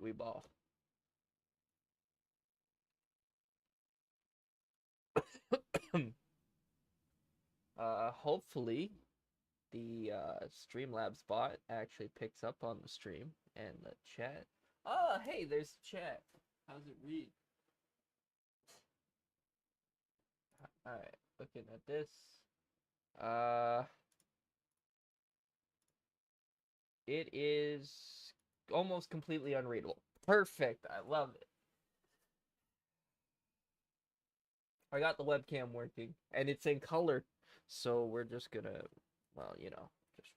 we ball. Hopefully the Streamlabs bot actually picks up on the stream and the chat. Oh, hey, there's chat. How's it read? Alright, looking at this. It is almost completely unreadable. Perfect. I love it. I got the webcam working, and it's in color, so we're just gonna, well, you know, just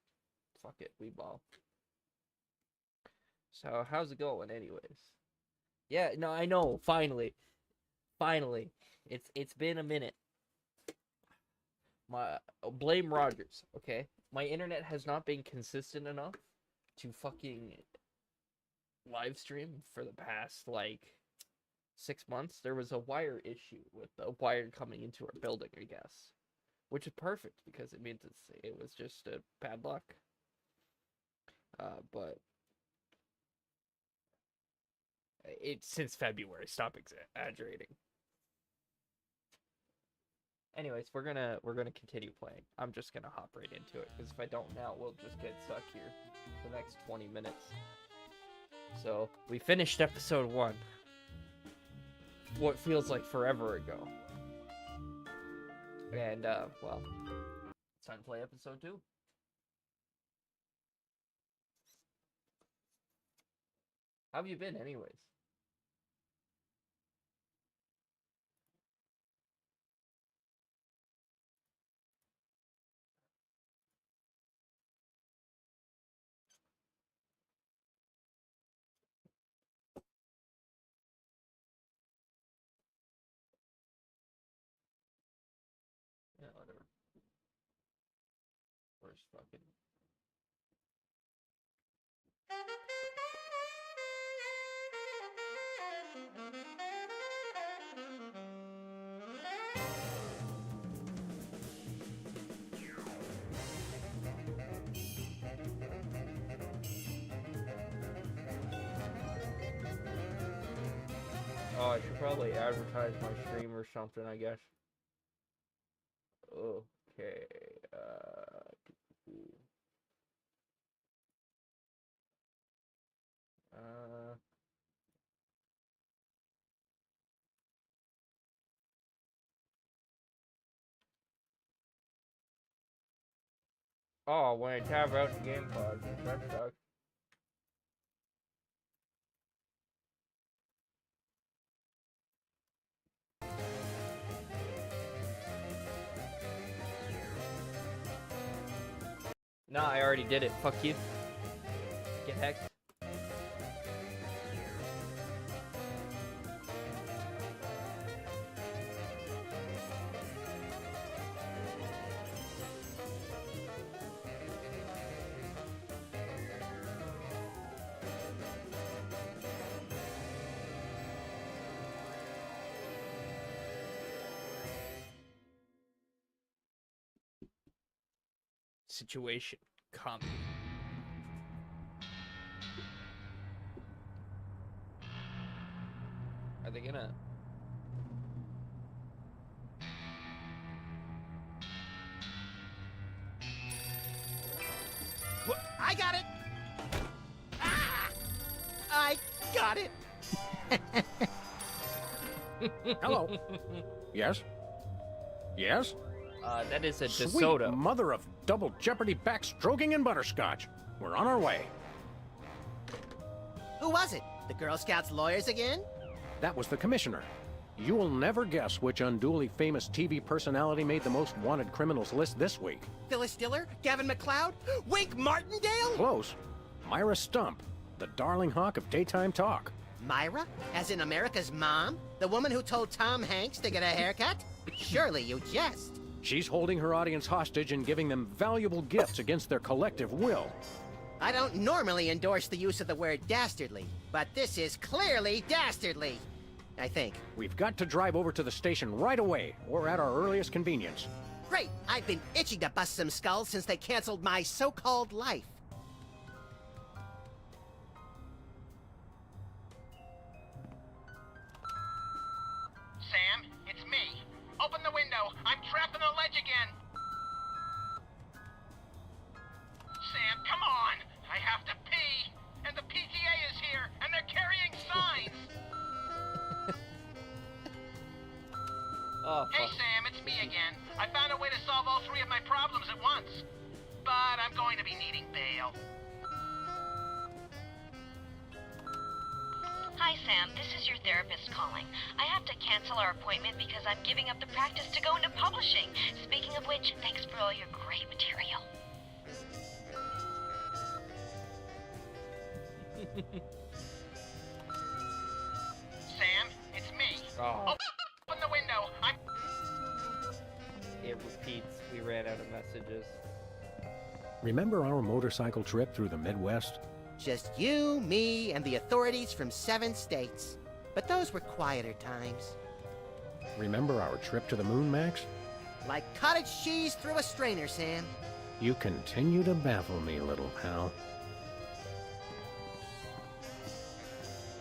fuck it, we ball. So how's it going, anyways? Yeah, no, I know. Finally, it's been a minute. Blame Rogers, okay? My internet has not been consistent enough to fucking live stream for the past like 6 months. There was a wire issue with the wire coming into our building, I guess, which is perfect because it means it was just a bad luck. But it's since February. Stop exaggerating. Anyways, we're gonna continue playing. I'm just gonna hop right into it because if I don't now, we'll just get stuck here for the next 20 minutes. So we finished episode 1. What feels like forever ago. And well, it's time to play episode 2. How have you been, anyways? Yeah, whatever. Where's fucking... Oh, I should probably advertise my stream or something, I guess. Okay, oh, when I tab out the game pod, that sucks. No, I already did it. Fuck you. Get hacked. Situation comedy. Are they gonna... What? I got it! Ah! I got it! Hello. Yes? Yes? That is a Sweet DeSoto. mother of double jeopardy backstroking and butterscotch. We're on our way. Who was it? The Girl Scouts lawyers again? That was the commissioner. You will never guess which unduly famous TV personality made the most wanted criminals list this week. Phyllis Diller? Gavin McLeod? Wink Martindale? Close. Myra Stump, the darling hawk of daytime talk. Myra? As in America's mom? The woman who told Tom Hanks to get a haircut? Surely you jest. She's holding her audience hostage and giving them valuable gifts against their collective will. I don't normally endorse the use of the word dastardly, but this is clearly dastardly. I think. We've got to drive over to the station right away, or at our earliest convenience. Great! I've been itching to bust some skulls since they canceled my so-called life. Oh, Hey, fuck. Sam, it's me again. I found a way to solve all three of my problems at once. But I'm going to be needing bail. Hi, Sam. This is your therapist calling. I have to cancel our appointment because I'm giving up the practice to go into publishing. Speaking of which, thanks for all your great material. Sam, it's me. Oh, Open the window. I'm... it repeats. We ran out of messages. Remember our motorcycle trip through the Midwest? Just you, me, and the authorities from 7 states. But those were quieter times. Remember our trip to the moon, Max? Like cottage cheese through a strainer, Sam. You continue to baffle me, little pal.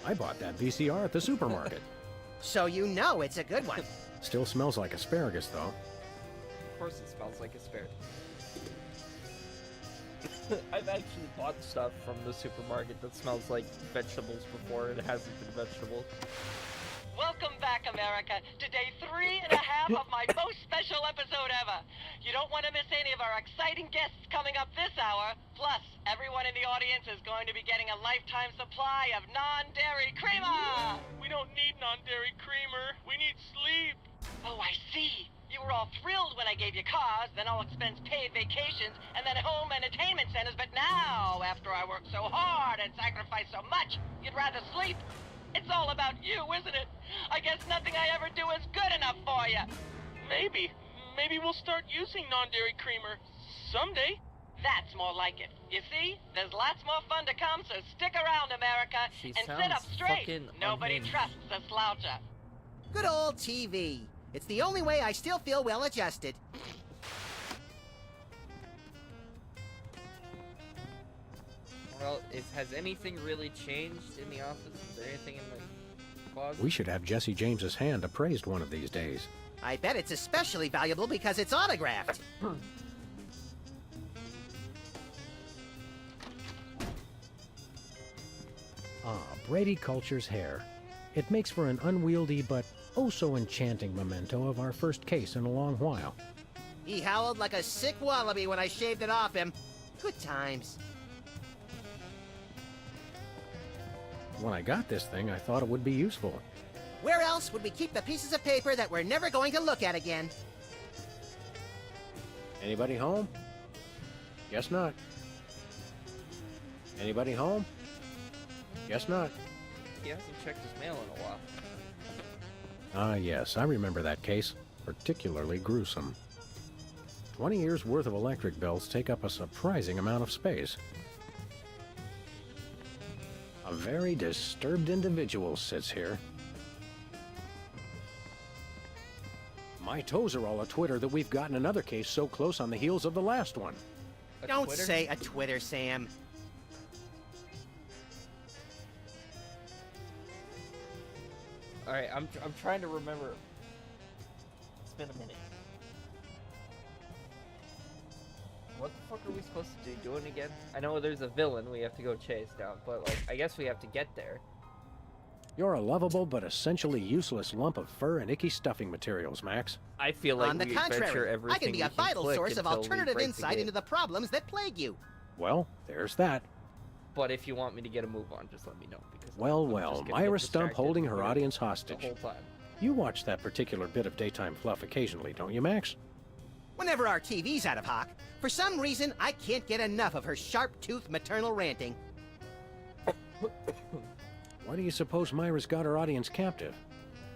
I bought that VCR at the supermarket. So you know it's a good one. Still smells like asparagus, though. Of course it smells like asparagus. I've actually bought stuff from the supermarket that smells like vegetables before it hasn't been vegetables. Welcome back, America, to day 3.5 of my most special episode ever. You don't want to miss any of our exciting guests coming up this hour. Plus, everyone in the audience is going to be getting a lifetime supply of non-dairy creamer. We don't need non-dairy creamer. We need sleep. Oh, I see. You were all thrilled when I gave you cars, then all-expense-paid vacations, and then home entertainment centers. But now, after I worked so hard and sacrificed so much, you'd rather sleep. It's all about you, isn't it? I guess nothing I ever do is good enough for you. Maybe we'll start using non-dairy creamer someday. That's more like it. You see, there's lots more fun to come, so stick around, America, She and sit up sounds straight. fucking Nobody unhinged. trusts a sloucher. Good old TV. It's the only way I still feel well adjusted. Well, has anything really changed in the office? Is there anything in the closet? We should have Jesse James's hand appraised one of these days. I bet it's especially valuable because it's autographed. Ah, Brady Culture's hair. It makes for an unwieldy but oh so enchanting memento of our first case in a long while. He howled like a sick wallaby when I shaved it off him. Good times. When I got this thing, I thought it would be useful. Where else would we keep the pieces of paper that we're never going to look at again? Anybody home? Guess not. Anybody home? Guess not. He hasn't checked his mail in a while. Ah, yes, I remember that case. Particularly gruesome. 20 years' worth of electric bills take up a surprising amount of space. A very disturbed individual sits here. My toes are all a-twitter that we've gotten another case so close on the heels of the last one. A Don't Twitter? say a Twitter, Sam. Alright, I'm trying to remember. It's been a minute. What the fuck are we supposed to be doing again? I know there's a villain we have to go chase down, but like, I guess we have to get there. You're a lovable but essentially useless lump of fur and icky stuffing materials, Max. I feel like On the we adventure contrary, everything I can be we a vital click source of until we alternative break the insight game. into the problems that plague you. Well, there's that. But if you want me to get a move on, just let me know. Because Well, I'm well, just gonna Myra get Stump distracted holding her the audience hostage. whole time. You watch that particular bit of daytime fluff occasionally, don't you, Max? Whenever our TV's out of hock, for some reason I can't get enough of her sharp-toothed maternal ranting. Why do you suppose Myra's got her audience captive?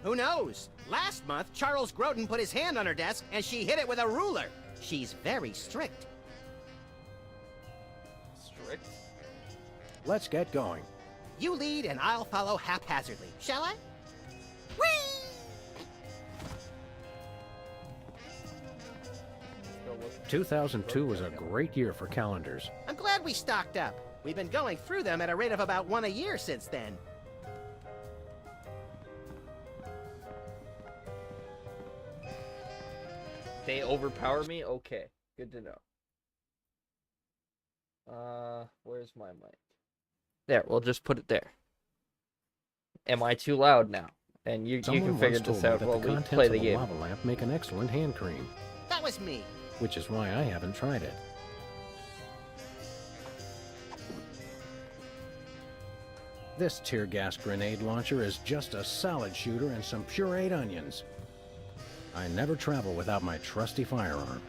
Who knows? Last month, Charles Grodin put his hand on her desk and she hit it with a ruler. She's very strict. Strict? Let's get going. You lead and I'll follow haphazardly, shall I? Whee! Go look. 2002 was a great year for calendars. I'm glad we stocked up. We've been going through them at a rate of about one a year since then. They overpower me? Okay. Good to know. Where's my mic? There, we'll just put it there. Am I too loud now? And you Someone can once figure told this me out that while the we contents play of the a game. lava lamp make an excellent hand cream, That was me. which is why I haven't tried it. This tear gas grenade launcher is just a salad shooter and some pureed onions. I never travel without my trusty firearm.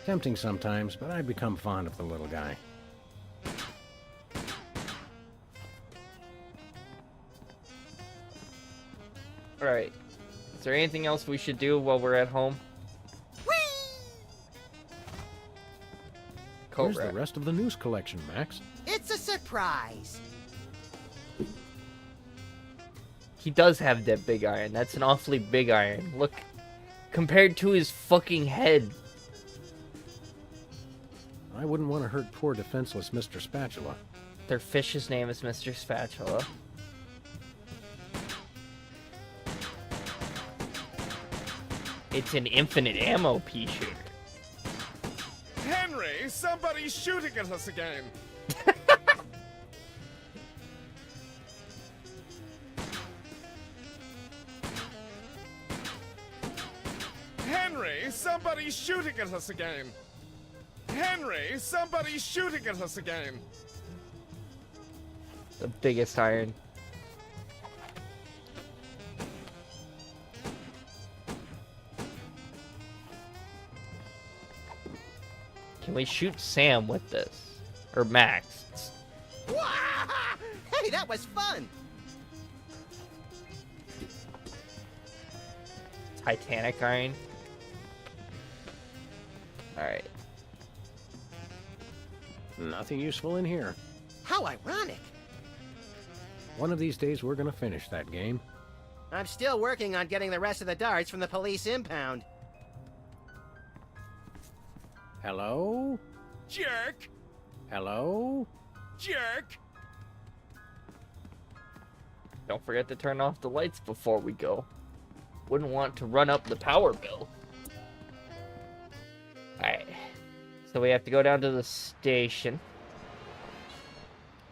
Tempting sometimes, but I become fond of the little guy. Alright. Is there anything else we should do while we're at home? Where's Cobra. the rest of the news collection, Max? It's a surprise. He does have that big iron. That's an awfully big iron. Look, compared to his fucking head. I wouldn't want to hurt poor defenseless Mr. Spatula. Their fish's name is Mr. Spatula. It's an infinite ammo pea shooter. Henry, somebody's shooting at us again. Henry, somebody's shooting at us again. Henry, somebody's shooting at us again. The biggest iron. Can we shoot Sam with this? Or Max? Hey, that was fun. Titanic iron? Alright. Nothing useful in here. How ironic. One of these days we're gonna finish that game. I'm still working on getting the rest of the darts from the police impound. Hello? Jerk! Hello? Jerk! Don't forget to turn off the lights before we go. Wouldn't want to run up the power bill. Alright. So we have to go down to the station.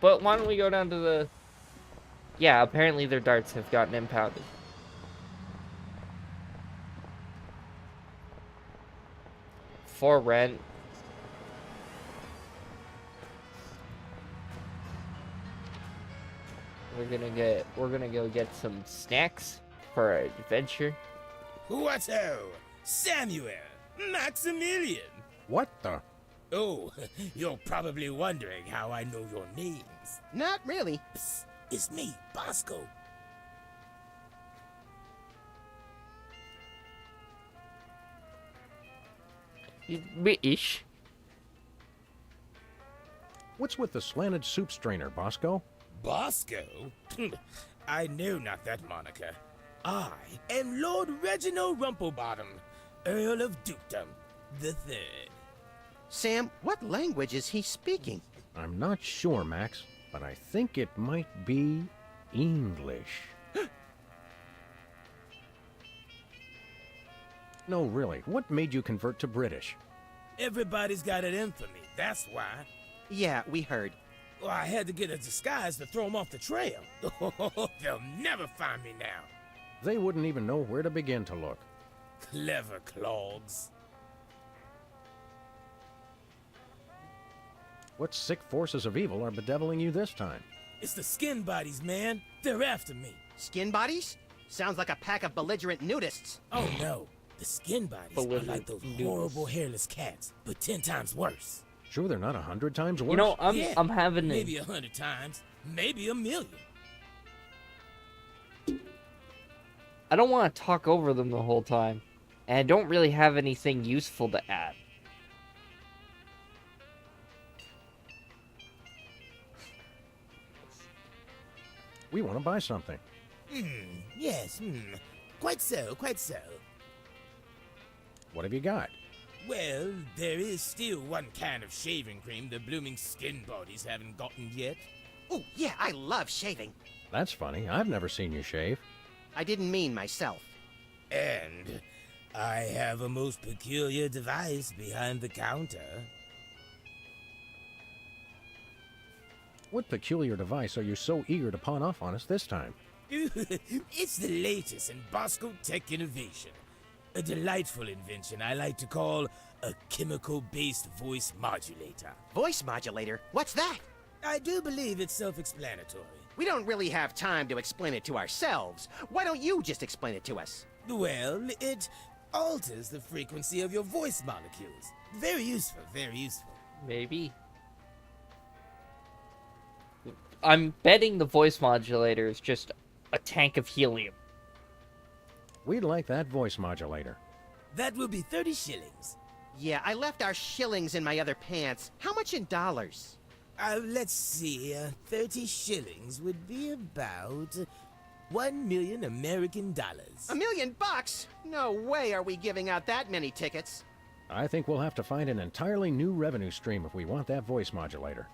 But why don't we go down to the... Yeah, apparently their darts have gotten impounded. For rent. We're gonna go get some snacks for our adventure. What-o? Samuel! Maximilian! What the? Oh, you're probably wondering how I know your names. Not really. Psst, it's me, Bosco. He's British. What's with the slanted soup strainer, Bosco? Bosco? I know not that moniker. I am Lord Reginald Rumplebottom, Earl of Dukedom the Third. Sam, what language is he speaking? I'm not sure, Max, but I think it might be English. No, really, what made you convert to British? Everybody's got it in for me, that's why. Yeah, we heard. Well, I had to get a disguise to throw them off the trail. They'll never find me now. They wouldn't even know where to begin to look. Clever clogs. What sick forces of evil are bedeviling you this time? It's the skin bodies, man. They're after me. Skin bodies? Sounds like a pack of belligerent nudists. Oh no, the skin bodies are like those horrible hairless cats, but 10 times worse. Sure they're not 100 times worse? You know, Yeah, I'm having maybe 100 times, maybe 1,000,000. I don't want to talk over them the whole time, and I don't really have anything useful to add. We want to buy something. Yes, quite so, quite so. What have you got? Well, there is still one kind of shaving cream the blooming skin bodies haven't gotten yet. Oh, yeah, I love shaving. That's funny. I've never seen you shave. I didn't mean myself. And I have a most peculiar device behind the counter. What peculiar device are you so eager to pawn off on us this time? It's the latest in Bosco tech innovation. A delightful invention I like to call a chemical-based voice modulator. Voice modulator? What's that? I do believe it's self-explanatory. We don't really have time to explain it to ourselves. Why don't you just explain it to us? Well, it alters the frequency of your voice molecules. Very useful, very useful. Maybe. I'm betting the voice modulator is just a tank of helium. We'd like that voice modulator. That will be 30 shillings. Yeah, I left our shillings in my other pants. How much in dollars? Let's see, 30 shillings would be about 1 million American dollars. $1 million? No way are we giving out that many tickets. I think we'll have to find an entirely new revenue stream if we want that voice modulator.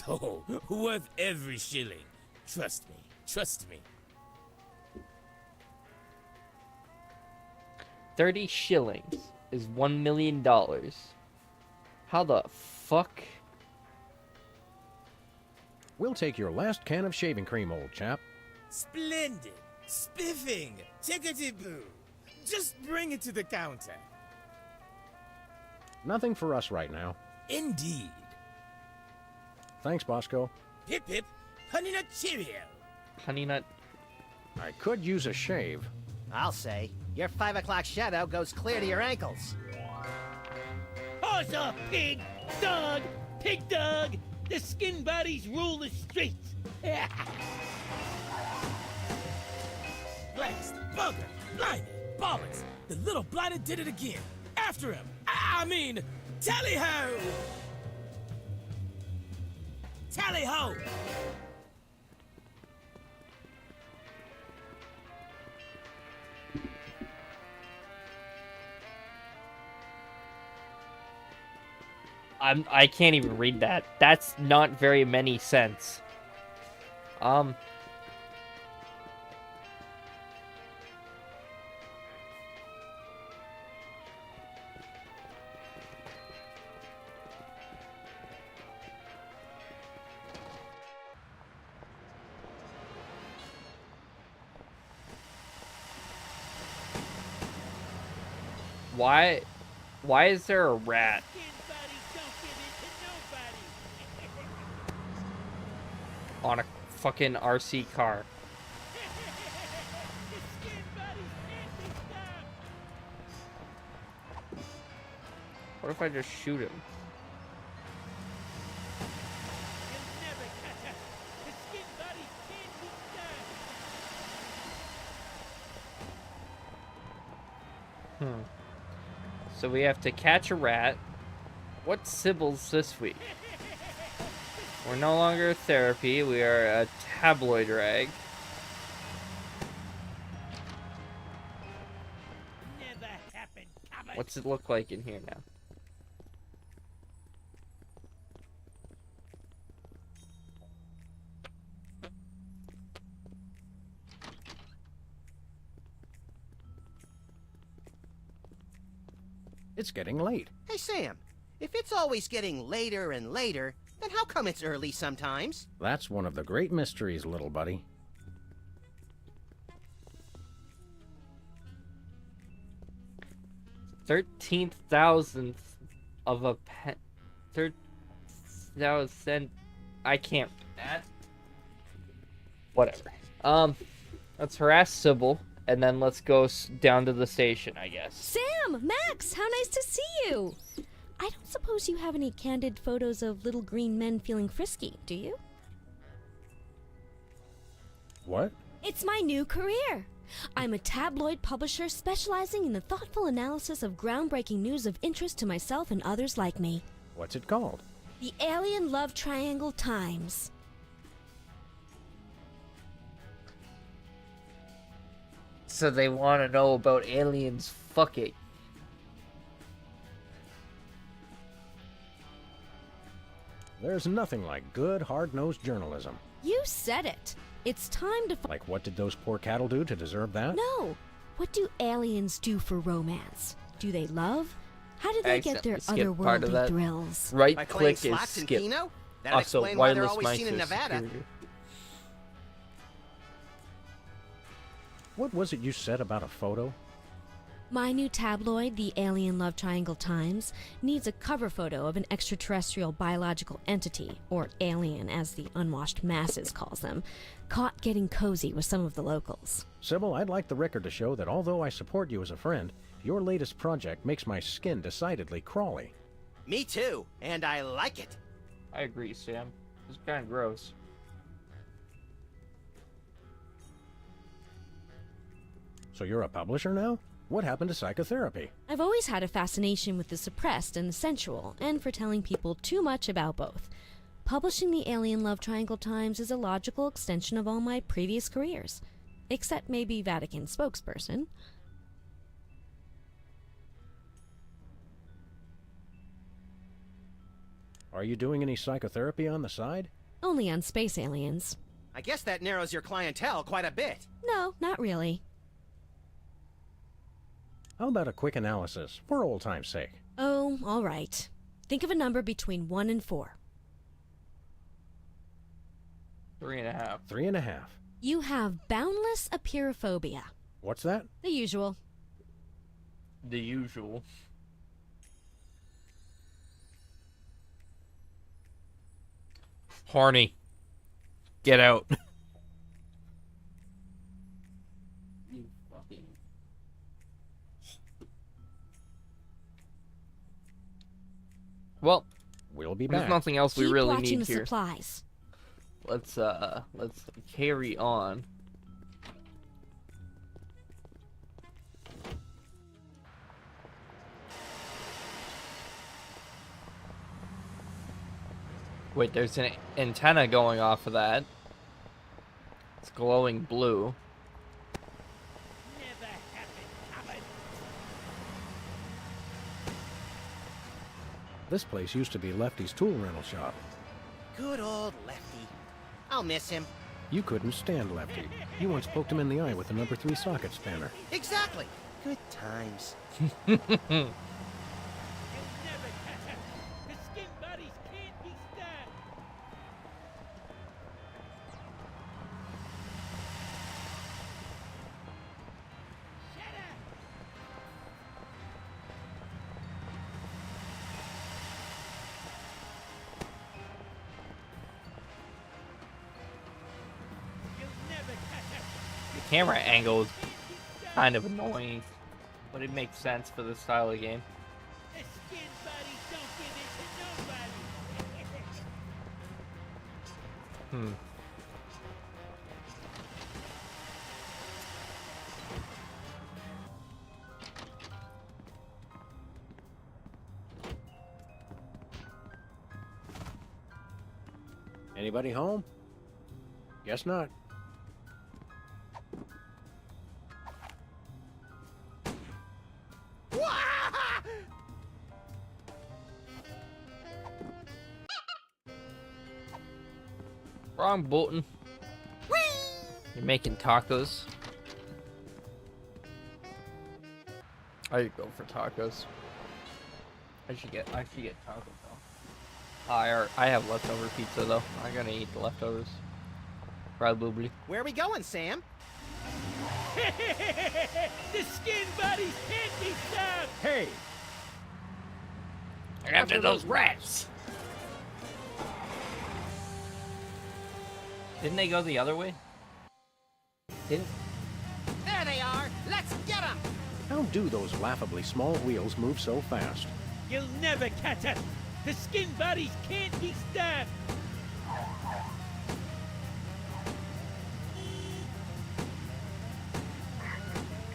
Oh, worth every shilling. Trust me, trust me. 30 shillings is $1 million. How the fuck? We'll take your last can of shaving cream, old chap. Splendid, spiffing, tickety-boo. Just bring it to the counter. Nothing for us right now. Indeed. Thanks, Bosco. Pip pip, honey nut cheerio. Honey nut. I could use a shave. I'll say. Your 5 o'clock shadow goes clear to your ankles. Horse off, pig! Dog! Pig dog! The skin bodies rule the streets! Blast, bugger, blinded, bollocks. The little blighter did it again. After him. I mean, tally-ho! Tally-ho! I can't even read that. That's not very many cents. Why is there a rat? Skin bodies don't give in to nobody! On a fucking RC car? The skin bodies can't be stopped! What if I just shoot him? You'll never catch us! The skin bodies can't be stopped! So we have to catch a rat. What Sybil's this week? We're no longer therapy, we are a tabloid rag. Never happened, Thomas! What's it look like in here now? It's getting late. Hey, Sam, if it's always getting later and later, then how come it's early sometimes? That's one of the great mysteries, little buddy. $13,000th of a pen. 13,000. I can't. That. Whatever. Let's harass Sybil, and then let's go down to the station, I guess. Sam! Max! How nice to see you! I don't suppose you have any candid photos of little green men feeling frisky, do you? What? It's my new career! I'm a tabloid publisher specializing in the thoughtful analysis of groundbreaking news of interest to myself and others like me. What's it called? The Alien Love Triangle Times. So they want to know about aliens fucking. There's nothing like good, hard-nosed journalism. You said it. It's time to Like, what did those poor cattle do to deserve that? No! What do aliens do for romance? Do they love? How do they get their Accidentally skipped part of otherworldly that. thrills? Right By playing click is slots and skip. Keno? That'd Also, explain why they're wireless always mics seen in are Nevada. superior. What was it you said about a photo? My new tabloid, the Alien Love Triangle Times, needs a cover photo of an extraterrestrial biological entity, or alien as the unwashed masses calls them, caught getting cozy with some of the locals. Sybil, I'd like the record to show that although I support you as a friend, your latest project makes my skin decidedly crawly. Me too, and I like it. I agree, Sam. It's kind of gross. So you're a publisher now? What happened to psychotherapy? I've always had a fascination with the suppressed and the sensual, and for telling people too much about both. Publishing the Alien Love Triangle Times is a logical extension of all my previous careers. Except maybe Vatican spokesperson. Are you doing any psychotherapy on the side? Only on space aliens. I guess that narrows your clientele quite a bit. No, not really. How about a quick analysis, for old time's sake? Oh, all right. Think of a number between 1 and 4. 3.5. 3.5. You have boundless apeirophobia. What's that? The usual. The usual. Horny. Get out. You fucking... Well, We'll be there's back. nothing else we Keep really watching need the here. supplies. Let's carry on. Wait, there's an antenna going off of that. It's glowing blue. Never happened, Howard. This place used to be Lefty's tool rental shop. Good old Lefty. I'll miss him. You couldn't stand Lefty. You once poked him in the eye with a number 3 socket spanner. Exactly. Good times. You'll never catch us. The skin bodies can't be stopped. Shut up. You'll never catch us. The camera angle is kind of annoying, but it makes sense for this style of game. The skin bodies don't give it to nobody. Hmm. Anybody home? Guess not. Wrong button. You're making tacos. I should go for tacos. I should get tacos though. I have leftover pizza though. I'm gonna eat the leftovers. Probably. Where are we going, Sam? The skin bodies can't be stopped. Hey! After those rats. Didn't they go the other way? Didn't? There they are. Let's get them. How do those laughably small wheels move so fast? You'll never catch us. The skin bodies can't be stopped.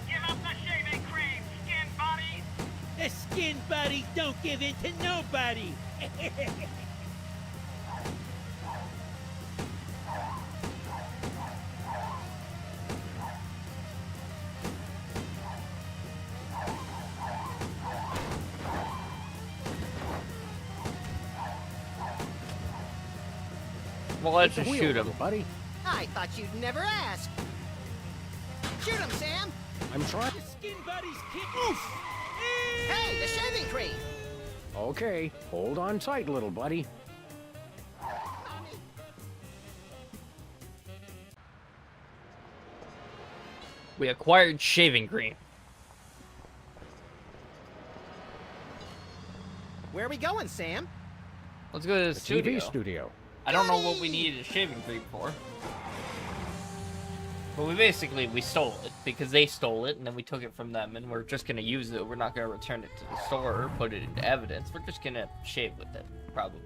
Give up the shaving cream, skin body! The skin bodies don't give in to nobody. Well, let's Take just the shoot wheel, him. buddy. I thought you'd never ask. Shoot him, Sam. I'm trying. The skin bodies can't. Oof! Hey, the shaving cream. Okay, hold on tight, little buddy. We acquired shaving cream. Where are we going, Sam? Let's go to the The studio. TV studio. I don't know what we needed a shaving cream for. But we stole it because they stole it and then we took it from them and we're just gonna use it. We're not gonna return it to the store or put it into evidence. We're just gonna shave with it, probably.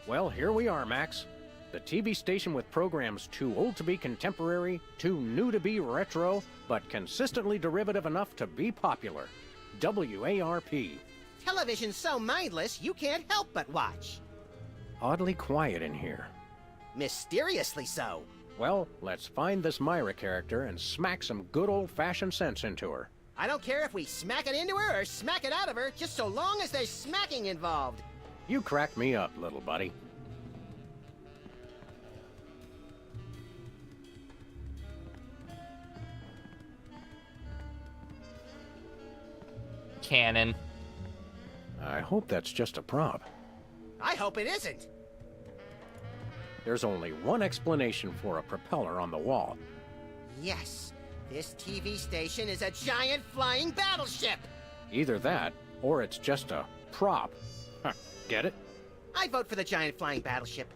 Well, here we are, Max. The TV station with programs too old to be contemporary, too new to be retro, but consistently derivative enough to be popular. WARP. Television's so mindless, you can't help but watch. Oddly quiet in here. Mysteriously so. Well, let's find this Myra character and smack some good old-fashioned sense into her. I don't care if we smack it into her or smack it out of her, just so long as there's smacking involved. You crack me up, little buddy. Cannon. I hope that's just a prop. I hope it isn't. There's only one explanation for a propeller on the wall. Yes, this TV station is a giant flying battleship. Either that, or it's just a prop. Huh, get it? I vote for the giant flying battleship.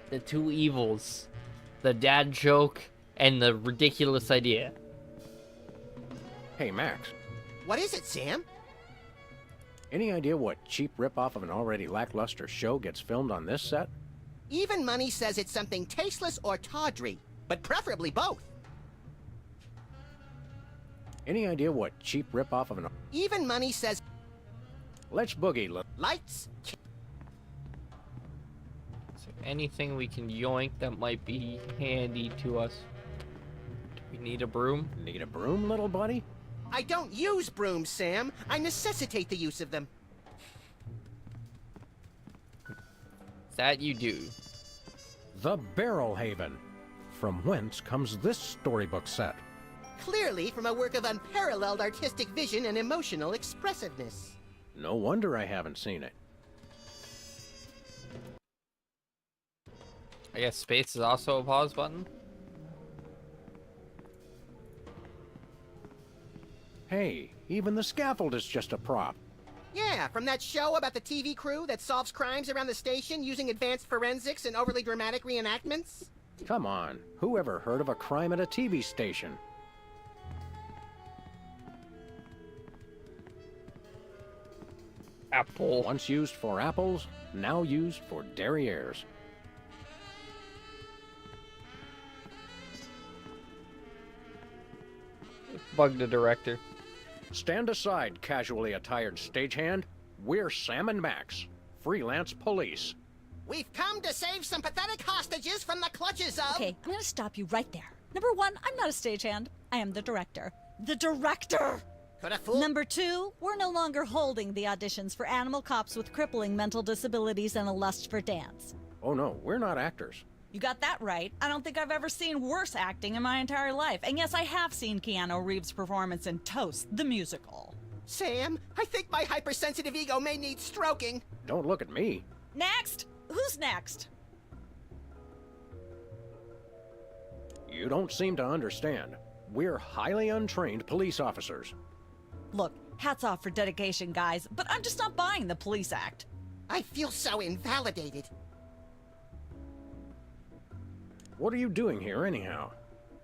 The two evils. The dad joke and the ridiculous idea. Hey, Max. What is it, Sam? Any idea what cheap ripoff of an already lackluster show gets filmed on this set? Even money says it's something tasteless or tawdry, but preferably both. Any idea what cheap ripoff of an... Even money says Let's boogie, lights. Is there anything we can yoink that might be handy to us? Do we need a broom? Need a broom, little buddy? I don't use brooms, Sam. I necessitate the use of them. That you do. The Barrel Haven. From whence comes this storybook set? Clearly from a work of unparalleled artistic vision and emotional expressiveness. No wonder I haven't seen it. I guess space is also a pause button. Hey, even the scaffold is just a prop. Yeah, from that show about the TV crew that solves crimes around the station using advanced forensics and overly dramatic reenactments. Come on, who ever heard of a crime at a TV station? Apple. Once used for apples, now used for derrieres. Bug the director. Stand aside, casually attired stagehand. We're Sam and Max, freelance police. We've come to save some pathetic hostages from the clutches of... Okay, I'm gonna stop you right there. Number one, I'm not a stagehand. I am the director. The director! Could a fool... Number two, we're no longer holding the auditions for animal cops with crippling mental disabilities and a lust for dance. Oh no, we're not actors. You got that right. I don't think I've ever seen worse acting in my entire life. And yes, I have seen Keanu Reeves' performance in Toast, the musical. Sam, I think my hypersensitive ego may need stroking. Don't look at me. Next! Who's next? You don't seem to understand. We're highly untrained police officers. Look, hats off for dedication, guys, but I'm just not buying the police act. I feel so invalidated. What are you doing here anyhow?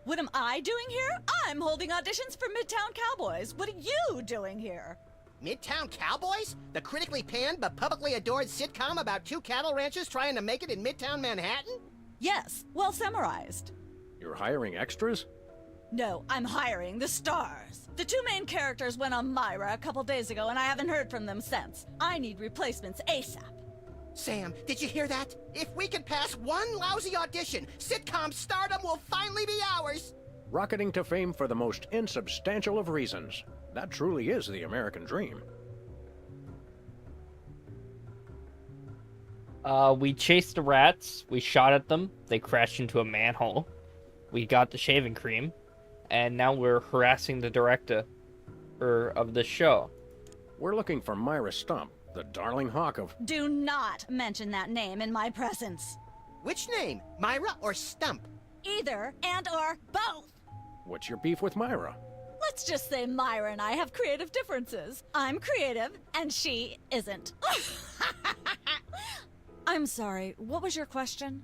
What am I doing here? I'm holding auditions for Midtown Cowboys. What are you doing here? Midtown Cowboys? The critically panned but publicly adored sitcom about two cattle ranchers trying to make it in Midtown Manhattan? Yes, well summarized. You're hiring extras? No, I'm hiring the stars. The two main characters went on Myra a couple days ago and I haven't heard from them since. I need replacements ASAP. Sam, did you hear that? If we could pass one lousy audition, sitcom stardom will finally be ours! Rocketing to fame for the most insubstantial of reasons. That truly is the American dream. We chased the rats, we shot at them, they crashed into a manhole. We got the shaving cream, and now we're harassing the director of the show. We're looking for Myra Stump, the darling hawk of... Do not mention that name in my presence. Which name? Myra or Stump? Either and or both. What's your beef with Myra? Let's just say Myra and I have creative differences. I'm creative, and she isn't. I'm sorry, what was your question?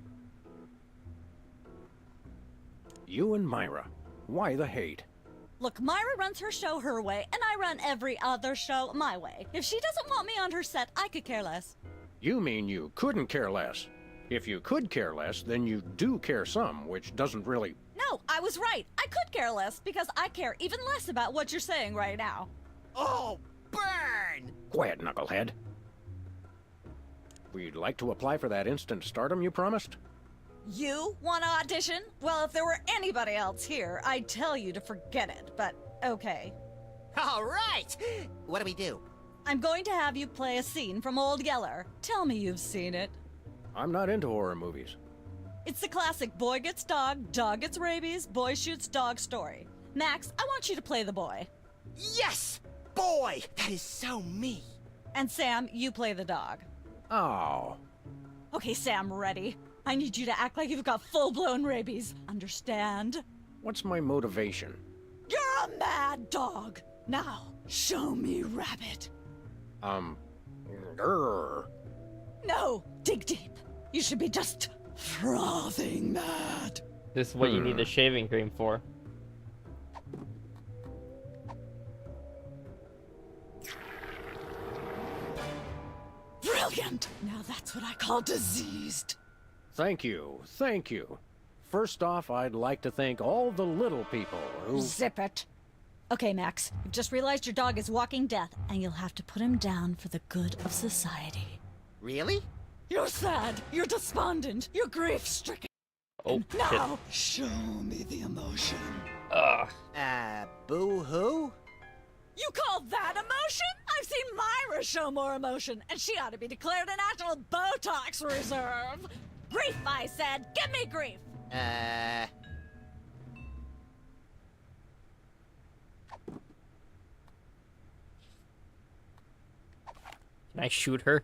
You and Myra. Why the hate? Look, Myra runs her show her way, and I run every other show my way. If she doesn't want me on her set, I could care less. You mean you couldn't care less? If you could care less, then you do care some, which doesn't really... No, I was right. I could care less, because I care even less about what you're saying right now. Oh, burn! Quiet, knucklehead. We'd like to apply for that instant stardom you promised? You want to audition? Well, if there were anybody else here, I'd tell you to forget it, but okay. All right! What do we do? I'm going to have you play a scene from Old Yeller. Tell me you've seen it. I'm not into horror movies. It's the classic boy gets dog gets rabies, boy shoots dog story. Max, I want you to play the boy. Yes! Boy, that is so me. And Sam, you play the dog. Oh. Okay, Sam, ready? I need you to act like you've got full-blown rabies. Understand? What's my motivation? You're a mad dog. Now, show me Rabbit. Grr. No, dig deep. You should be just frothing mad. This is what you need the shaving cream for. Brilliant! Now that's what I call diseased. Thank you, thank you. First off, I'd like to thank all the little people who... Zip it. Okay, Max, you've just realized your dog is walking death, and you'll have to put him down for the good of society. Really? You're sad, you're despondent, you're grief-stricken. Oh, Now, show me the emotion. Ugh. Boo-hoo? You call that emotion? I've seen Myra show more emotion, and she ought to be declared a national Botox reserve. Grief, I said. Give me grief. Can I shoot her?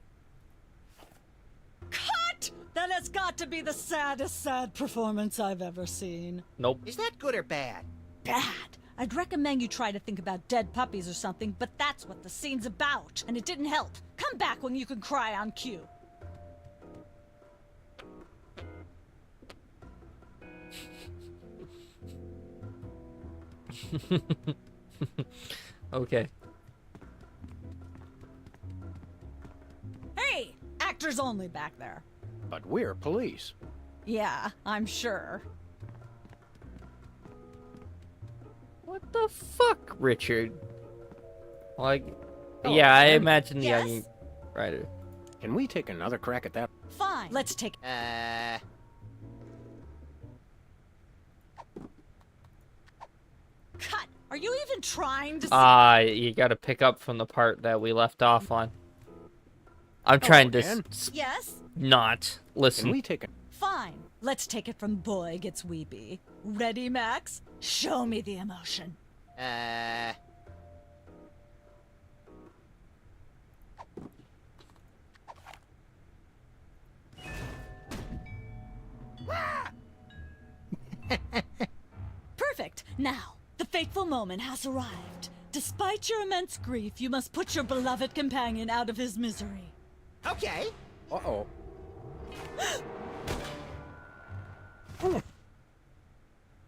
Cut! That has got to be the saddest sad performance I've ever seen. Nope. Is that good or bad? Bad. I'd recommend you try to think about dead puppies or something, but that's what the scene's about, and it didn't help. Come back when you can cry on cue. Okay. Hey! Actors only back there. But we're police. Yeah, I'm sure. What the fuck, Richard? Like, yeah, I imagine the Yes? young writer. Can we take another crack at that? Fine. Let's take... Cut! Are you even trying to... You gotta pick up from the part that we left off on. I'm trying to again? Yes? not listen. Can we take a... Fine. Let's take it from boy gets weepy. Ready, Max? Show me the emotion. Perfect. Now, the fateful moment has arrived. Despite your immense grief, you must put your beloved companion out of his misery. Okay. Uh-oh.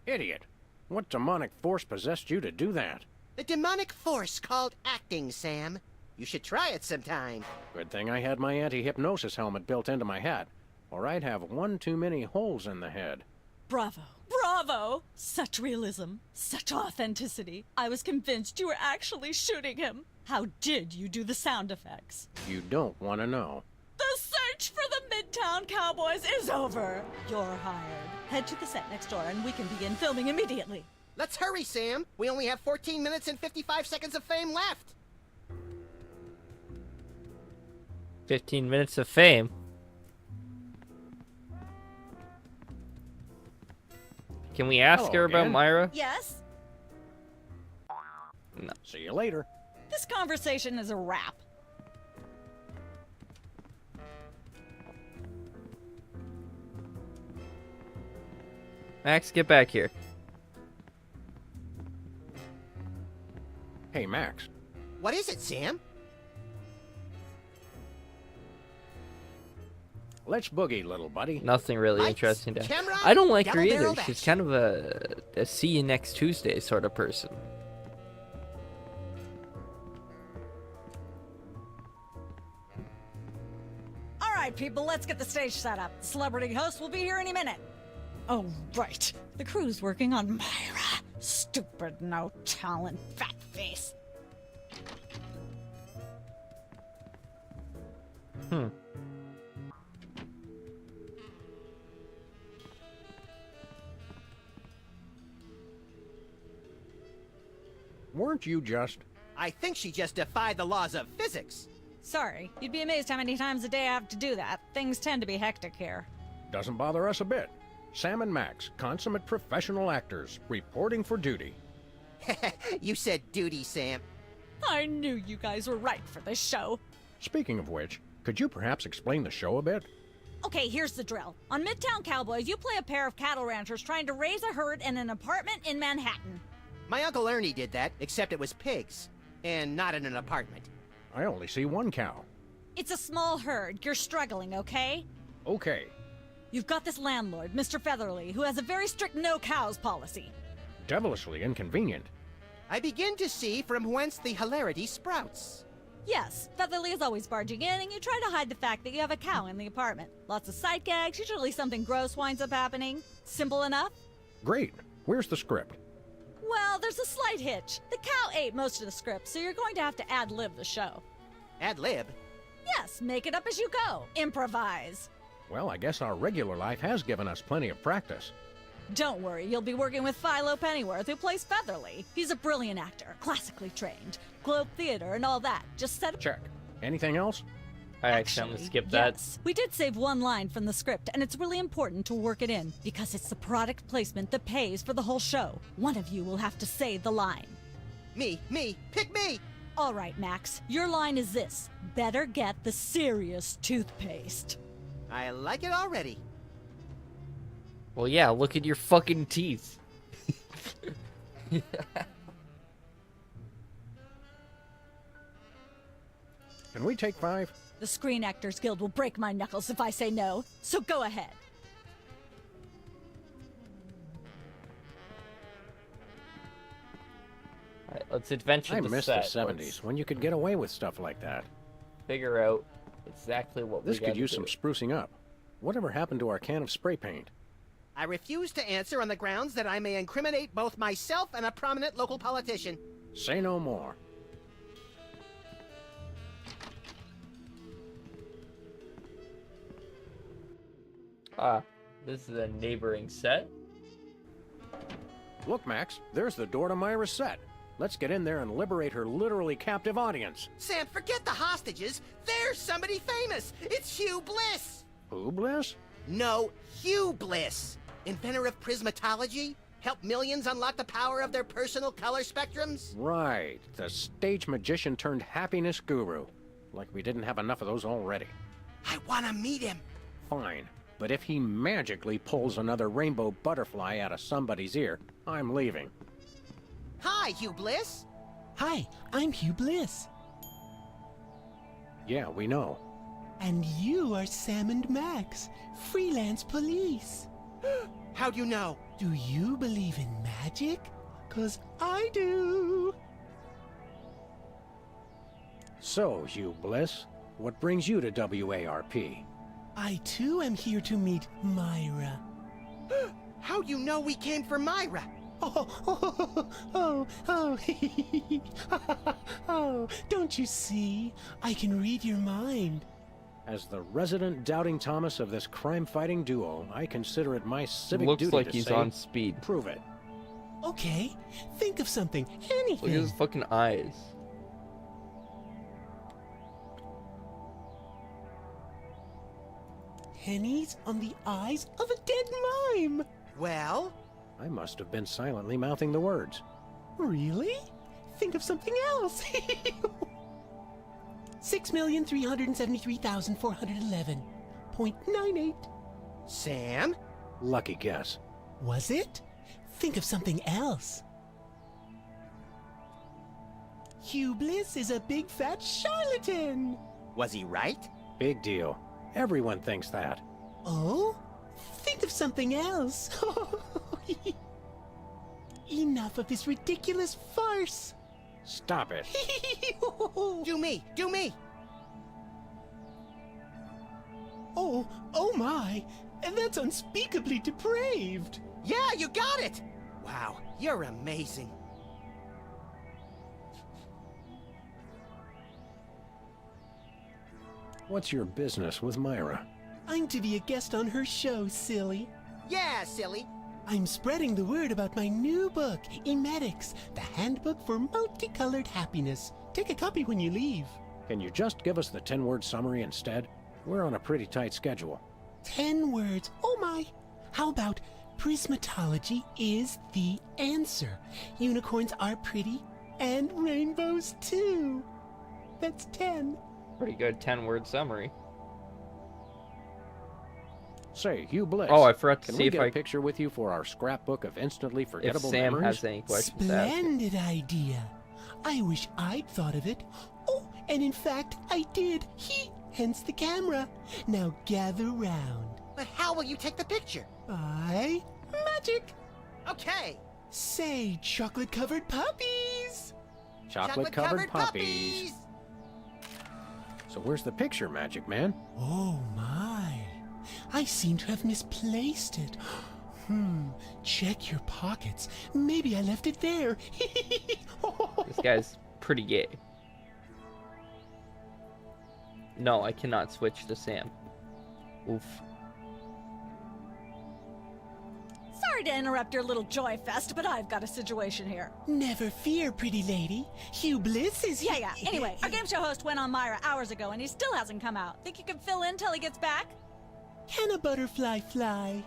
Idiot. What demonic force possessed you to do that? The demonic force called acting, Sam. You should try it sometime. Good thing I had my anti-hypnosis helmet built into my hat, or I'd have one too many holes in the head. Bravo. Bravo! Such realism. Such authenticity. I was convinced you were actually shooting him. How did you do the sound effects? You don't want to know. The search for the Midtown Cowboys is over. You're hired. Head to the set next door and we can begin filming immediately. Let's hurry, Sam. We only have 14 minutes and 55 seconds of fame left. 15 minutes of fame. Can we ask Hello her about again. Myra? Yes? No. See you later. This conversation is a wrap. Max, get back here. Hey, Max. What is it, Sam? Let's boogie, little buddy. Nothing really Lights, interesting to. camera, I don't like her double either. barrel She's action. kind of a see you next Tuesday sort of person. All right, people, let's get the stage set up. The celebrity host will be here any minute. Oh, right. The crew's working on Myra. Stupid, no talent, fat face. Weren't you just... I think she just defied the laws of physics. Sorry, you'd be amazed how many times a day I have to do that. Things tend to be hectic here. Doesn't bother us a bit. Sam and Max, consummate professional actors, reporting for duty. You said duty, Sam. I knew you guys were right for this show. Speaking of which, could you perhaps explain the show a bit? Okay, here's the drill. On Midtown Cowboys, you play a pair of cattle ranchers trying to raise a herd in an apartment in Manhattan. My Uncle Ernie did that, except it was pigs. And not in an apartment. I only see one cow. It's a small herd. You're struggling, okay? Okay, You've got this landlord, Mr. Featherly, who has a very strict no cows policy. devilishly inconvenient. I begin to see from whence the hilarity sprouts. Yes, Featherly is always barging in, and you try to hide the fact that you have a cow in the apartment. Lots of sight gags, usually something gross winds up happening. Simple enough? Great. Where's the script? Well, there's a slight hitch. The cow ate most of the script, so you're going to have to ad-lib the show. Ad-lib? Yes, make it up as you go. Improvise. Well, I guess our regular life has given us plenty of practice. Don't worry, you'll be working with Philo Pennyworth, who plays Featherly. He's a brilliant actor, classically trained, Globe Theater and all that. Just set up... Check. Anything else? I accidentally skipped that. Yes. We did save one line from the script, and it's really important to work it in, because it's the product placement that pays for the whole show. One of you will have to say the line. Me, pick me! All right, Max, your line is this. Better get the serious toothpaste. I like it already. Well, yeah, look at your fucking teeth. Can we take 5? The Screen Actors Guild will break my knuckles if I say no, so go ahead. Alright, let's adventure I the miss set. the 70s, when you could get away with stuff like that. Let's figure out exactly what This we could gotta use do. some sprucing up. Whatever happened to our can of spray paint? I refuse to answer on the grounds that I may incriminate both myself and a prominent local politician. Say no more. Ah, this is a neighboring set. Look, Max, there's the door to Myra's set. Let's get in there and liberate her literally captive audience. Sam, forget the hostages. There's somebody famous. It's Hugh Bliss. Who, Bliss? No, Hugh Bliss. Inventor of prismatology. Helped millions unlock the power of their personal color spectrums. Right, the stage magician turned happiness guru. Like we didn't have enough of those already. I want to meet him. Fine, but if he magically pulls another rainbow butterfly out of somebody's ear, I'm leaving. Hi, Hugh Bliss. Hi, I'm Hugh Bliss. Yeah, we know. And you are Sam and Max, freelance police. How'd you know? Do you believe in magic? 'Cause I do. So, Hugh Bliss, what brings you to WARP? I too am here to meet Myra. How'd you know we came for Myra? Oh, don't you see? I can read your mind. As the resident doubting Thomas of this crime-fighting duo, I consider it my civic Looks duty like to he's say, on speed. prove it. Okay, think of something, Look at anything. his fucking eyes. Pennies on the eyes of a dead mime. Well, I must have been silently mouthing the words. Really? Think of something else. 6,373,411.98. Sam? Lucky guess. Was it? Think of something else. Hugh Bliss is a big fat charlatan. Was he right? Big deal. Everyone thinks that. Oh? Think of something else. Enough of this ridiculous farce. Stop it. Do me! Do me! Oh my! That's unspeakably depraved. Yeah, you got it! Wow, you're amazing. What's your business with Myra? I'm to be a guest on her show, silly. Yeah, silly. I'm spreading the word about my new book, Emetics, the Handbook for Multicolored Happiness. Take a copy when you leave. Can you just give us the 10-word summary instead? We're on a pretty tight schedule. 10 words. Oh my! How about prismatology is the answer? Unicorns are pretty, and rainbows too. That's 10. Pretty good 10-word summary. Say, Hugh Bliss. Oh, I forgot to Can see we if get I... a picture with you for our scrapbook of instantly if forgettable Sam memories? has any questions to ask. Splendid idea. I wish I'd thought of it. Oh, and in fact, I did. Hence the camera. Now gather round. But how will you take the picture? By magic. Okay. Say, chocolate-covered puppies. Chocolate-covered puppies. So where's the picture, Magic Man? Oh my. I seem to have misplaced it. Check your pockets. Maybe I left it there. This guy's pretty gay. No, I cannot switch to Sam. Oof. Sorry to interrupt your little joy fest, but I've got a situation here. Never fear, pretty lady. Hugh Bliss is Yeah. Anyway, our game show host went on Myra hours ago, and he still hasn't come out. Think you can fill in till he gets back? Can a butterfly fly?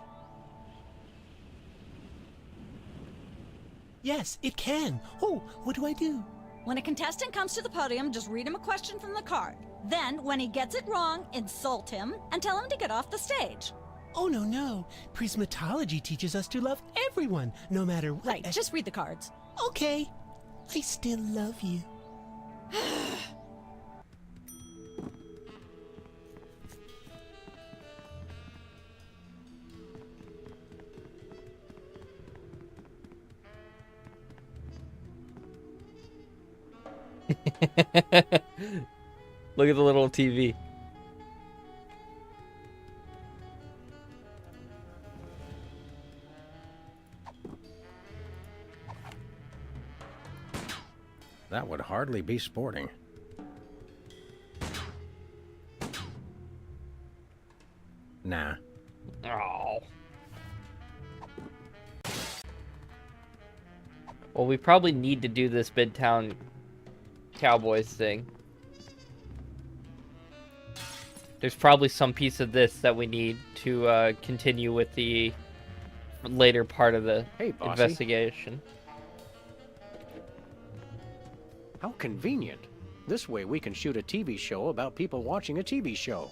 Yes, it can. Oh, what do I do? When a contestant comes to the podium, just read him a question from the card. Then, when he gets it wrong, insult him and tell him to get off the stage. Oh, no. Prismatology teaches us to love everyone, no matter what. Right, just read the cards. Okay. I still love you. Look at the little TV. That would hardly be sporting. Nah. Oh. Well, we probably need to do this Midtown Cowboys thing. There's probably some piece of this that we need to continue with the later part of the Hey, bossy. investigation. How convenient. This way we can shoot a TV show about people watching a TV show.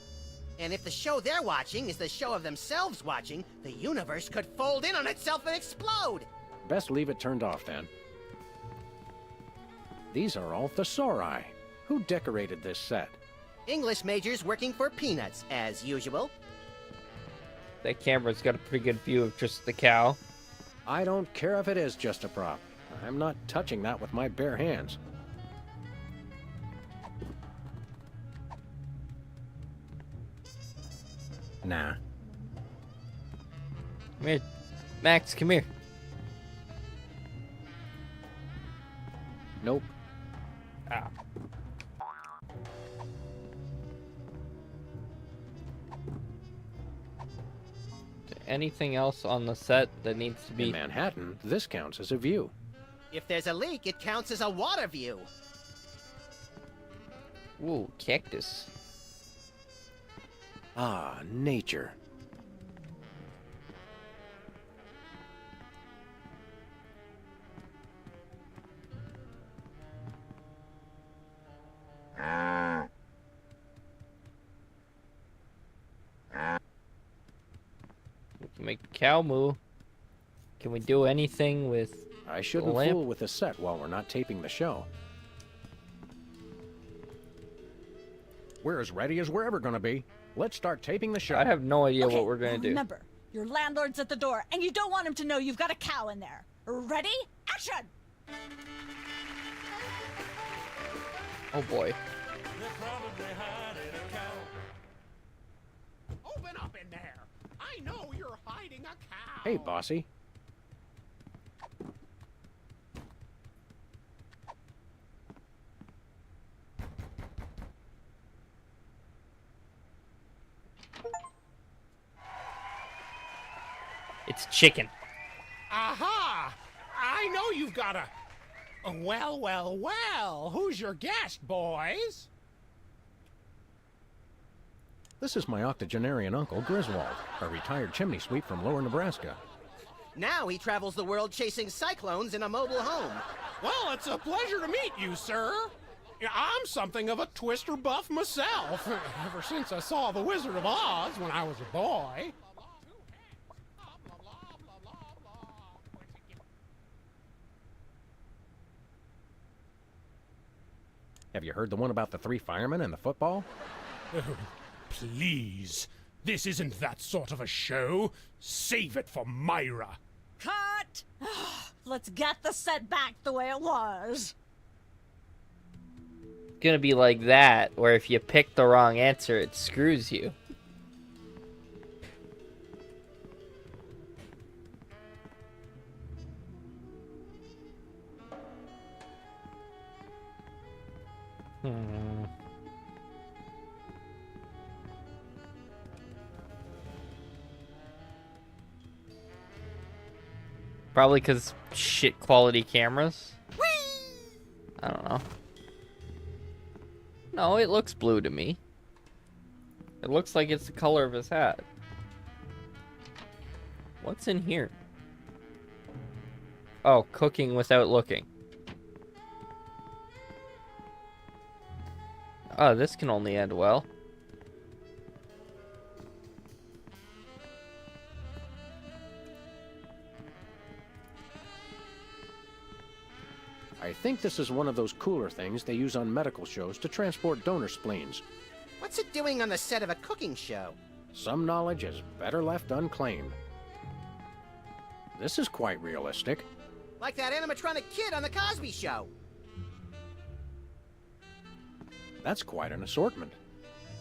And if the show they're watching is the show of themselves watching, the universe could fold in on itself and explode! Best leave it turned off then. These are all thesauri. Who decorated this set? English majors working for peanuts, as usual. That camera's got a pretty good view of just the cow. I don't care if it is just a prop. I'm not touching that with my bare hands. Nah. Come here. Max, come here. Nope. Ah. Anything else on the set that needs to be... In Manhattan, this counts as a view. If there's a leak, it counts as a water view. Ooh, cactus. Ah, nature. We can make the cow moo. Can we do anything with I shouldn't lamp? fool with the set while we're not taping the show. We're as ready as we're ever gonna be. Let's start taping the show. I have no idea Okay, what we're gonna now do. remember, your landlord's at the door, and you don't want him to know you've got a cow in there. Ready? Action! Oh boy. Open up in there! I know you're hiding a cow! Hey, bossy. It's chicken. Aha! I know you've got a... Well, well, well. Who's your guest, boys? This is my octogenarian uncle, Griswold, a retired chimney sweep from lower Nebraska. Now he travels the world chasing cyclones in a mobile home. Well, it's a pleasure to meet you, sir. Yeah, I'm something of a twister buff myself, ever since I saw The Wizard of Oz when I was a boy. Have you heard the one about the 3 firemen and the football? Oh, please. This isn't that sort of a show. Save it for Myra. Cut! Let's get the set back the way it was. It's gonna be like that, where if you pick the wrong answer, it screws you. Probably because shit quality cameras. I don't know. No, it looks blue to me. It looks like it's the color of his hat. What's in here? Oh, cooking without looking. Oh, this can only end well. I think this is one of those cooler things they use on medical shows to transport donor spleens. What's it doing on the set of a cooking show? Some knowledge is better left unclaimed. This is quite realistic. Like that animatronic kid on the Cosby Show. That's quite an assortment.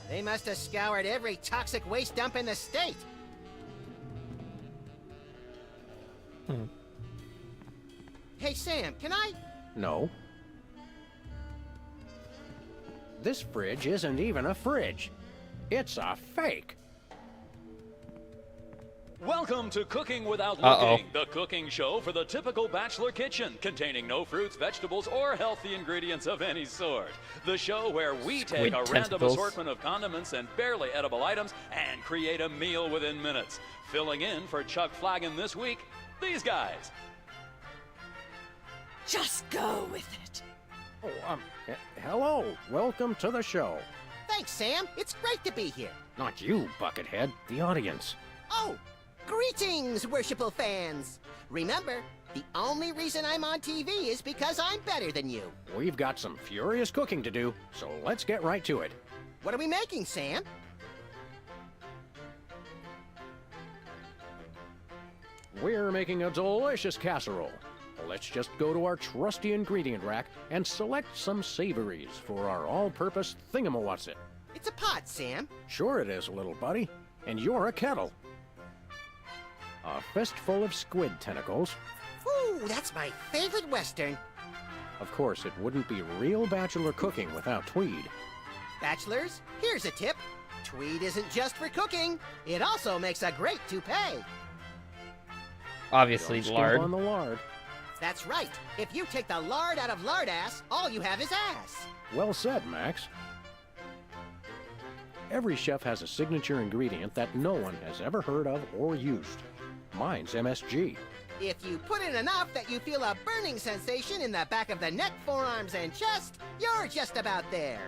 They must have scoured every toxic waste dump in the state. Hey, Sam, can I... No. This fridge isn't even a fridge. It's a fake. Welcome to Cooking Without Uh-oh. Looking, the cooking show for the typical bachelor kitchen, containing no fruits, vegetables, or healthy ingredients of any sort. The show where we take a random tentacles. assortment of condiments and barely edible items and create a meal within minutes. Filling in for Chuck Flagon this week, these guys. Just go with it. Oh, hello. Welcome to the show. Thanks, Sam. It's great to be here. Not you, Buckethead. The audience. Oh, greetings, worshipful fans. Remember, the only reason I'm on TV is because I'm better than you. We've got some furious cooking to do, so let's get right to it. What are we making, Sam? We're making a delicious casserole. Let's just go to our trusty ingredient rack and select some savories for our all-purpose thingamawatsit. It's a pot, Sam. Sure it is, little buddy. And you're a kettle. A fistful of squid tentacles. Ooh, that's my favorite Western. Of course, it wouldn't be real bachelor cooking without Tweed. Bachelors, here's a tip. Tweed isn't just for cooking. It also makes a great toupee. Obviously, Don't skimp lard. on the lard. That's right. If you take the lard out of lard ass, all you have is ass. Well said, Max. Every chef has a signature ingredient that no one has ever heard of or used. Mine's MSG. If you put in enough that you feel a burning sensation in the back of the neck, forearms, and chest, you're just about there.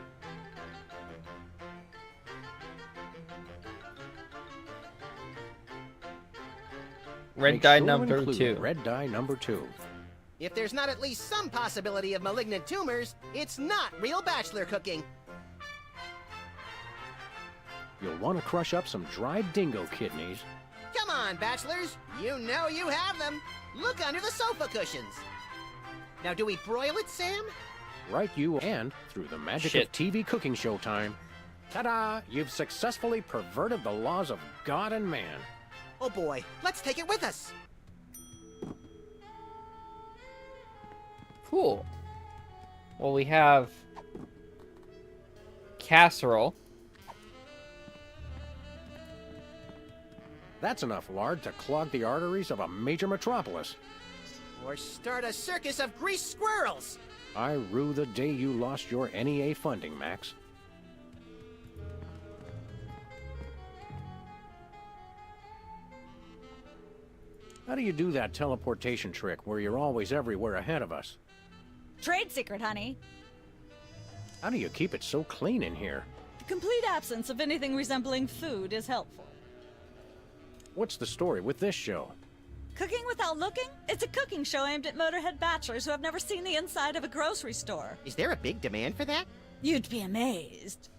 Red Make dye sure to number include 2. Red dye number 2. If there's not at least some possibility of malignant tumors, it's not real bachelor cooking. You'll want to crush up some dried dingo kidneys. Come on, bachelors. You know you have them. Look under the sofa cushions. Now, do we broil it, Sam? Right, you, and through the magic Shit. of TV cooking show time, ta-da! You've successfully perverted the laws of God and man. Oh boy, let's take it with us. Cool. Well, we have casserole. That's enough lard to clog the arteries of a major metropolis. Or start a circus of greased squirrels. I rue the day you lost your NEA funding, Max. How do you do that teleportation trick where you're always everywhere ahead of us? Trade secret, honey. How do you keep it so clean in here? The complete absence of anything resembling food is helpful. What's the story with this show? Cooking without looking? It's a cooking show aimed at motorhead bachelors who have never seen the inside of a grocery store. Is there a big demand for that? You'd be amazed.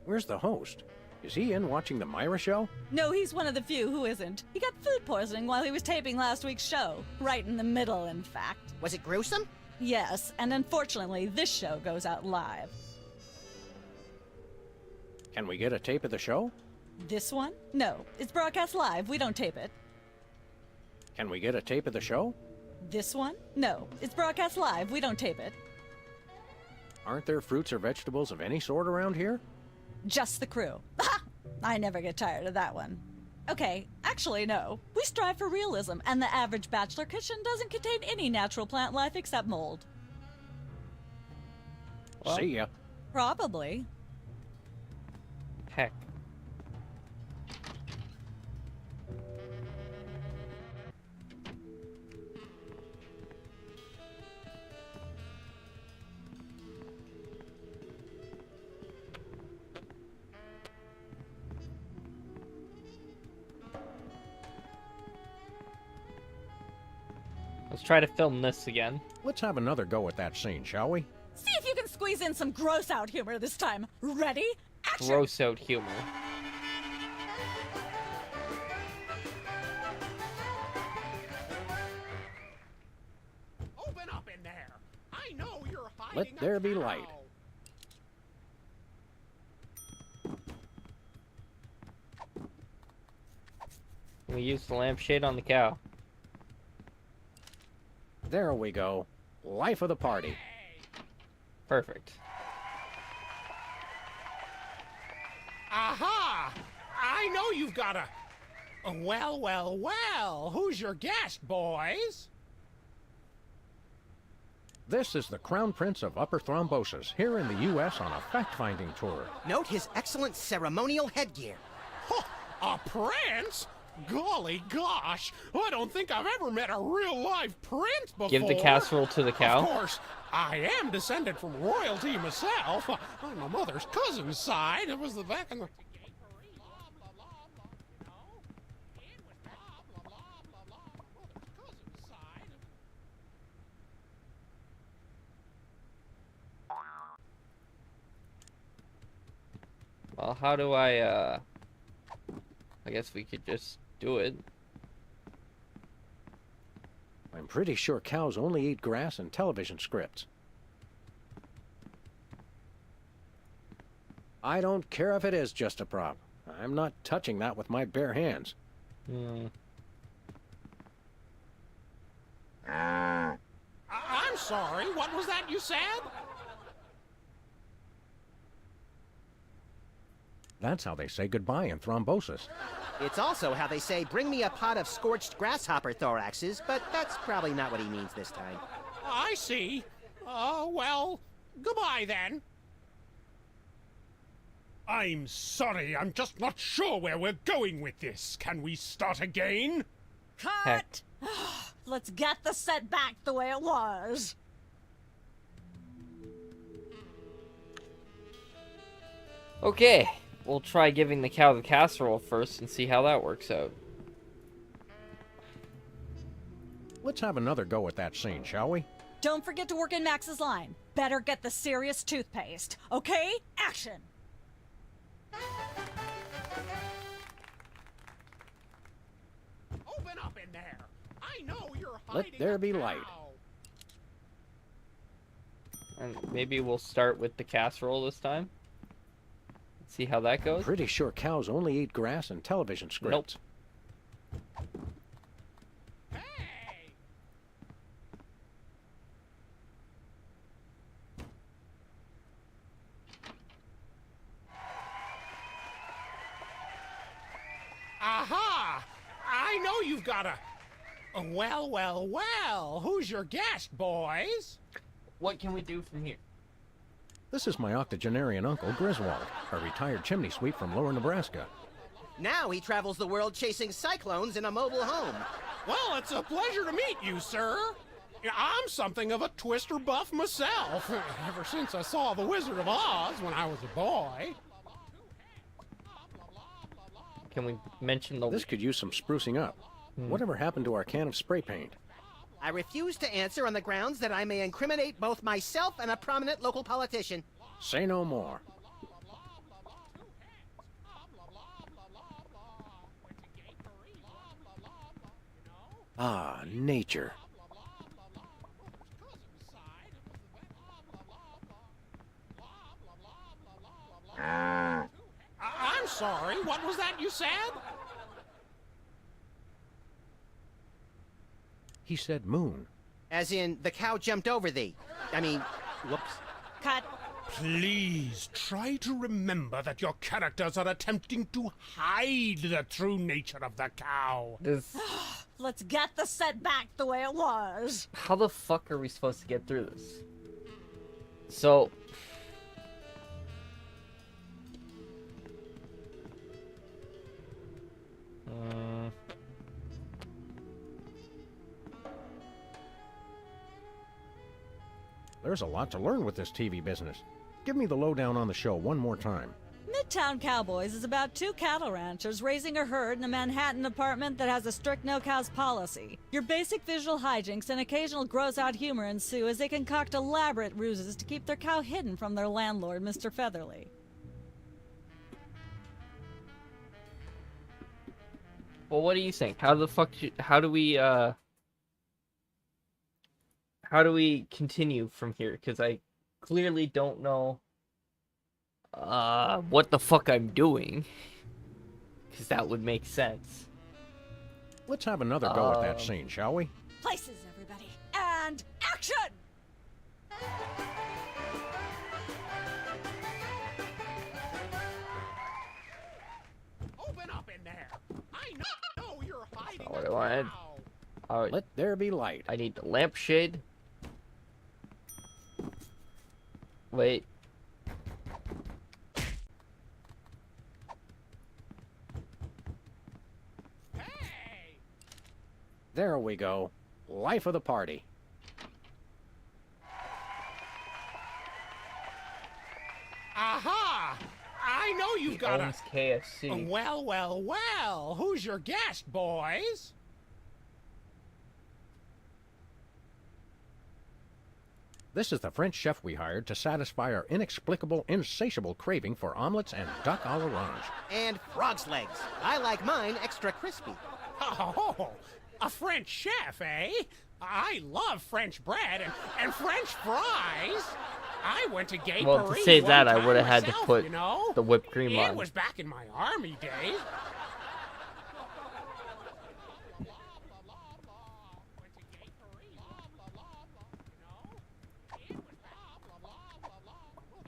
Where's the host? Is he in watching the Myra show? No, he's one of the few who isn't. He got food poisoning while he was taping last week's show. Right in the middle, in fact. Was it gruesome? Yes, and unfortunately, this show goes out live. Can we get a tape of the show? This one? No, it's broadcast live. We don't tape it. Can we get a tape of the show? This one? No, it's broadcast live. We don't tape it. Aren't there fruits or vegetables of any sort around here? Just the crew. I never get tired of that one. Okay, actually, no. We strive for realism, and the average bachelor kitchen doesn't contain any natural plant life except mold. Well, See ya. Probably. Heck. Let's try to film this again. Let's have another go at that scene, shall we? See if you can squeeze in some gross out humor this time. Ready? Action! Gross out humor. Open up in there. I know you're hiding. Let there be light. We use the lampshade on the cow. There we go. Life of the party. Perfect. Aha! I know you've got a... Well, well, well. Who's your guest, boys? This is the Crown Prince of Upper Thrombosis, here in the U.S. on a fact-finding tour. Note his excellent ceremonial headgear. Huh, a prince? Golly gosh, I don't think I've ever met a real-life prince before. Give the casserole to the cow. Of course, I am descended from royalty myself. On my mother's cousin's side, it was the back in the... Well, how do I guess we could just do it. I'm pretty sure cows only eat grass and television scripts. I don't care if it is just a prop. I'm not touching that with my bare hands. I'm sorry, what was that you said? That's how they say goodbye in thrombosis. It's also how they say, bring me a pot of scorched grasshopper thoraxes, but that's probably not what he means this time. I see. Well, goodbye then. I'm sorry, I'm just not sure where we're going with this. Can we start again? Cut! Let's get the set back the way it was. Okay, we'll try giving the cow the casserole first and see how that works out. Let's have another go at that scene, shall we? Don't forget to work in Max's line. Better get the serious toothpaste. Okay? Action! Open up in there! I know you're hiding. Let there be light. And maybe we'll start with the casserole this time. See how that goes. Pretty sure cows only eat grass and television scripts. Nope. Hey! Aha! I know you've got a... Well, well, well. Who's your guest, boys? What can we do from here? This is my octogenarian uncle, Griswold, a retired chimney sweep from lower Nebraska. Now he travels the world chasing cyclones in a mobile home. Well, it's a pleasure to meet you, sir. I'm something of a twister buff myself, ever since I saw The Wizard of Oz when I was a boy. Can we mention the... This could use some sprucing up. Whatever happened to our can of spray paint? I refuse to answer on the grounds that I may incriminate both myself and a prominent local politician. Say no more. Ah, nature. I'm sorry, what was that you said? He said moon. As in, the cow jumped over thee. I mean, whoops. Cut. Please try to remember that your characters are attempting to hide the true nature of the cow. This... Let's get the set back the way it was. How the fuck are we supposed to get through this? So... There's a lot to learn with this TV business. Give me the lowdown on the show one more time. Midtown Cowboys is about two cattle ranchers raising a herd in a Manhattan apartment that has a strict no-cows policy. Your basic visual hijinks and occasional gross-out humor ensue as they concoct elaborate ruses to keep their cow hidden from their landlord, Mr. Featherly. Well, what do you think? How the fuck... How do we continue from here? Because I clearly don't know what the fuck I'm doing. Because that would make sense. Let's have another go at that scene, shall we? Places, everybody. And action! Open up in there. I know you're hiding. What I wanted. Alright. Let there be light. I need the lampshade. Wait. Hey! There we go. Life of the party. Aha! I know you've got owns KFC. Well, well, well. Who's your guest, boys? This is the French chef we hired to satisfy our inexplicable, insatiable craving for omelets and duck à l'orange. And frog's legs. I like mine extra crispy. Oh, a French chef, eh? I love French bread and French fries. I went to Gay Well, to say that, I would have had to put the whipped cream on. It was back in my army days.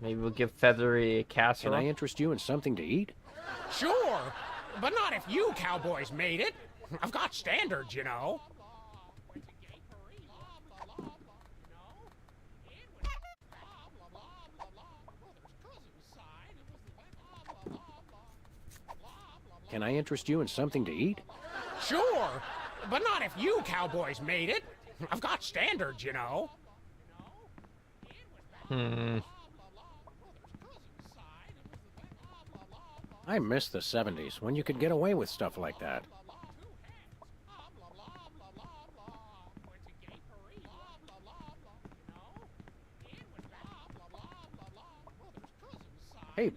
Maybe we'll give Feathery a casserole. Can I interest you in something to eat? Sure, but not if you cowboys made it. I've got standards, you know. Can I interest you in something to eat? Sure, but not if you cowboys made it. I've got standards, you know. I miss the 70s, when you could get away with stuff like that.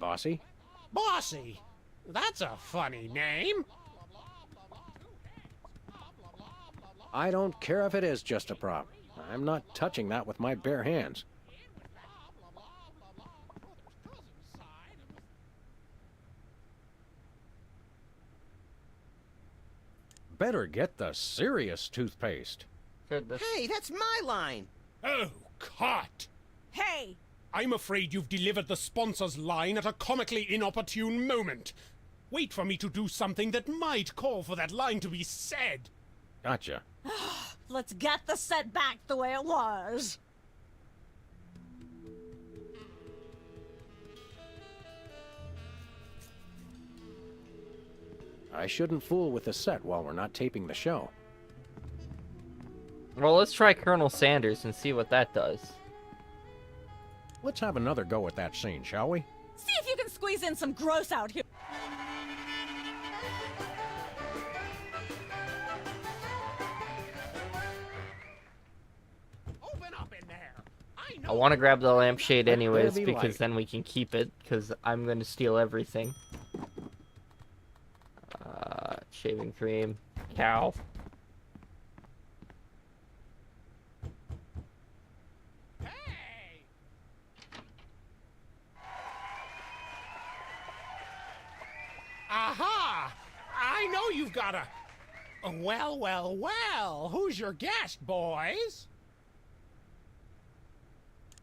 Bossy. Bossy. That's a funny name. I don't care if it is just a prop. I'm not touching that with my bare hands. Better get the serious toothpaste. Hey, that's my line. Oh, cut! Hey! I'm afraid you've delivered the sponsor's line at a comically inopportune moment. Wait for me to do something that might call for that line to be said. Gotcha. Let's get the set back the way it was. I shouldn't fool with the set while we're not taping the show. Well, let's try Colonel Sanders and see what that does. Let's have another go at that scene, shall we? See if you can squeeze in some gross out here. Open up in there. I want to grab the lampshade anyways, be because light. then we can keep it, because I'm going to steal everything. Shaving cream. Cow. Hey! Aha! I know you've got a... Well, well, well. Who's your guest, boys?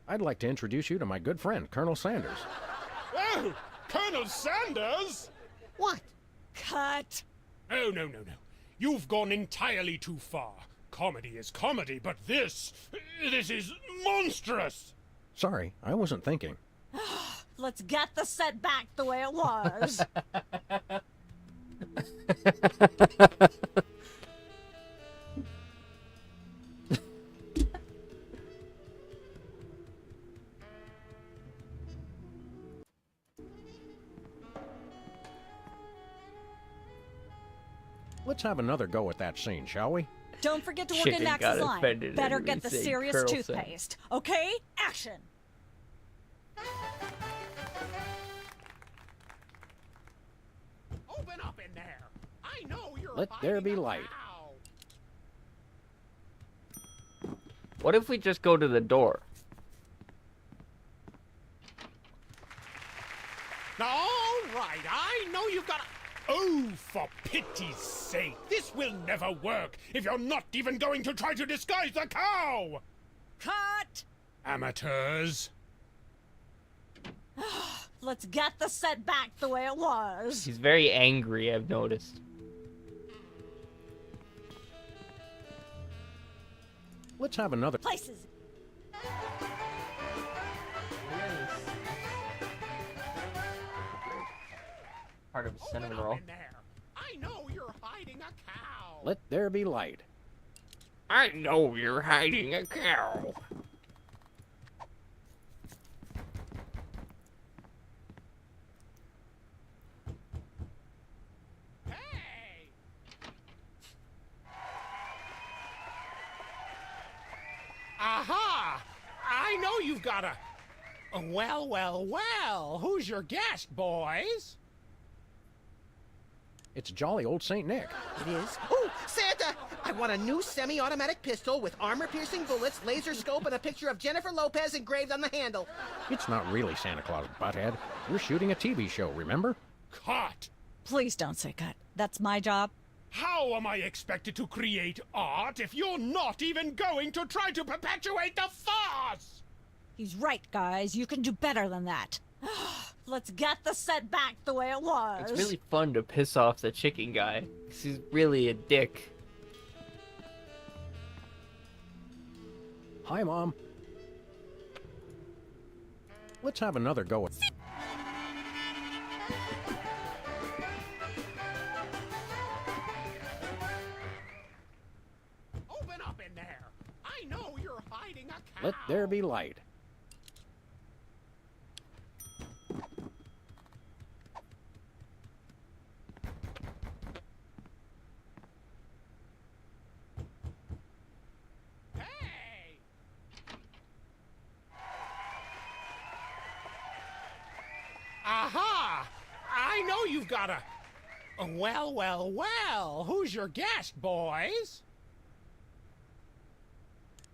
I'd like to introduce you to my good friend, Colonel Sanders. Oh, Colonel Sanders? What? Cut. Oh, no, no, no. You've gone entirely too far. Comedy is comedy, but this is monstrous. Sorry, I wasn't thinking. Let's get the set back the way it was. Let's have another go at that scene, shall we? Don't forget to work Chicken in Max's got line. offended Better and get the we say serious Colonel toothpaste. Okay? Action! Open up in there. I know you're Let there be hiding a light. cow. What if we just go to the door? All right, I know you've got a... Oh, for pity's sake, this will never work if you're not even going to try to disguise the cow! Cut! Amateurs. Let's get the set back the way it was. He's very angry, I've noticed. Let's have another... Places. Part of a cinnamon Open up roll. in there. I know you're hiding a cow. Let there be light. I know you're hiding a cow. Hey! Aha! I know you've got a... Well, well, well. Who's your guest, boys? It's jolly old Saint Nick. It is? Oh, Santa! I want a new semi-automatic pistol with armor-piercing bullets, laser scope, and a picture of Jennifer Lopez engraved on the handle. It's not really Santa Claus, butthead. You're shooting a TV show, remember? Cut! Please don't say cut. That's my job. How am I expected to create art if you're not even going to try to perpetuate the farce? He's right, guys. You can do better than that. Let's get the set back the way it was. It's really fun to piss off the chicken guy, 'cause he's really a dick. Hi, Mom. Let's have another go at... Open up in there. I know you're hiding a cow. Let there be light. Hey! Aha! know you've got a... Well, well, well. Who's your guest, boys?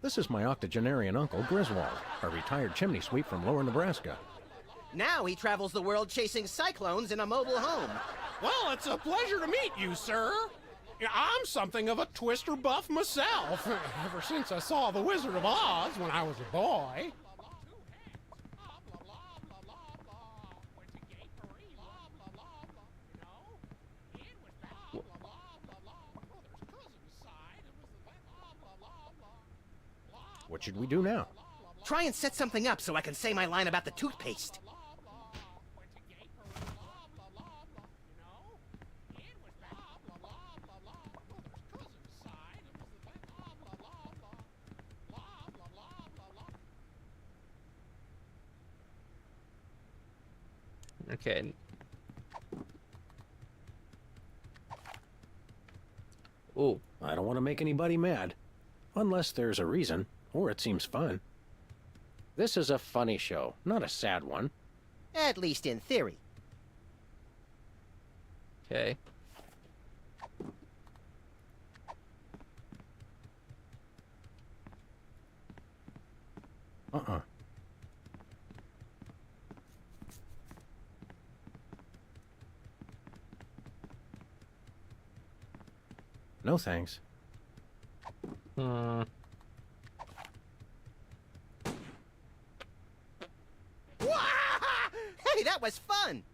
This is my octogenarian uncle, Griswold, a retired chimney sweep from lower Nebraska. Now he travels the world chasing cyclones in a mobile home. Well, it's a pleasure to meet you, sir. I'm something of a Twister buff myself, ever since I saw The Wizard of Oz when I was a boy. What should we do now? Try and set something up so I can say my line about the toothpaste. Okay. Ooh. I don't want to make anybody mad. Unless there's a reason, or it seems fun. This is a funny show, not a sad one. At least in theory. Okay. No thanks. Hey, that was fun!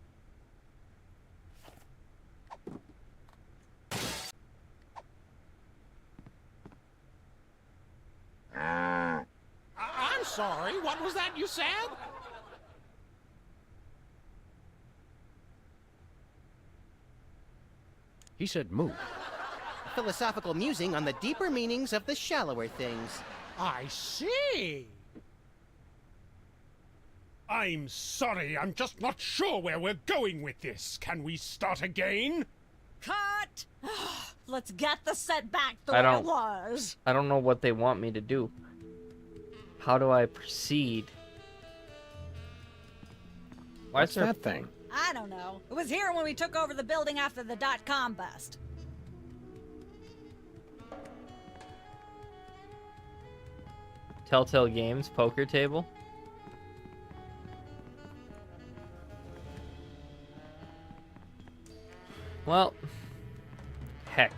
I'm sorry, what was that you said? He said move. Philosophical musing on the deeper meanings of the shallower things. I see. I'm sorry, I'm just not sure where we're going with this. Can we start again? Cut! Let's get the set back the I way it don't- was. I don't know what they want me to do. How do I proceed? Why is What's there... that thing? I don't know. It was here when we took over the building after the .com bust. Telltale Games poker table? Well, heck.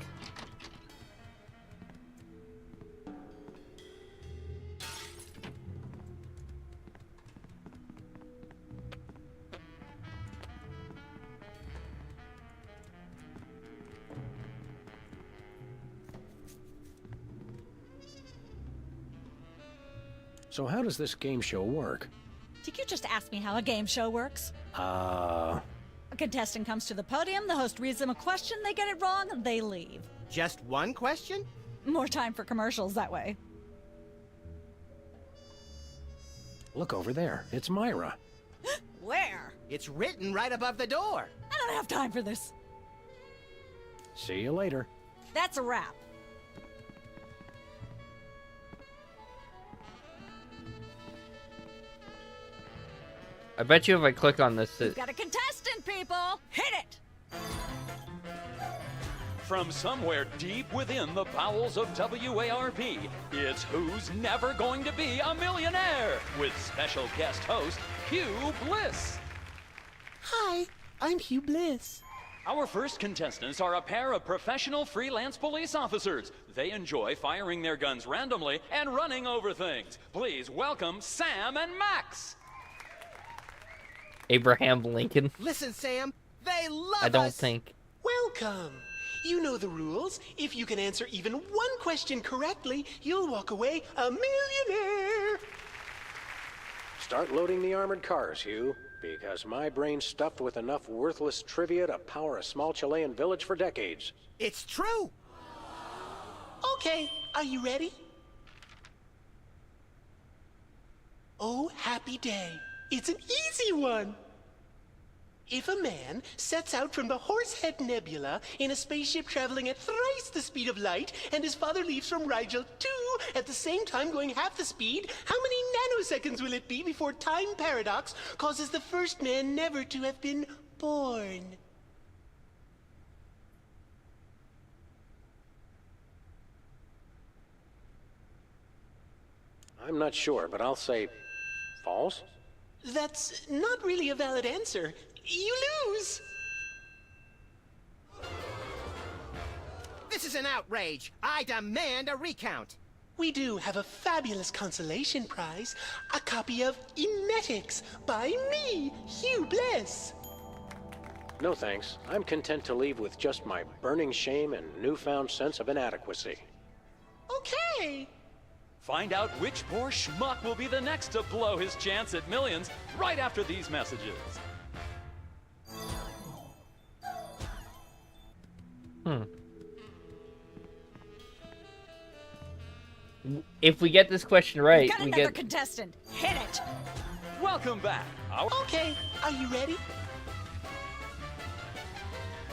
So how does this game show work? Did you just ask me how a game show works? Uh... A contestant comes to the podium, the host reads them a question, they get it wrong, and they leave. Just one question? More time for commercials that way. Look over there. It's Myra. Where? It's written right above the door. I don't have time for this. See you later. That's a wrap. I bet you if I click on this, We've got a contestant, people! Hit it! From somewhere deep within the bowels of WARP, it's Who's Never Going to Be a Millionaire with special guest host Hugh Bliss. Hi, I'm Hugh Bliss. Our first contestants are a pair of professional freelance police officers. They enjoy firing their guns randomly and running over things. Please welcome Sam and Max. Abraham Lincoln. Listen, Sam, they love us! I don't think. Welcome. You know the rules. If you can answer even one question correctly, you'll walk away a millionaire. Start loading the armored cars, Hugh, because my brain's stuffed with enough worthless trivia to power a small Chilean village for decades. It's true! Okay, are you ready? Oh, happy day. It's an easy one. If a man sets out from the Horsehead Nebula in a spaceship traveling at thrice the speed of light, and his father leaves from Rigel 2 at the same time going half the speed, how many nanoseconds will it be before time paradox causes the first man never to have been born? I'm not sure, but I'll say false. That's not really a valid answer. You lose! This is an outrage. I demand a recount. We do have a fabulous consolation prize, a copy of Emetics by me, Hugh Bliss. No thanks. I'm content to leave with just my burning shame and newfound sense of inadequacy. Okay. Find out which poor schmuck will be the next to blow his chance at millions right after these messages. If we get this question right, Got we another get. contestant. Hit it. Welcome back. Okay, are you ready?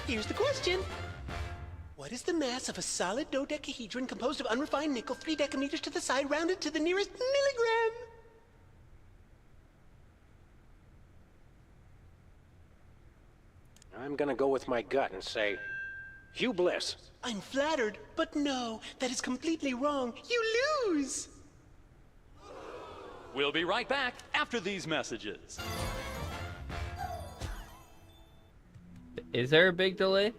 Here's the question. What is the mass of a solid dodecahedron composed of unrefined nickel 3 decameters to the side rounded to the nearest milligram? I'm gonna go with my gut and say Hugh Bliss. I'm flattered, but no, that is completely wrong. You lose! We'll be right back after these messages. Is there a big delay?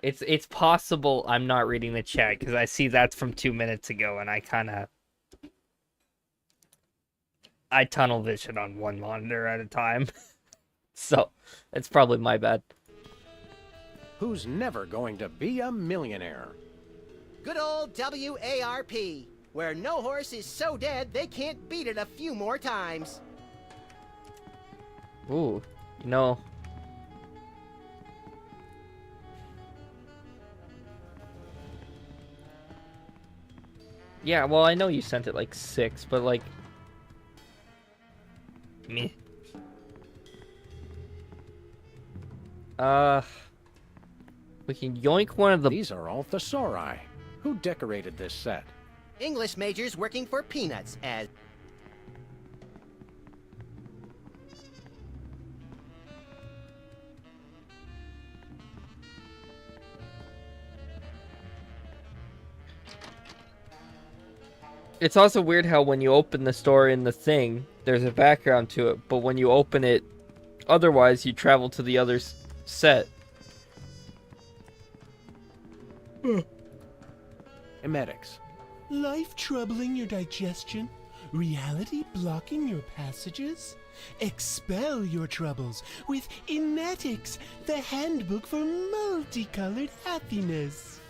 It's possible I'm not reading the chat because I see that's from 2 minutes ago and I tunnel vision on one monitor at a time. So, it's probably my bad. Who's never going to be a millionaire? Good old WARP, where no horse is so dead they can't beat it a few more times. Ooh, no. Yeah, well, I know you sent it like 6, but like... Meh. We can yoink one of the... These are all thesauri. Who decorated this set? English majors working for peanuts, as... It's also weird how when you open the store in the thing, there's a background to it, but when you open it otherwise, you travel to the other set. Emetics. Life troubling your digestion? Reality blocking your passages? Expel your troubles with Emetics, the handbook for multicolored happiness.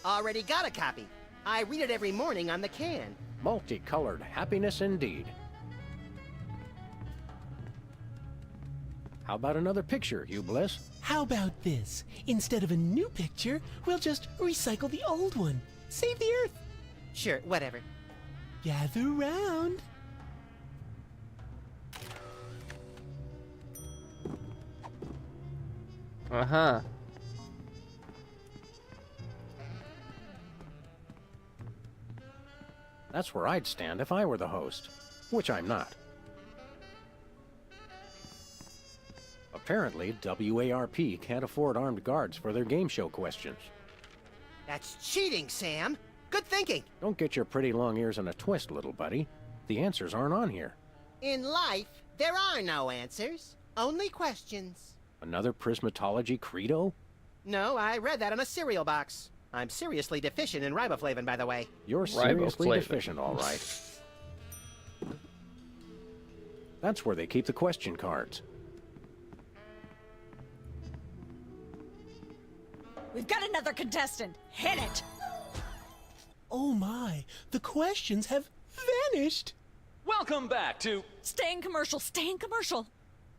Already got a copy. I read it every morning on the can. Multicolored happiness indeed. How about another picture, Hugh Bliss? How about this? Instead of a new picture, we'll just recycle the old one. Save the Earth. Sure, whatever. Gather round. Uh-huh. That's where I'd stand if I were the host, which I'm not. Apparently, WARP can't afford armed guards for their game show questions. That's cheating, Sam. Good thinking. Don't get your pretty long ears in a twist, little buddy. The answers aren't on here. In life, there are no answers, only questions. Another prismatology credo? No, I read that on a cereal box. I'm seriously deficient in riboflavin, by the way. You're seriously Riboflavin. deficient, all right. That's where they keep the question cards. We've got another contestant. Hit it. Oh my, the questions have vanished. Welcome back to Stay in commercial. Stay in commercial.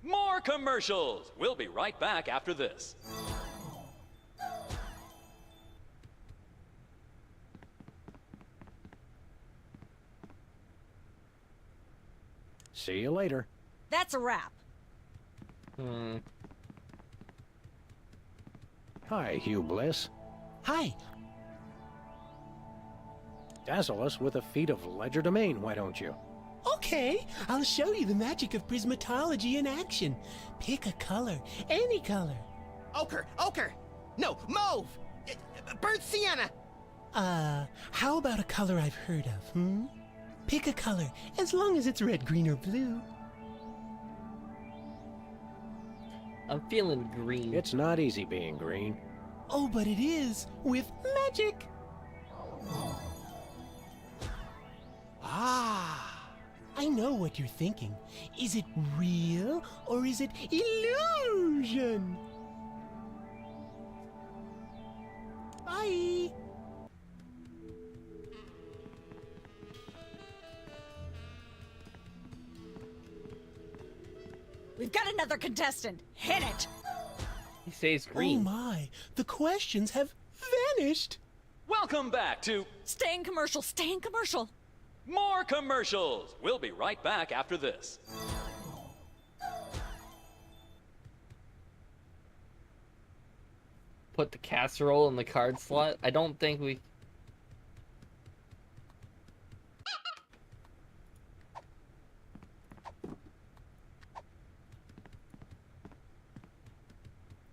more commercials. We'll be right back after this. See you later. That's a wrap. Hi, Hugh Bliss. Hi. Dazzle us with a feat of legerdemain, why don't you? Okay, I'll show you the magic of prismatology in action. Pick a color, any color. Ochre! Ochre! No, mauve! Burnt sienna! How about a color I've heard of, hmm? Pick a color, as long as it's red, green, or blue. I'm feeling green. It's not easy being green. Oh, but it is, with magic! Ah! I know what you're thinking. Is it real, or is it illusion? Bye! We've got another contestant. Hit it! He says Oh green. my, the questions have vanished! Welcome back to Stay in commercial, stay in commercial. more commercials. We'll be right back after this. Put the casserole in the card slot. I don't think we...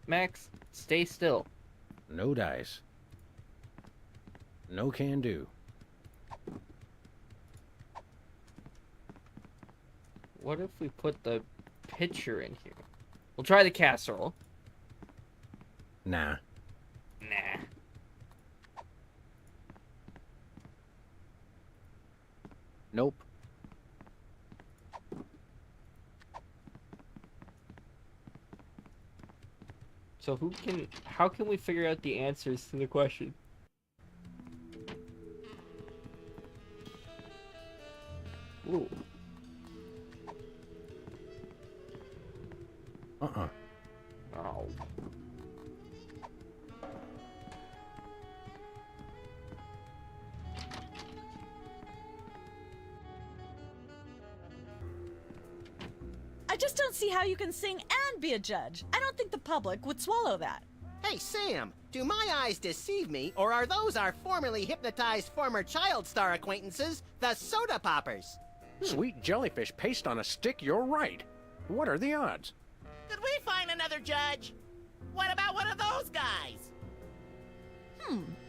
Max, stay still. No dice. No can do. What if we put the pitcher in here? We'll try the casserole. Nah. Nah. Nope. So how can we figure out the answers to the question? Ooh. Uh-uh. Oh. I just don't see how you can sing and be a judge. I don't think the public would swallow that. Hey, Sam, do my eyes deceive me, or are those our formerly hypnotized former child star acquaintances, the Soda Poppers? Sweet jellyfish paste on a stick, you're right. What are the odds? Did we find another judge? What about one of those guys?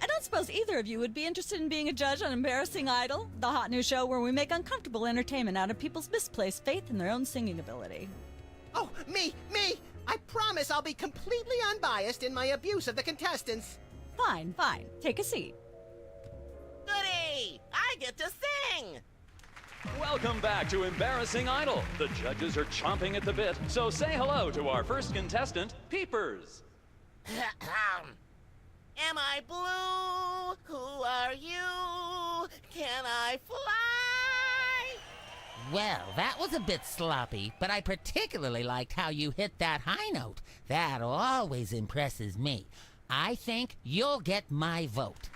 I don't suppose either of you would be interested in being a judge on Embarrassing Idol, the hot new show where we make uncomfortable entertainment out of people's misplaced faith in their own singing ability. Oh, me! I promise I'll be completely unbiased in my abuse of the contestants. Fine. Take a seat. Goody! I get to sing! Welcome back to Embarrassing Idol. The judges are chomping at the bit, so say hello to our first contestant, Peepers. Am I blue? Who are you? Can I fly? Well, that was a bit sloppy, but I particularly liked how you hit that high note. That always impresses me. I think you'll get my vote.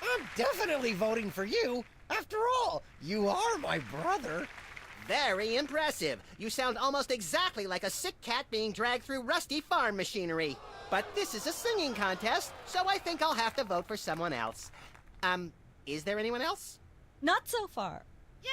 I'm definitely voting for you. After all, you are my brother. Very impressive. You sound almost exactly like a sick cat being dragged through rusty farm machinery. But this is a singing contest, so I think I'll have to vote for someone else. Is there anyone else? Not so far. Yay!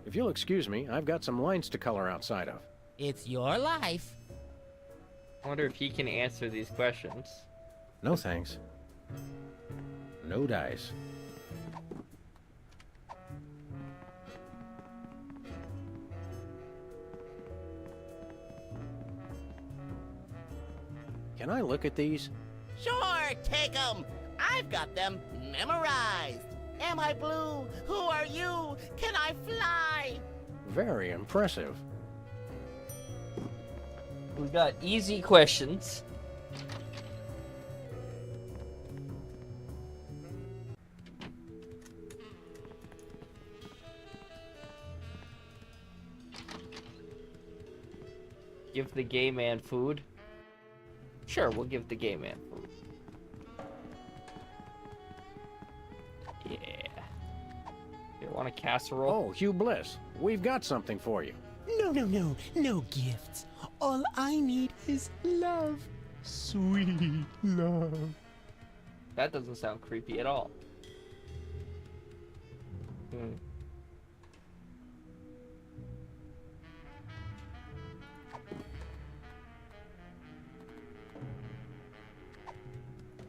If you'll excuse me, I've got some lines to color outside of. It's your life. I wonder if he can answer these questions. No thanks. No dice. Can I look at these? Sure, take them. I've got them memorized. Am I blue? Who are you? Can I fly? Very impressive. We got easy questions. Give the gay man food. Sure, we'll give the gay man food. Yeah. You want a casserole? Oh, Hugh Bliss, we've got something for you. No gifts. All I need is love. Sweet love. That doesn't sound creepy at all.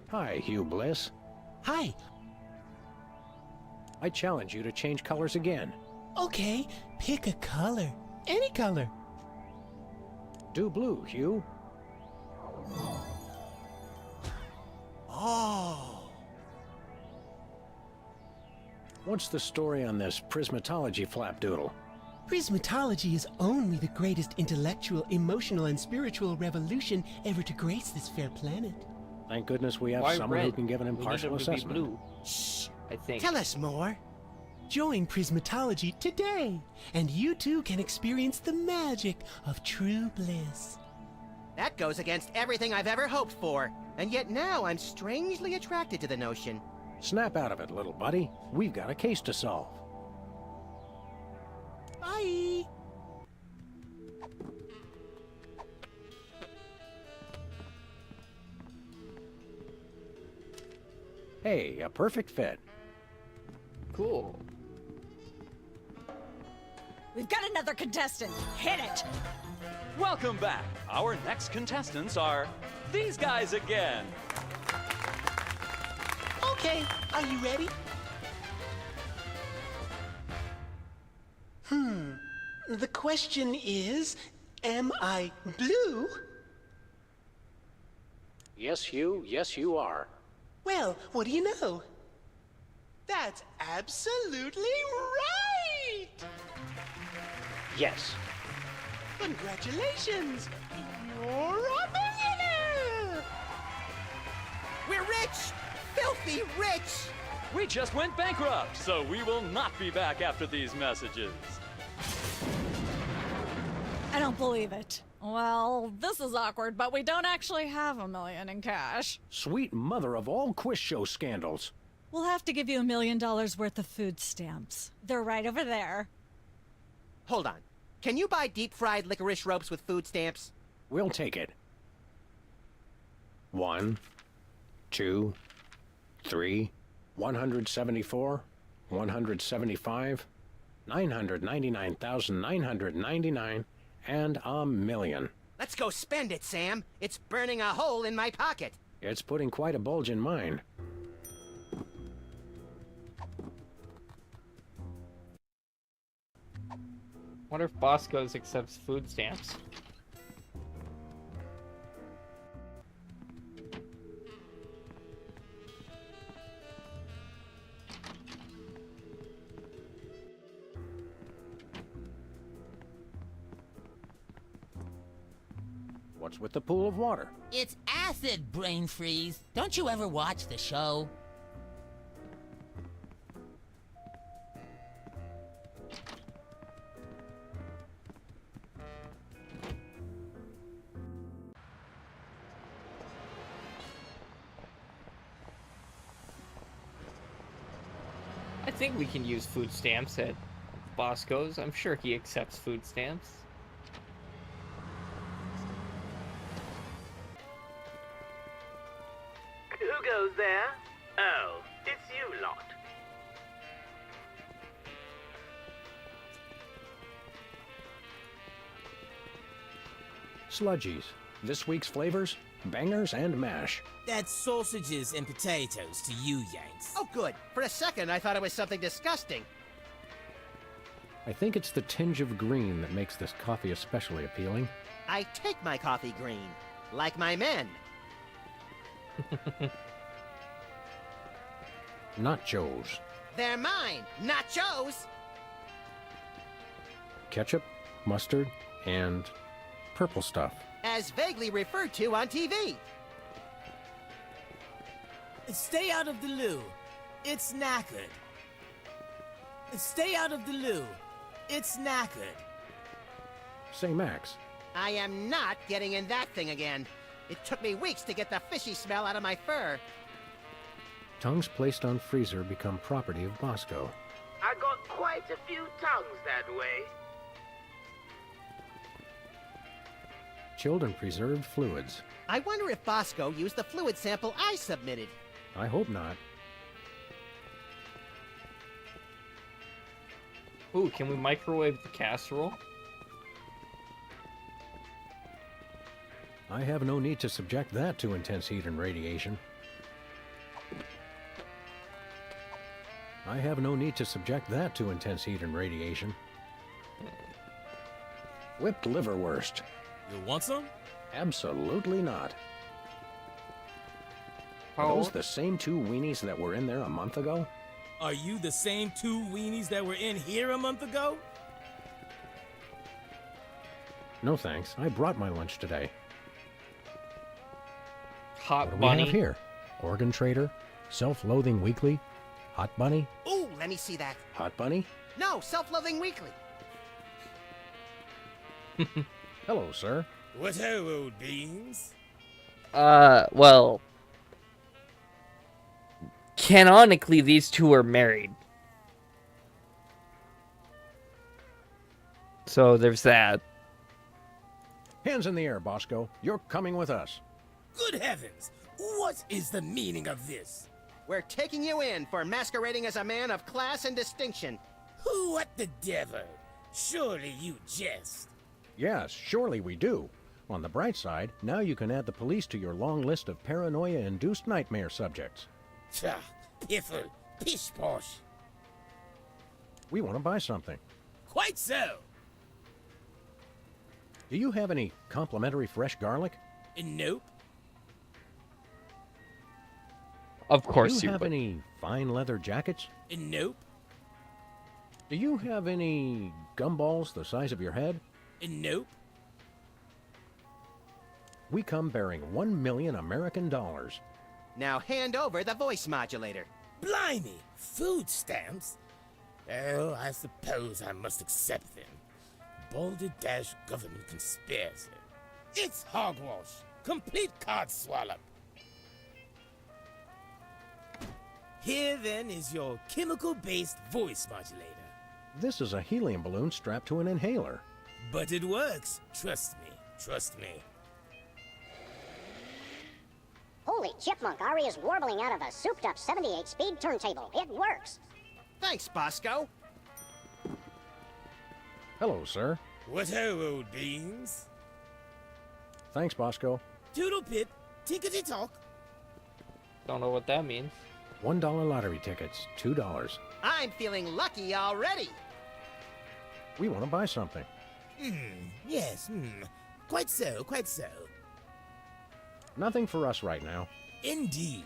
Hi, Hugh Bliss. Hi. I challenge you to change colors again. Okay, pick a color. Any color. Do blue, Hugh. Oh. What's the story on this prismatology flapdoodle? Prismatology is only the greatest intellectual, emotional, and spiritual revolution ever to grace this fair planet. Thank goodness we have Why someone red? who can give an We need impartial them to be assessment. blue. Shh. I think. Tell us more. Join Prismatology today, and you too can experience the magic of true bliss. That goes against everything I've ever hoped for. And yet now I'm strangely attracted to the notion. Snap out of it, little buddy. We've got a case to solve. Bye. Hey, a perfect fit. Cool. We've got another contestant. Hit it! Welcome back. Our next contestants are these guys again. Okay, are you ready? The question is, am I blue? Yes, Hugh. Yes, you are. Well, what do you know? That's absolutely right! Yes. Congratulations! You're a millionaire! We're rich! Filthy rich! We just went bankrupt, so we will not be back after these messages. I don't believe it. Well, this is awkward, but we don't actually have $1 million in cash. Sweet mother of all quiz show scandals. We'll have to give you $1 million worth of food stamps. They're right over there. Hold on. Can you buy deep-fried licorice ropes with food stamps? We'll take it. 1, 2, 3, 174, 175, 999,999, and $1 million. Let's go spend it, Sam. It's burning a hole in my pocket. It's putting quite a bulge in mine. Wonder if Bosco's accepts food stamps. What's with the pool of water? It's acid, brain freeze. Don't you ever watch the show? I think we can use food stamps at Bosco's. I'm sure he accepts food stamps. Who goes there? Oh, it's you lot. Sludgies. This week's flavors, bangers and mash. That's sausages and potatoes to you Yanks. Oh, good. For a second, I thought it was something disgusting. I think it's the tinge of green that makes this coffee especially appealing. I take my coffee green, like my men. Nachos. They're mine, not Joe's. Ketchup, mustard, and purple stuff. As vaguely referred to on TV. Stay out of the loo. It's knackered. Stay out of the loo. It's knackered. Say, Max, I am not getting in that thing again. It took me weeks to get the fishy smell out of my fur. tongues placed on freezer become property of Bosco. I got quite a few tongues that way. Chilled and preserved fluids. I wonder if Bosco used the fluid sample I submitted. I hope not. Ooh, can we microwave the casserole? I have no need to subject that to intense heat and radiation. I have no need to subject that to intense heat and radiation. Whipped liverwurst. You want some? Absolutely not. How Are those old? the same 2 weenies that were in there a month ago? Are you the same 2 weenies that were in here a month ago? No thanks. I brought my lunch today. Hot What do bunny. we have here? Organ Trader? Self-Loathing Weekly? Hot Bunny? Ooh, let me see that. Hot Bunny? No, Self-Loathing Weekly. Hello, sir. What ho, old beans? Well, canonically, these two are married. So there's that. Hands in the air, Bosco. You're coming with us. Good heavens! What is the meaning of this? We're taking you in for masquerading as a man of class and distinction. What the devil? Surely you jest. Yes, surely we do. On the bright side, now you can add the police to your long list of paranoia-induced nightmare subjects. Tch, piffle, pish-posh. We want to buy something. Quite so. Do you have any complimentary fresh garlic? Nope. Of course Do you you have would. any fine leather jackets? Nope. Do you have any gumballs the size of your head? Nope. We come bearing 1 million American dollars. Now hand over the voice modulator. Blimey, food stamps? Oh, I suppose I must accept them. Balderdash government conspiracy. It's hogwash. Complete card swallow. Here then is your chemical-based voice modulator. This is a helium balloon strapped to an inhaler. But it works. Trust me. Trust me. Holy chipmunk, Ari is warbling out of a souped-up 78-speed turntable. It works. Thanks, Bosco. Hello, sir. What ho, old beans? Thanks, Bosco. Toodle pip, tinkety talk. Don't know what that means. $1 lottery tickets, $2. I'm feeling lucky already. We want to buy something. Yes, Quite so, quite so. Nothing for us right now. Indeed.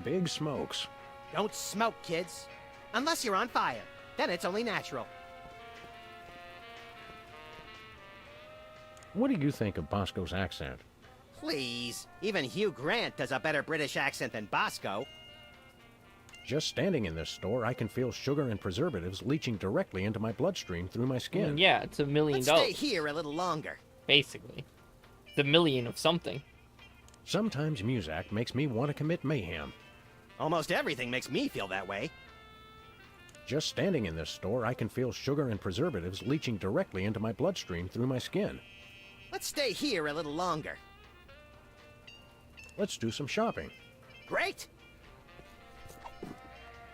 Big smokes. Don't smoke, kids. Unless you're on fire. Then it's only natural. What do you think of Bosco's accent? Please. Even Hugh Grant does a better British accent than Bosco. Just standing in this store, I can feel sugar and preservatives leaching directly into my bloodstream through my skin. Yeah, it's $1 million. Let's stay here a little longer. Basically. It's $1 million of something. Sometimes Muzak makes me want to commit mayhem. Almost everything makes me feel that way. Just standing in this store, I can feel sugar and preservatives leaching directly into my bloodstream through my skin. Let's stay here a little longer. Let's do some shopping. Great.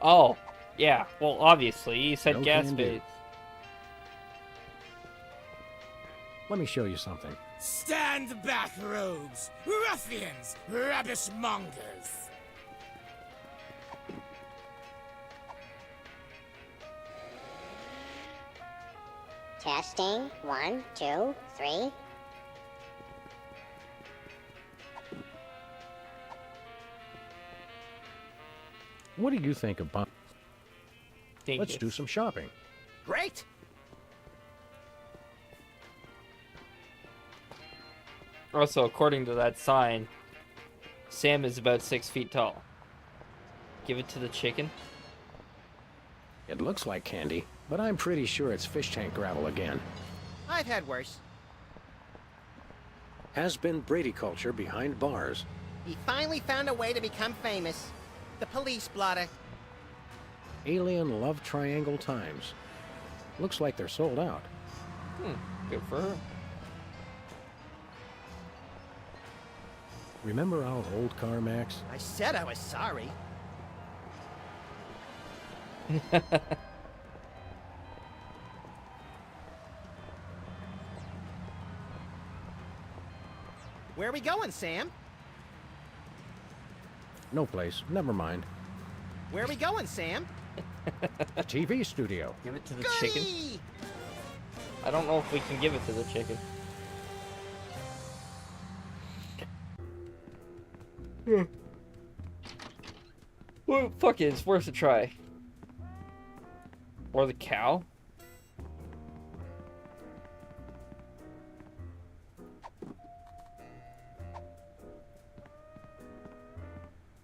Oh, yeah. Well, obviously, you said No gas can do. bait. Let me show you something. Stand back, rogues, ruffians, rubbish mongers. Testing. 1, 2, 3. What do you think of Let's Dingus. do some shopping. Great. Also, according to that sign, Sam is about 6 feet tall. Give it to the chicken. It looks like candy, but I'm pretty sure it's fish tank gravel again. I've had worse. Has been Brady culture behind bars. He finally found a way to become famous. The police blotter. Alien Love Triangle Times. Looks like they're sold out. Good for her. Remember our old car, Max? I said I was sorry. Where are we going, Sam? No place. Never mind. Where are we going, Sam? The TV studio. Give it to the chicken. I don't know if we can give it to the chicken. Well, fuck it, it's worth a try. Or the cow.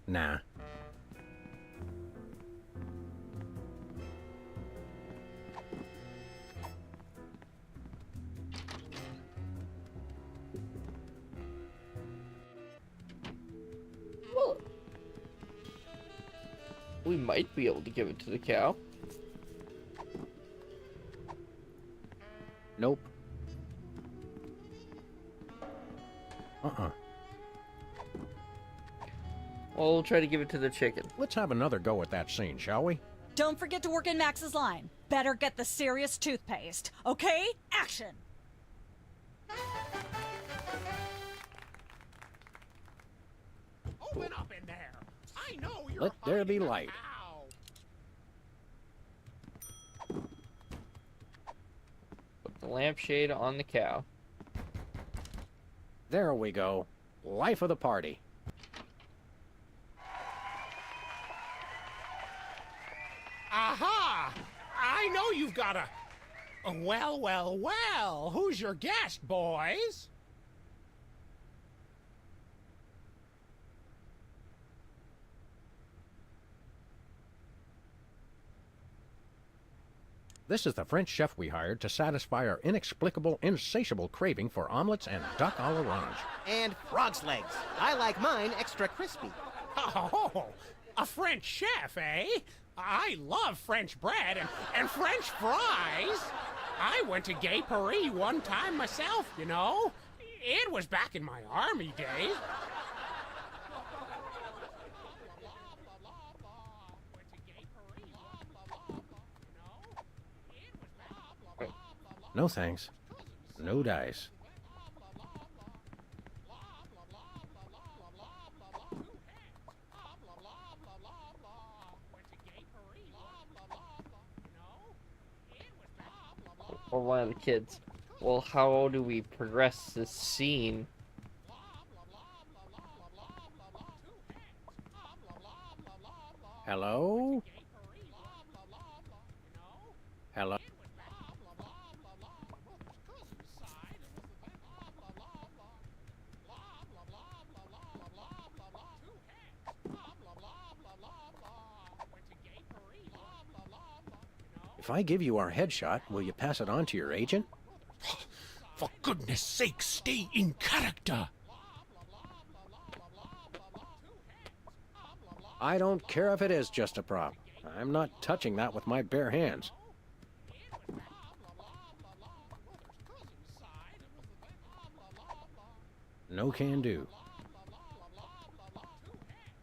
Nah. Well, we might be able to give it to the cow. Nope. Uh-uh. Well, we'll try to give it to the chicken. Let's have another go at that scene, shall we? Don't forget to work in Max's line. Better get the serious toothpaste. Okay? Action! Open up in there. I know you're Let there be light. Put the lampshade on the cow. There we go. Life of the party. Aha! I know you've got a... Well, well, well. Who's your guest, boys? This is the French chef we hired to satisfy our inexplicable, insatiable craving for omelets and duck à l'orange. And frog's legs. I like mine extra crispy. Oh, a French chef, eh? I love French bread and French fries. I went to Gay Paris one time myself, you know. It was back in my army days. No thanks. No dice. Or one of the kids. Well, how do we progress this scene? Hello? Hello? If I give you our headshot, will you pass it on to your agent? For goodness sake, stay in character. I don't care if it is just a prop. I'm not touching that with my bare hands. No can do.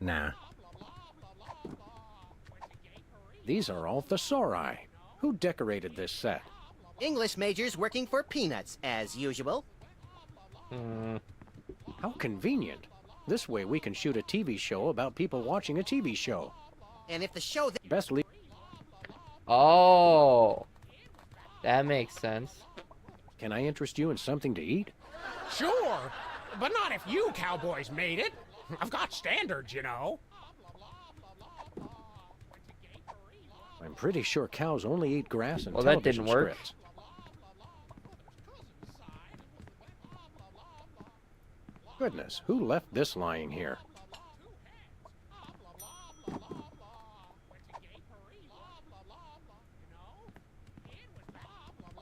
Nah. These are all thesauri. Who decorated this set? English majors working for peanuts, as usual. How convenient. This way we can shoot a TV show about people watching a TV show. And if the show... Best leave... Oh, that makes sense. Can I interest you in something to eat? Sure, but not if you cowboys made it. I've got standards, you know. I'm pretty sure cows only eat grass and well, that television didn't work. scripts. Goodness, who left this lying here?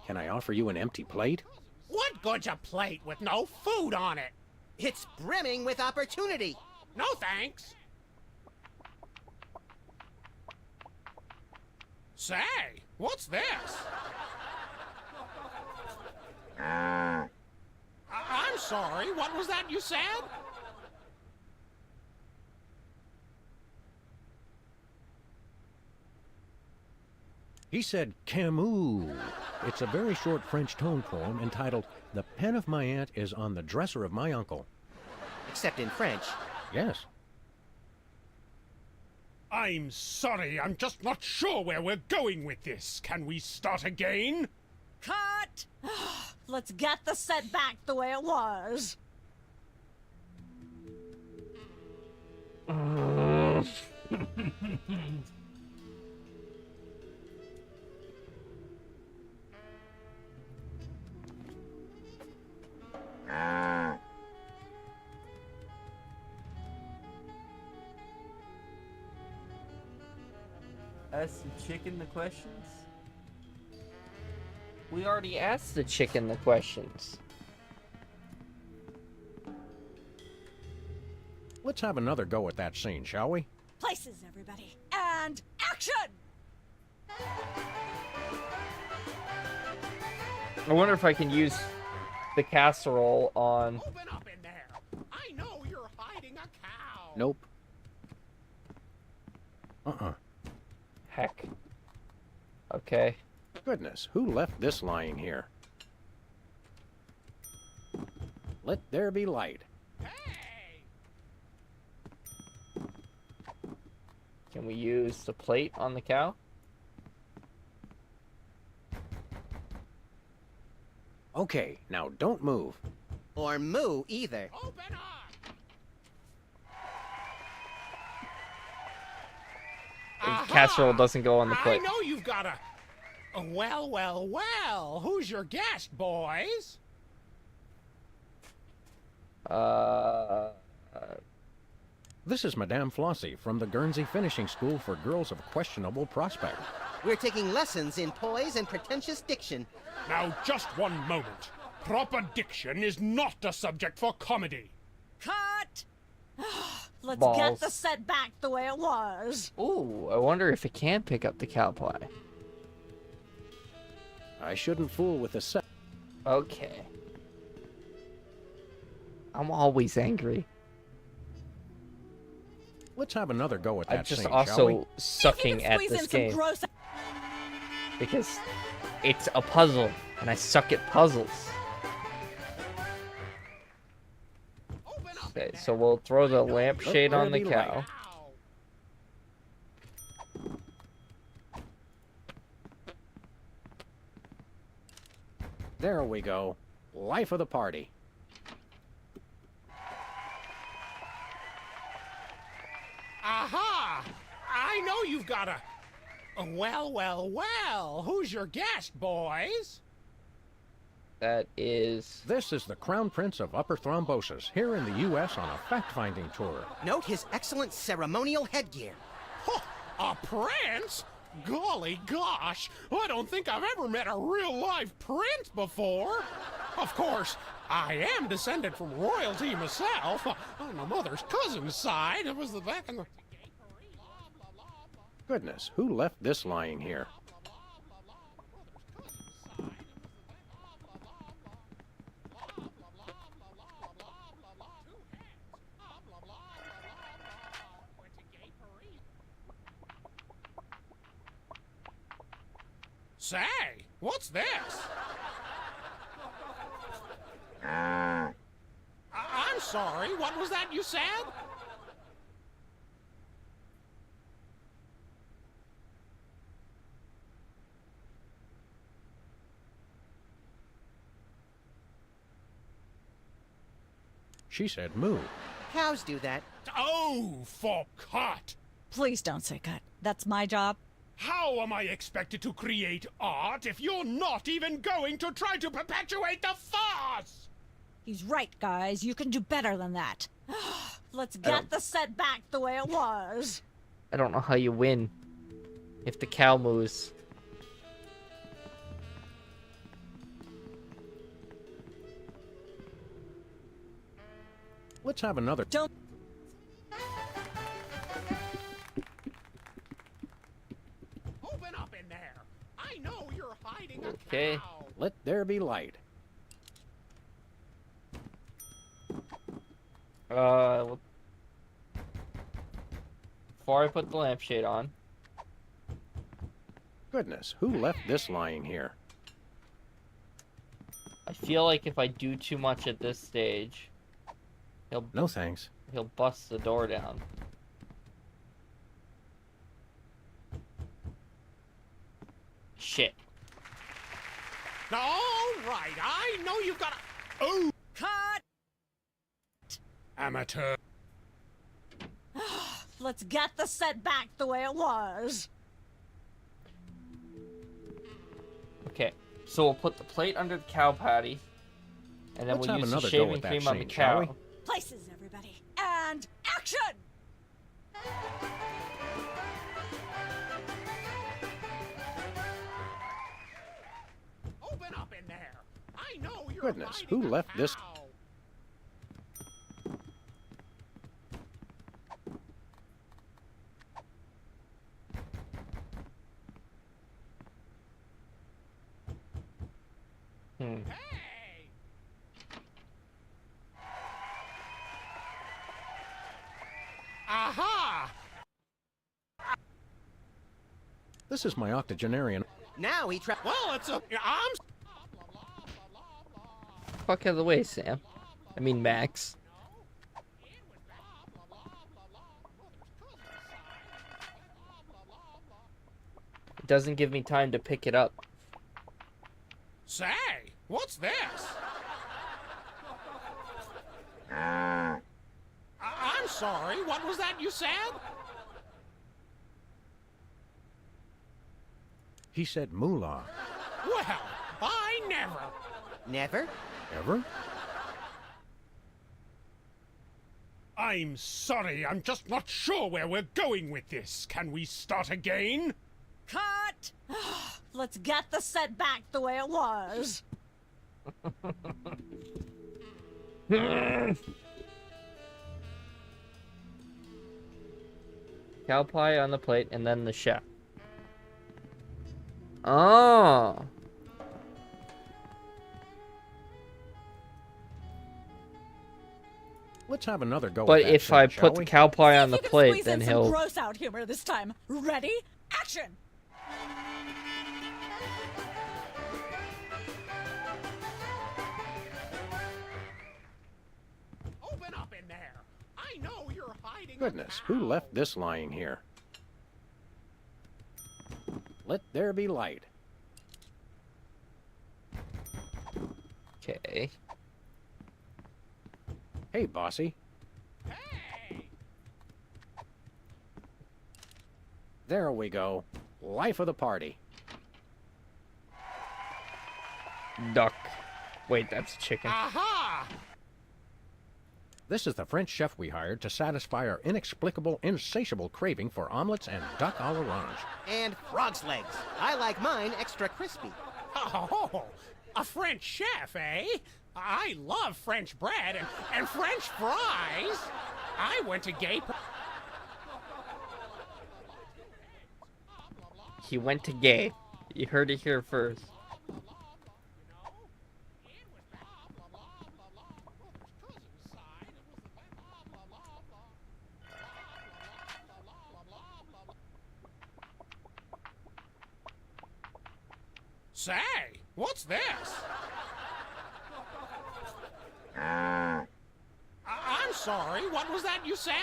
Can I offer you an empty plate? What good's a plate with no food on it? It's brimming with opportunity. No thanks. Say, what's this? I'm sorry, what was that you said? He said Camus. It's a very short French tone poem entitled The Pen of My Aunt is on the Dresser of My Uncle. Except in French. Yes. I'm sorry, I'm just not sure where we're going with this. Can we start again? Cut! Let's get the set back the way it was. Ask the chicken the questions? We already asked the chicken the questions. Let's have another go at that scene, shall we? Places, everybody. And action! I wonder if I can use the casserole on... Open up in there! I know you're hiding a cow! Nope. Uh-uh. Heck. Okay. Goodness, who left this lying here? Let there be light. Can we use the plate on the cow? Okay, now don't move. Or moo either. Open up! The casserole doesn't go on the plate. I know you've got a... Well, well, well. Who's your guest, boys? This is Madame Flossie from the Guernsey Finishing School for Girls of Questionable Prospect. We're taking lessons in poise and pretentious diction. Now, just one moment. Proper diction is not a subject for comedy. Cut! Let's Balls. get the set back the way it was. Ooh, I wonder if it can pick up the cow pie. I shouldn't fool with the set. Okay. I'm always angry. Let's have another go at that I'm just scene, shall we? also sucking at this game. Because it's a puzzle, and I suck at puzzles. Okay, so we'll throw the lampshade on the cow. There we go. Life of the party. Aha! I know you've got a... Well, well, well. Who's your guest, boys? That is... This is the Crown Prince of Upper Thrombosis, here in the U.S. on a fact-finding tour. Note his excellent ceremonial headgear. Huh, a prince? Golly gosh, I don't think I've ever met a real-life prince before. Of course, I am descended from royalty myself. On my mother's cousin's side, it was the back in the... Goodness, who left this lying here? Say, what's this? I'm sorry, what was that you said? She said moo. Cows do that. Oh, for cut! Please don't say cut. That's my job. How am I expected to create art if you're not even going to try to perpetuate the farce? He's right, guys. You can do better than that. Let's get the set back the way it was. I don't know how you win if the cow moves. Let's have another... Don't... Open up in there! I know you're hiding a Okay. cow! Let there be light. Before I put the lampshade on, Goodness, who left this lying here? I feel like if I do too much at this stage, No thanks. he'll bust the door down. Shit. All right, I know you've got a... Oh! Cut! Amateur. Let's get the set back the way it was. Okay, so we'll put the plate under the cow patty, and then Let's we'll have use the another go shaving with that cream on the scene, shall we? cow. Places, everybody. And action! Open up in there. I know you're Goodness, hiding who a left this? cow. Hmm. Hey! Aha! This is my octogenarian. Now he tries. Well, it's a... I'm... Fuck out of the way, Sam. I mean, Max. It doesn't give me time to pick it up. Say, what's this? I'm sorry, what was that you said? He said moolah. Well, I never. Never? Ever? I'm sorry, I'm just not sure where we're going with this. Can we start again? Cut! Let's get the set back the way it was. Cow pie on the plate, and then the chef. Oh. Let's have another go But with that if I scene, put shall the we? cow pie on See the if you can plate, squeeze then in some he'll... gross out humor this time. Ready? Action! Open up in there. I know you're hiding. Goodness, who left this lying here? Let there be light. Okay. Hey, bossy. Hey! There we go. Life of the party. Duck. Wait, that's chicken. Aha! This is the French chef we hired to satisfy our inexplicable, insatiable craving for omelets and duck à l'orange. And frog's legs. I like mine extra crispy. Oh, a French chef, eh? I love French bread and French fries. I went to gay... He went to gay. You heard it here first. Say, what's this? I'm sorry, what was that you said?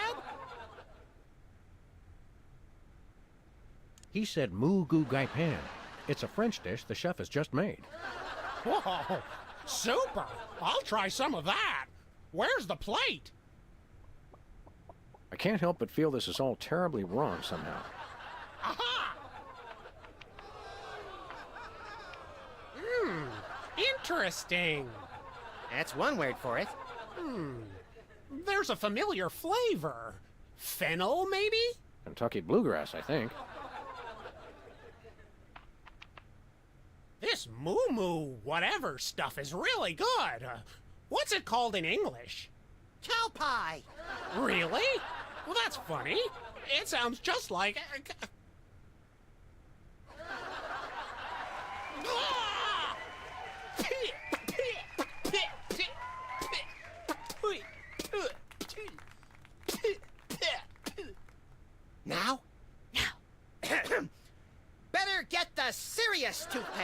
He said moo goo gai pan. It's a French dish the chef has just made. Whoa, super! I'll try some of that. Where's the plate? I can't help but feel this is all terribly wrong somehow. Aha! Interesting. That's one word for it. There's a familiar flavor. Fennel, maybe? Kentucky bluegrass, I think. This moo-moo whatever stuff is really good. What's it called in English? Cow pie. Really? Well, that's funny. It sounds just like... Now? Now. Better get the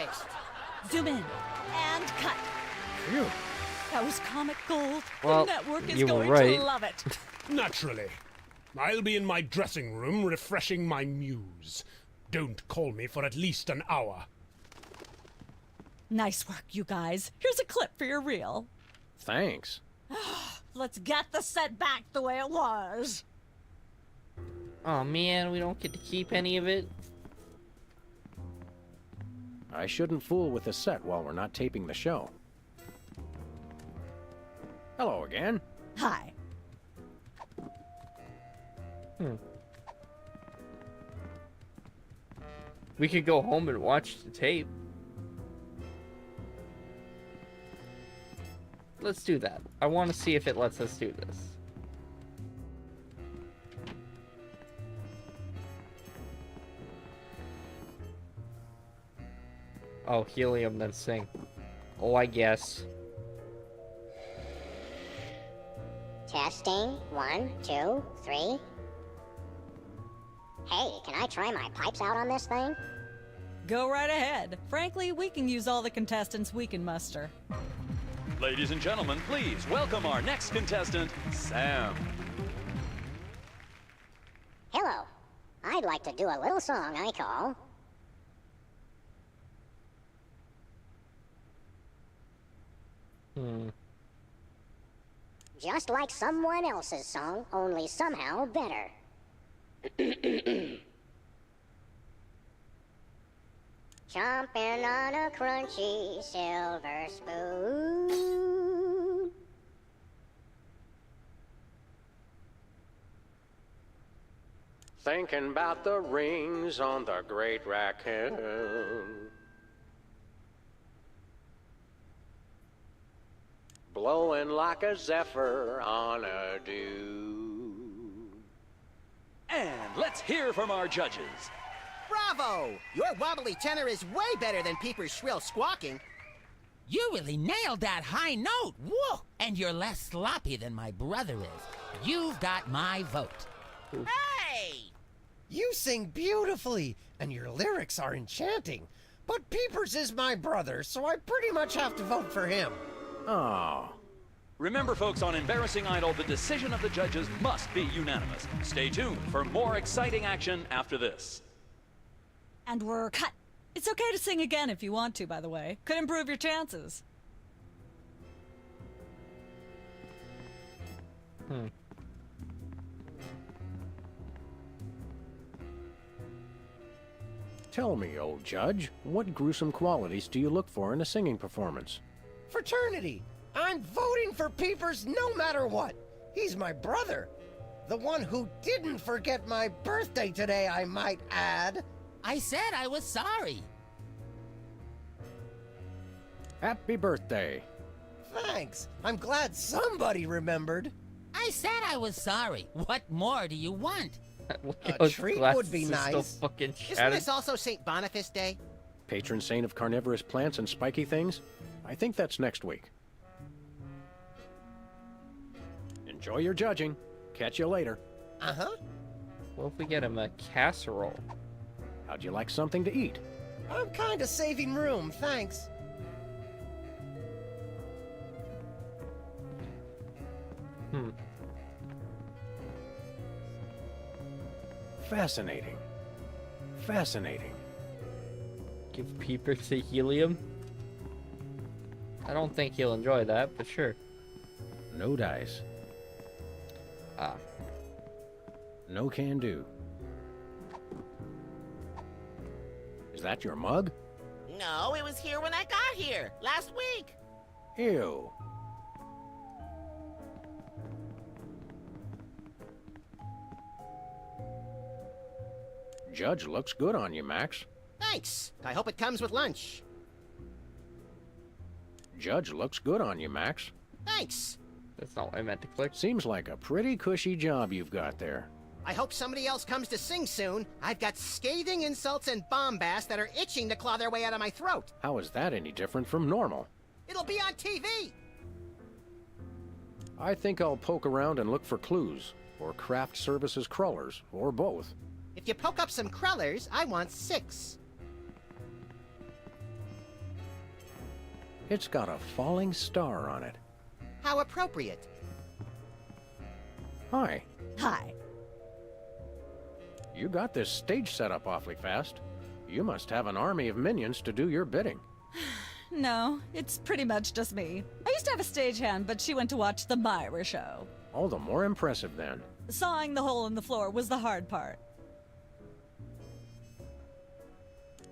erased. Zoom in and cut. Phew. That was comic gold. Well, the network is you were going right. to love it. Naturally. I'll be in my dressing room refreshing my muse. Don't call me for at least an hour. Nice work, you guys. Here's a clip for your reel. Thanks. Let's get the set back the way it was. Oh man, we don't get to keep any of it. I shouldn't fool with the set while we're not taping the show. Hello again. Hi. We could go home and watch the tape. Let's do that. I want to see if it lets us do this. Oh, helium, then sing. Oh, I guess. Testing. 1, 2, 3. Hey, can I try my pipes out on this thing? Go right ahead. Frankly, we can use all the contestants we can muster. Ladies and gentlemen, please welcome our next contestant, Sam. Hello. I'd like to do a little song I call... Just like someone else's song, only somehow better. Chomping on a crunchy silver spoon. Thinking about the rings on the great raccoon. Blowing like a zephyr on a dune. And let's hear from our judges. Bravo! Your wobbly tenor is way better than Peeper's shrill squawking. You really nailed that high note. Whoa! And you're less sloppy than my brother is. You've got my vote. Hey! You sing beautifully, and your lyrics are enchanting. But Peepers is my brother, so I pretty much have to vote for him. Oh. Remember, folks, on Embarrassing Idol, the decision of the judges must be unanimous. Stay tuned for more exciting action after this. And we're cut. It's okay to sing again if you want to, by the way. Could improve your chances. Tell me, old judge, what gruesome qualities do you look for in a singing performance? Fraternity. I'm voting for Peepers no matter what. He's my brother. The one who didn't forget my birthday today, I might add. I said I was sorry. Happy birthday. Thanks. I'm glad somebody remembered. I said I was sorry. What more do you want? A treat would be nice. Isn't this also St. Boniface Day? Patron saint of carnivorous plants and spiky things? I think that's next week. Enjoy your judging. Catch you later. Uh-huh. What if we get him a casserole? How'd you like something to eat? I'm kind of saving room, thanks. Fascinating. Fascinating. Give Peeper to helium? I don't think he'll enjoy that, but sure. No dice. Ah. No can do. Is that your mug? No, it was here when I got here, last week. Ew. Judge looks good on you, Max. Thanks. I hope it comes with lunch. Judge looks good on you, Max. Thanks. That's not what I meant to click. Seems like a pretty cushy job you've got there. I hope somebody else comes to sing soon. I've got scathing insults and bombast that are itching to claw their way out of my throat. How is that any different from normal? It'll be on TV. I think I'll poke around and look for clues, or craft services crawlers, or both. If you poke up some crullers, I want 6. It's got a falling star on it. How appropriate. Hi. Hi. You got this stage set up awfully fast. You must have an army of minions to do your bidding. No, it's pretty much just me. I used to have a stagehand, but she went to watch the Myra show. All the more impressive then. Sawing the hole in the floor was the hard part.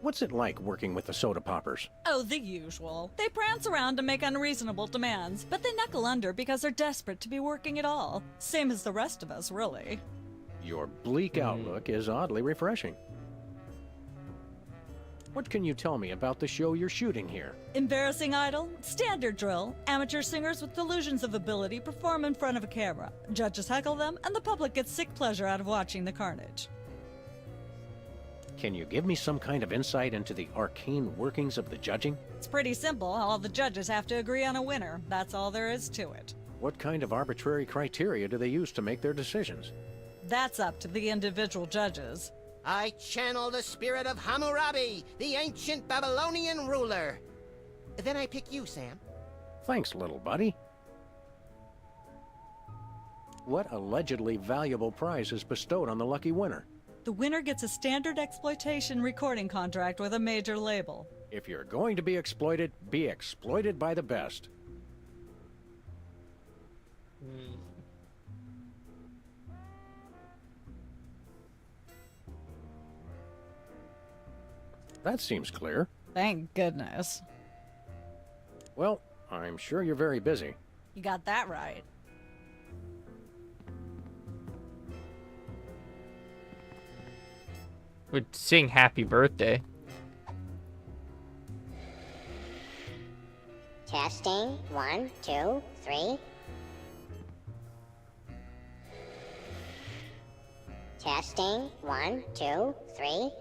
What's it like working with the soda poppers? Oh, the usual. They prance around and make unreasonable demands, but they knuckle under because they're desperate to be working at all. Same as the rest of us, really. Your bleak outlook is oddly refreshing. What can you tell me about the show you're shooting here? Embarrassing idol? Standard drill. Amateur singers with delusions of ability perform in front of a camera. Judges heckle them, and the public gets sick pleasure out of watching the carnage. Can you give me some kind of insight into the arcane workings of the judging? It's pretty simple. All the judges have to agree on a winner. That's all there is to it. What kind of arbitrary criteria do they use to make their decisions? That's up to the individual judges. I channel the spirit of Hammurabi, the ancient Babylonian ruler. Then I pick you, Sam. Thanks, little buddy. What allegedly valuable prize is bestowed on the lucky winner? The winner gets a standard exploitation recording contract with a major label. If you're going to be exploited by the best. That seems clear. Thank goodness. Well, I'm sure you're very busy. You got that right. We'd sing happy birthday. Testing. 1, 2, 3. Testing. 1, 2, 3.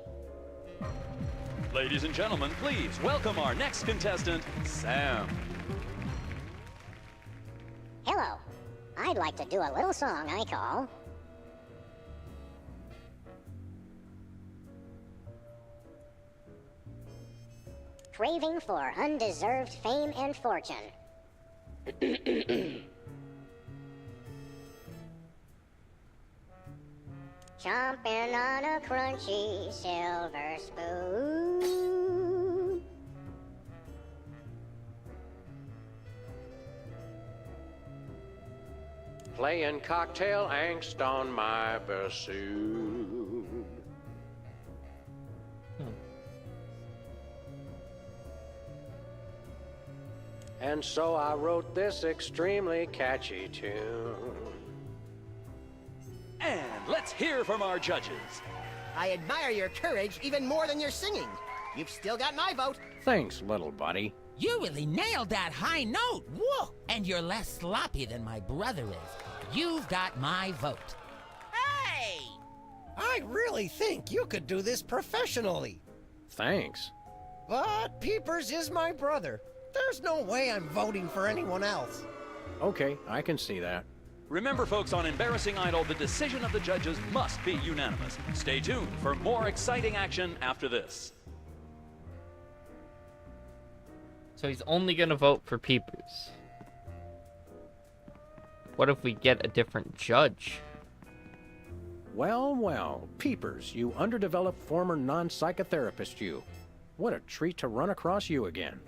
Ladies and gentlemen, please welcome our next contestant, Sam. Hello. I'd like to do a little song I call Craving for Undeserved Fame and Fortune. Chomping on a crunchy silver spoon. Playing cocktail angst on my bassoon. And so I wrote this extremely catchy tune. And let's hear from our judges. I admire your courage even more than your singing. You've still got my vote. Thanks, little buddy. You really nailed that high note. Whoa! And you're less sloppy than my brother is. You've got my vote. Hey! I really think you could do this professionally. Thanks. But Peepers is my brother. There's no way I'm voting for anyone else. Okay, I can see that. Remember, folks, on Embarrassing Idol, the decision of the judges must be unanimous. Stay tuned for more exciting action after this. So he's only gonna vote for Peepers. What if we get a different judge? Well, well, Peepers, you underdeveloped former non-psychotherapist you. What a treat to run across you again.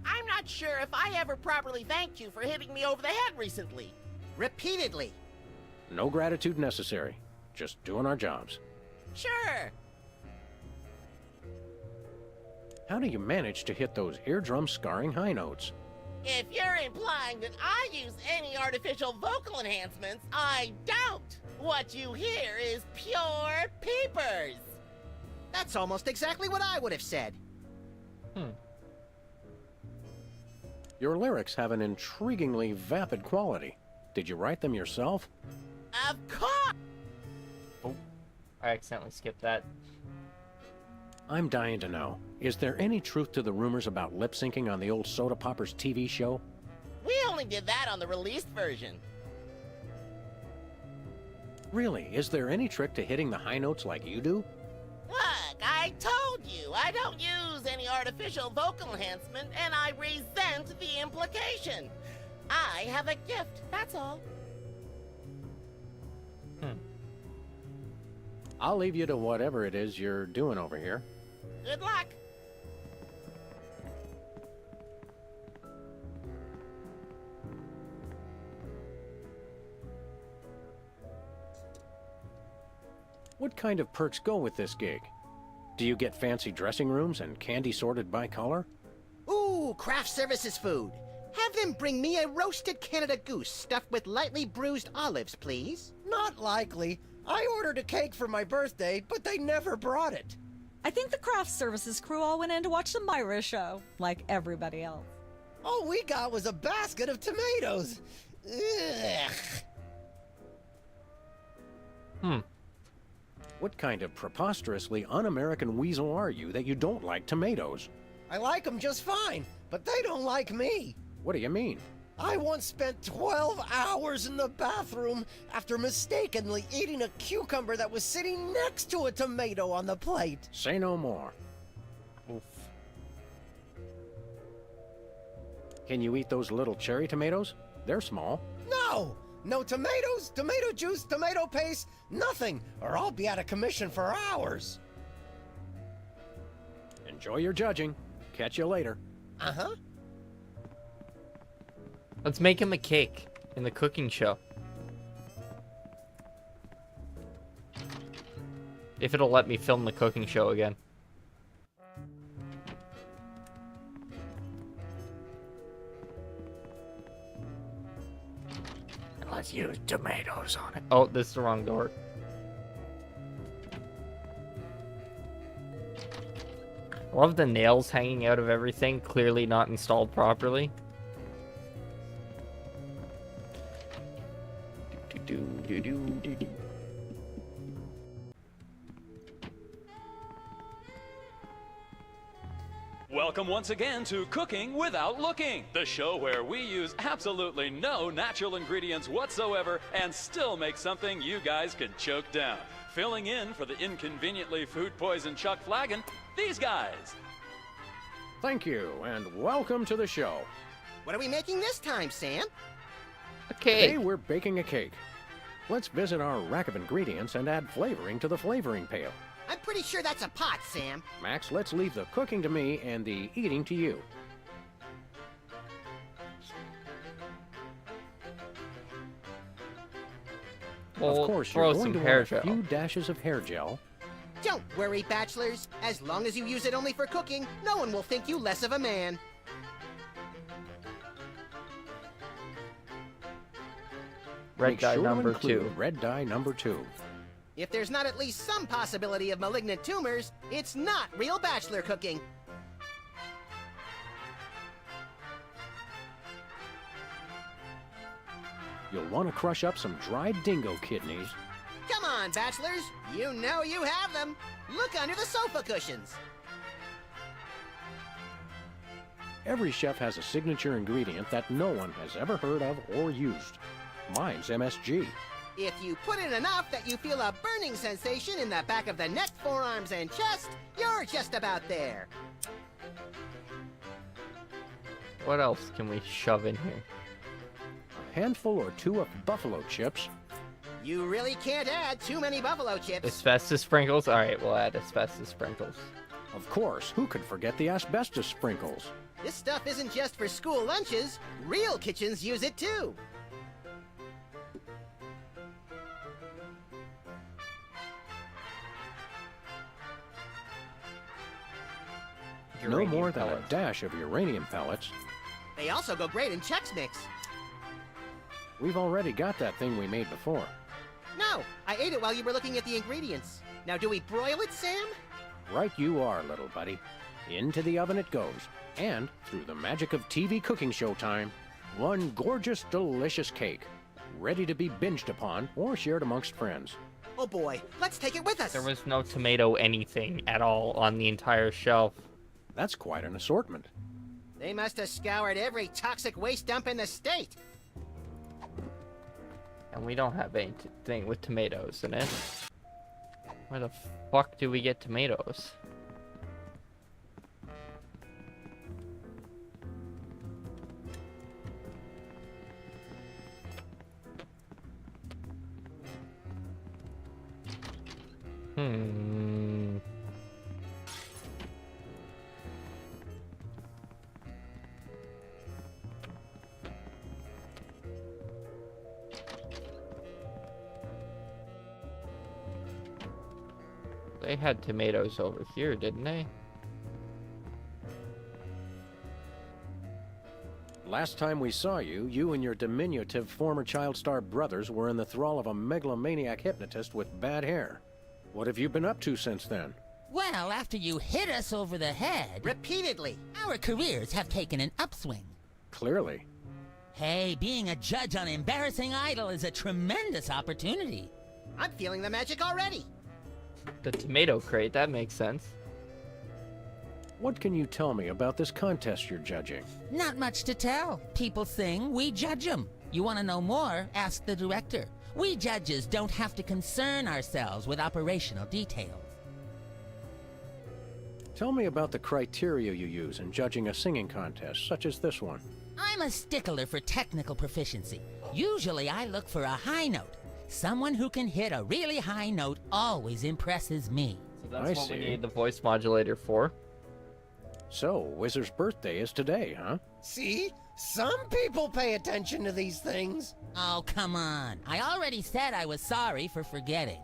I'm not sure if I ever properly thanked you for hitting me over the head recently. Repeatedly. No gratitude necessary. Just doing our jobs. Sure. How do you manage to hit those eardrum scarring high notes? If you're implying that I use any artificial vocal enhancements, I don't. What you hear is pure Peepers. That's almost exactly what I would have said. Your lyrics have an intriguingly vapid quality. Did you write them yourself? Of course! Oh, I accidentally skipped that. I'm dying to know. Is there any truth to the rumors about lip syncing on the old Soda Poppers TV show? We only did that on the released version. Really, is there any trick to hitting the high notes like you do? What? I told you I don't use any artificial vocal enhancement, and I resent the implication. I have a gift, that's all. I'll leave you to whatever it is you're doing over here. Good luck. What kind of perks go with this gig? Do you get fancy dressing rooms and candy sorted by color? Ooh, craft services food. Have them bring me a roasted Canada goose stuffed with lightly bruised olives, please. Not likely. I ordered a cake for my birthday, but they never brought it. I think the craft services crew all went in to watch the Myra show, like everybody else. All we got was a basket of tomatoes. Ugh. What kind of preposterously un-American weasel are you that you don't like tomatoes? I like them just fine, but they don't like me. What do you mean? I once spent 12 hours in the bathroom after mistakenly eating a cucumber that was sitting next to a tomato on the plate. Say no more. Oof. Can you eat those little cherry tomatoes? They're small. No! No tomatoes, tomato juice, tomato paste, nothing, or I'll be out of commission for hours. Enjoy your judging. Catch you later. Uh-huh. Let's make him a cake in the cooking show. If it'll let me film the cooking show again. Let's use tomatoes on it. Oh, this is the wrong door. I love the nails hanging out of everything, clearly not installed properly. Welcome once again to Cooking Without Looking, the show where we use absolutely no natural ingredients whatsoever and still make something you guys can choke down. Filling in for the inconveniently food-poisoned Chuck Flagon, these guys. Thank you, and welcome to the show. What are we making this time, Sam? A cake. Today we're baking a cake. Let's visit our rack of ingredients and add flavoring to the flavoring pail. I'm pretty sure that's a pot, Sam. Max, let's leave the cooking to me and the eating to you. Well, of course, throw you're going some to hair want a gel. few dashes of hair gel. Don't worry, bachelors. As long as you use it only for cooking, no one will think you less of a man. Red Make dye sure to number include 2. Red dye number 2. If there's not at least some possibility of malignant tumors, it's not real bachelor cooking. You'll want to crush up some dried dingo kidneys. Come on, bachelors. You know you have them. Look under the sofa cushions. Every chef has a signature ingredient that no one has ever heard of or used. Mine's MSG. If you put in enough that you feel a burning sensation in the back of the neck, forearms, and chest, you're just about there. What else can we shove in here? A handful or two of buffalo chips. You really can't add too many buffalo chips. Asbestos sprinkles? Alright, we'll add asbestos sprinkles. Of course, who could forget the asbestos sprinkles? This stuff isn't just for school lunches. Real kitchens use it too. No more than a dash of uranium pellets. They also go great in Chex Mix. We've already got that thing we made before. No, I ate it while you were looking at the ingredients. Now, do we broil it, Sam? Right you are, little buddy. Into the oven it goes. And, through the magic of TV cooking show time, one gorgeous, delicious cake. Ready to be binged upon or shared amongst friends. Oh boy, let's take it with us. There was no tomato anything at all on the entire shelf. That's quite an assortment. They must have scoured every toxic waste dump in the state. And we don't have anything with tomatoes in it. Where the fuck do we get tomatoes? Hmm. They had tomatoes over here, didn't they? Last time we saw you, you and your diminutive former child star brothers were in the thrall of a megalomaniac hypnotist with bad hair. What have you been up to since then? Well, after you hit us over the head... Repeatedly. Our careers have taken an upswing. Clearly. Hey, being a judge on Embarrassing Idol is a tremendous opportunity. I'm feeling the magic already. The tomato crate, that makes sense. What can you tell me about this contest you're judging? Not much to tell. People sing, we judge them. You want to know more? Ask the director. We judges don't have to concern ourselves with operational details. Tell me about the criteria you use in judging a singing contest, such as this one. I'm a stickler for technical proficiency. Usually I look for a high note. Someone who can hit a really high note always impresses me. So that's what we need the voice modulator for. So, Wizard's birthday is today, huh? See? Some people pay attention to these things. Oh, come on. I already said I was sorry for forgetting.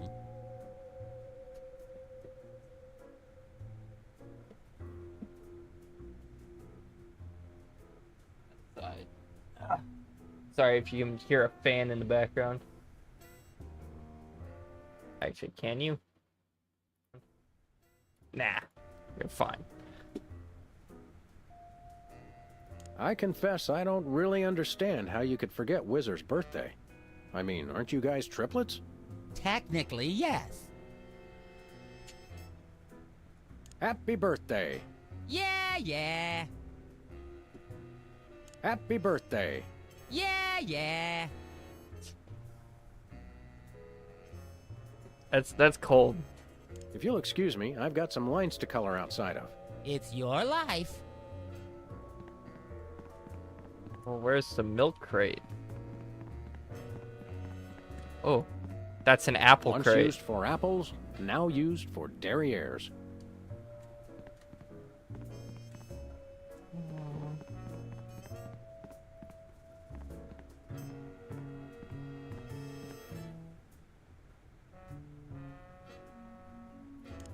Sorry if you can hear a fan in the background. Actually, can you? Nah, you're fine. I confess I don't really understand how you could forget Wizard's birthday. I mean, aren't you guys triplets? Technically, yes. Happy birthday. Yeah. Happy birthday. Yeah. That's cold. If you'll excuse me, I've got some lines to color outside of. It's your life. Well, where's the milk crate? Oh, that's an apple Once crate. used for apples, now used for derrieres.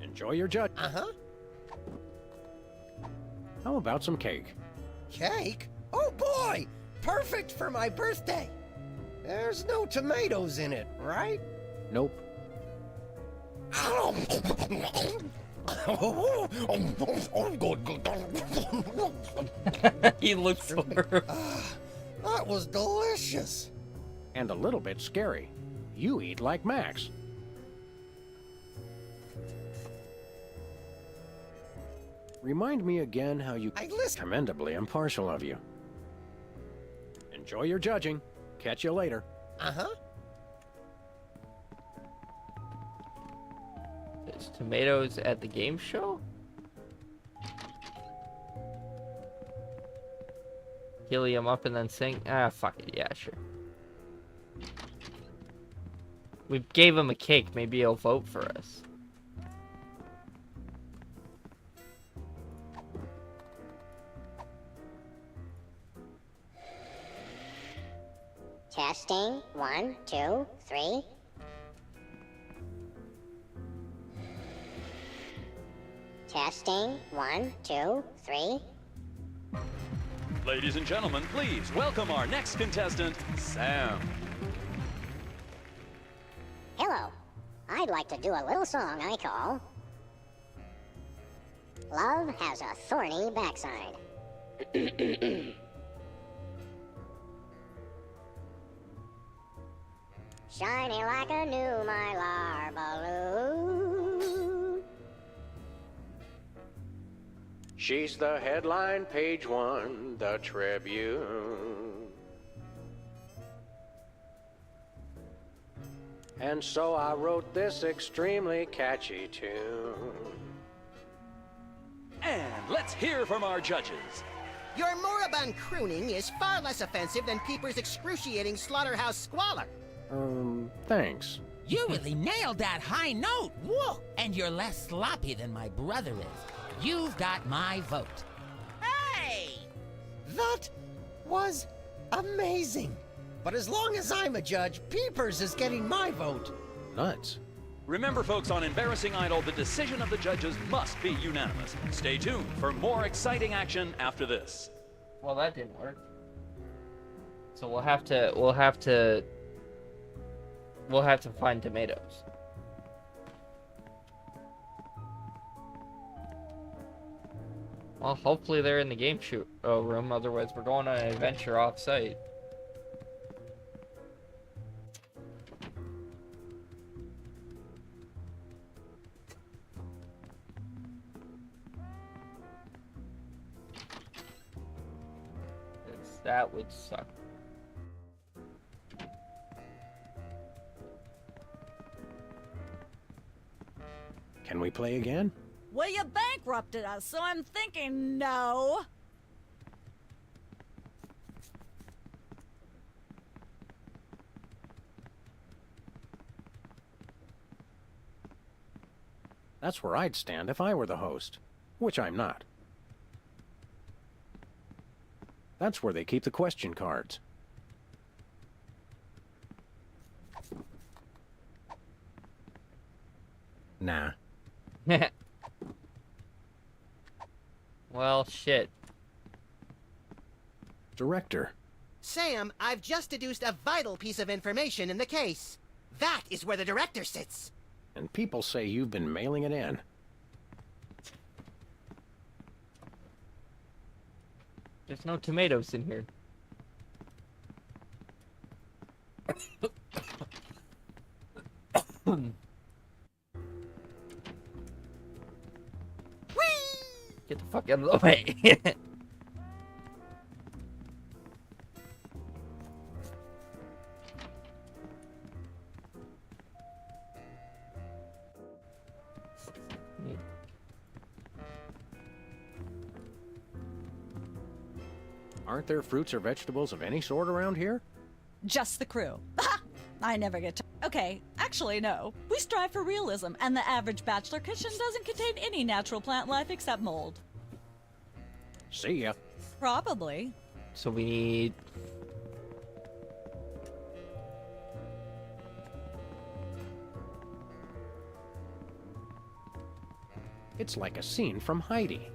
Enjoy your judge. Uh-huh. How about some cake? Cake? Oh boy! Perfect for my birthday! There's no tomatoes in it, right? Nope. He looks over. That was delicious. And a little bit scary. You eat like Max. Remind me again how you... Commendably impartial of you. Enjoy your judging. Catch you later. Uh-huh. There's tomatoes at the game show? Helium up and then sing? Ah, fuck it. Yeah, sure. We gave him a cake. Maybe he'll vote for us. Testing. 1, 2, 3. Testing. 1, 2, 3. Ladies and gentlemen, please welcome our next contestant, Sam. Hello. I'd like to do a little song I call Love Has a Thorny Backside. Shiny like a new Mylar balloon. She's the headline, page 1, the Tribune. And so I wrote this extremely catchy tune. And let's hear from our judges. Your moribund crooning is far less offensive than Peeper's excruciating slaughterhouse squalor. Thanks. You really nailed that high note. Whoa! And you're less sloppy than my brother is. You've got my vote. Hey! That was amazing. But as long as I'm a judge, Peepers is getting my vote. Nuts. Remember, folks, on Embarrassing Idol, the decision of the judges must be unanimous. Stay tuned for more exciting action after this. Well, that didn't work. So we'll have to find tomatoes. Well, hopefully they're in the game room. Otherwise, we're going on an adventure off-site. That would suck. Can we play again? Well, you bankrupted us, so I'm thinking no. That's where I'd stand if I were the host, which I'm not. That's where they keep the question cards. Nah. Well, shit. Director. Sam, I've just deduced a vital piece of information in the case. That is where the director sits. And people say you've been mailing it in. There's no tomatoes in here. Get the fuck out of the way. Aren't there fruits or vegetables of any sort around here? Just the crew. I never get to... Okay, actually, no. We strive for realism, and the average bachelor kitchen doesn't contain any natural plant life except mold. See ya. Probably. So we need... It's like a scene from Heidi.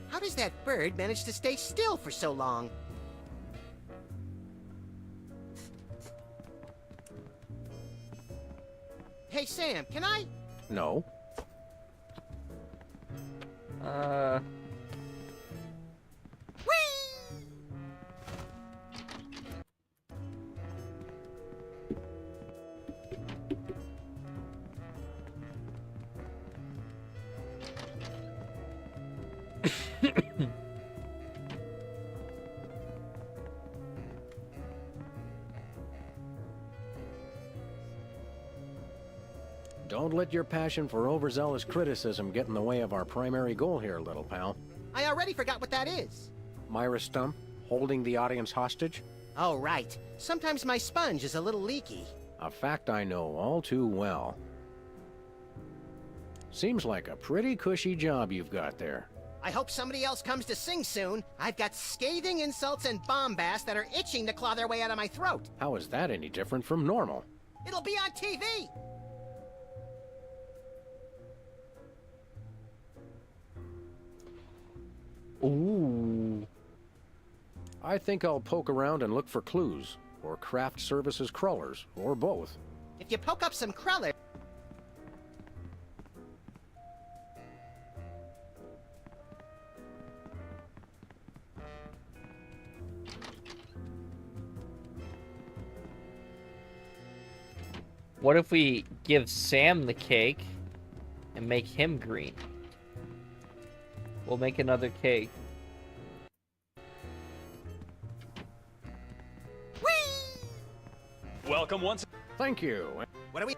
How does that bird manage to stay still for so long? Hey, Sam, can I? No. Don't let your passion for overzealous criticism get in the way of our primary goal here, little pal. I already forgot what that is. Myra Stump, holding the audience hostage? Oh, right. Sometimes my sponge is a little leaky. A fact I know all too well. Seems like a pretty cushy job you've got there. I hope somebody else comes to sing soon. I've got scathing insults and bombast that are itching to claw their way out of my throat. How is that any different from normal? It'll be on TV! Ooh. I think I'll poke around and look for clues, or craft services crawlers, or both. If you poke up some crullers... What if we give Sam the cake and make him green? We'll make another cake. Welcome once. Thank you. What are we...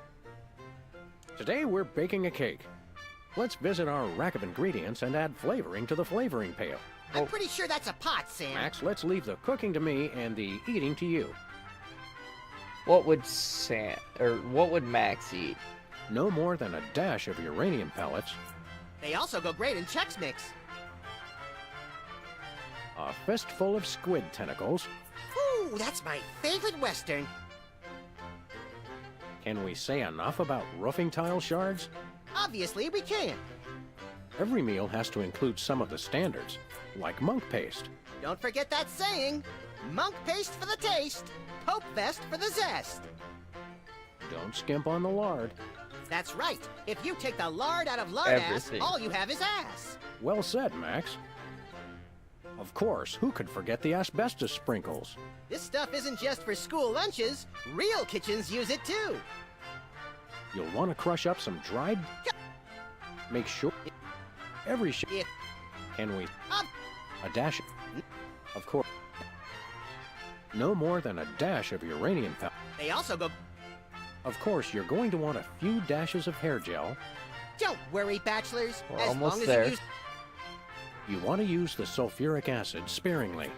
Today we're baking a cake. Let's visit our rack of ingredients and add flavoring to the flavoring pail. I'm pretty sure that's a pot, Sam. Max, let's leave the cooking to me and the eating to you. What would what would Max eat? No more than a dash of uranium pellets, They also go great in Chex Mix. a fistful of squid tentacles. Ooh, that's my favorite Western. Can we say enough about roofing tile shards? Obviously, we can. Every meal has to include some of the standards, like monk paste. Don't forget that saying. Monk paste for the taste, Pope Fest for the zest. Don't skimp on the lard. That's right. If you take the lard out of lard ass, Everything. all you have is ass. Well said, Max. Of course, who could forget the asbestos sprinkles? This stuff isn't just for school lunches. Real kitchens use it too. You'll want to crush up some dried... Make sure... Every Can we... A dash... Of course. No more than a dash of uranium powder. They also go... Of course, you're going to want a few dashes of hair gel. Don't worry, bachelors. We're as almost long as there. you use... You want to use the sulfuric acid sparingly.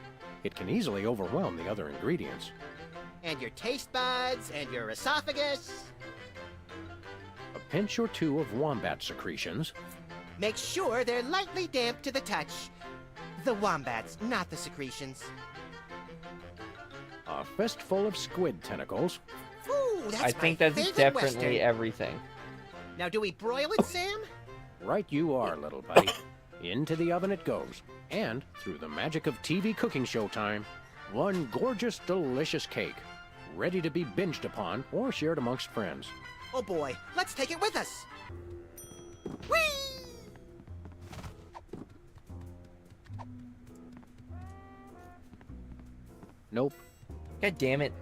It can easily overwhelm the other ingredients. And your taste buds, and your esophagus. A pinch or two of wombat secretions. Make sure they're lightly damp to the touch. The wombats, not the secretions. A fistful of squid tentacles. Ooh, that's I think my that's favorite definitely Western. everything. Now, do we broil it, Sam? Right you are, little buddy. Into the oven it goes. And, through the magic of TV cooking show time, one gorgeous, delicious cake. Ready to be binged upon or shared amongst friends. Oh boy, let's take it with us. Whee! Nope. God damn it.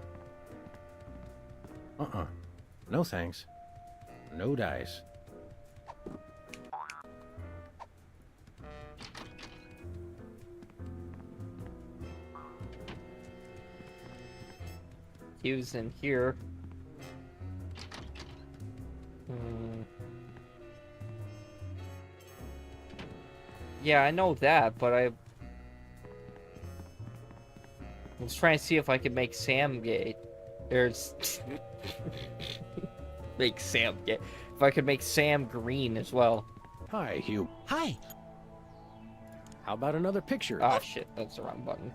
No thanks. No dice. He was in here. Hmm. Yeah, I know that, but I was trying to see if I could make Sam gay. There's make Sam gay. If I could make Sam green as well. Hi, Hugh. Hi. How about another picture? Ah, shit, that's the wrong button.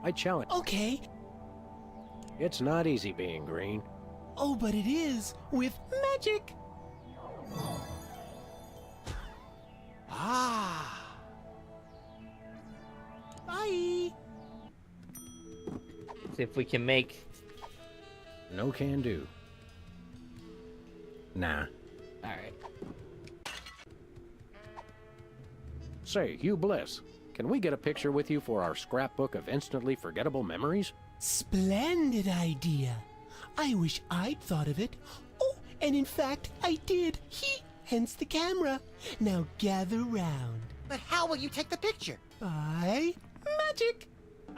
I challenge. Okay. It's not easy being green. Oh, but it is with magic. Ah. Bye. See if we can make. No can do. Nah. Alright. Say, Hugh Bliss, can we get a picture with you for our scrapbook of instantly forgettable memories? Splendid idea. I wish I'd thought of it. Oh, and in fact, I did. Hence the camera. Now gather round. But how will you take the picture? By magic.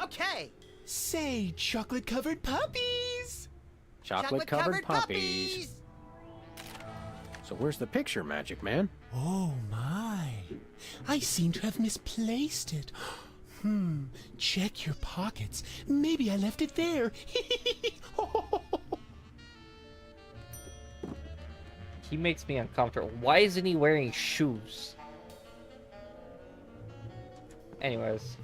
Okay. Say, chocolate-covered puppies. Chocolate-covered puppies. So where's the picture, Magic Man? Oh, my. I seem to have misplaced it. Check your pockets. Maybe I left it there. He makes me uncomfortable. Why isn't he wearing shoes? Anyways.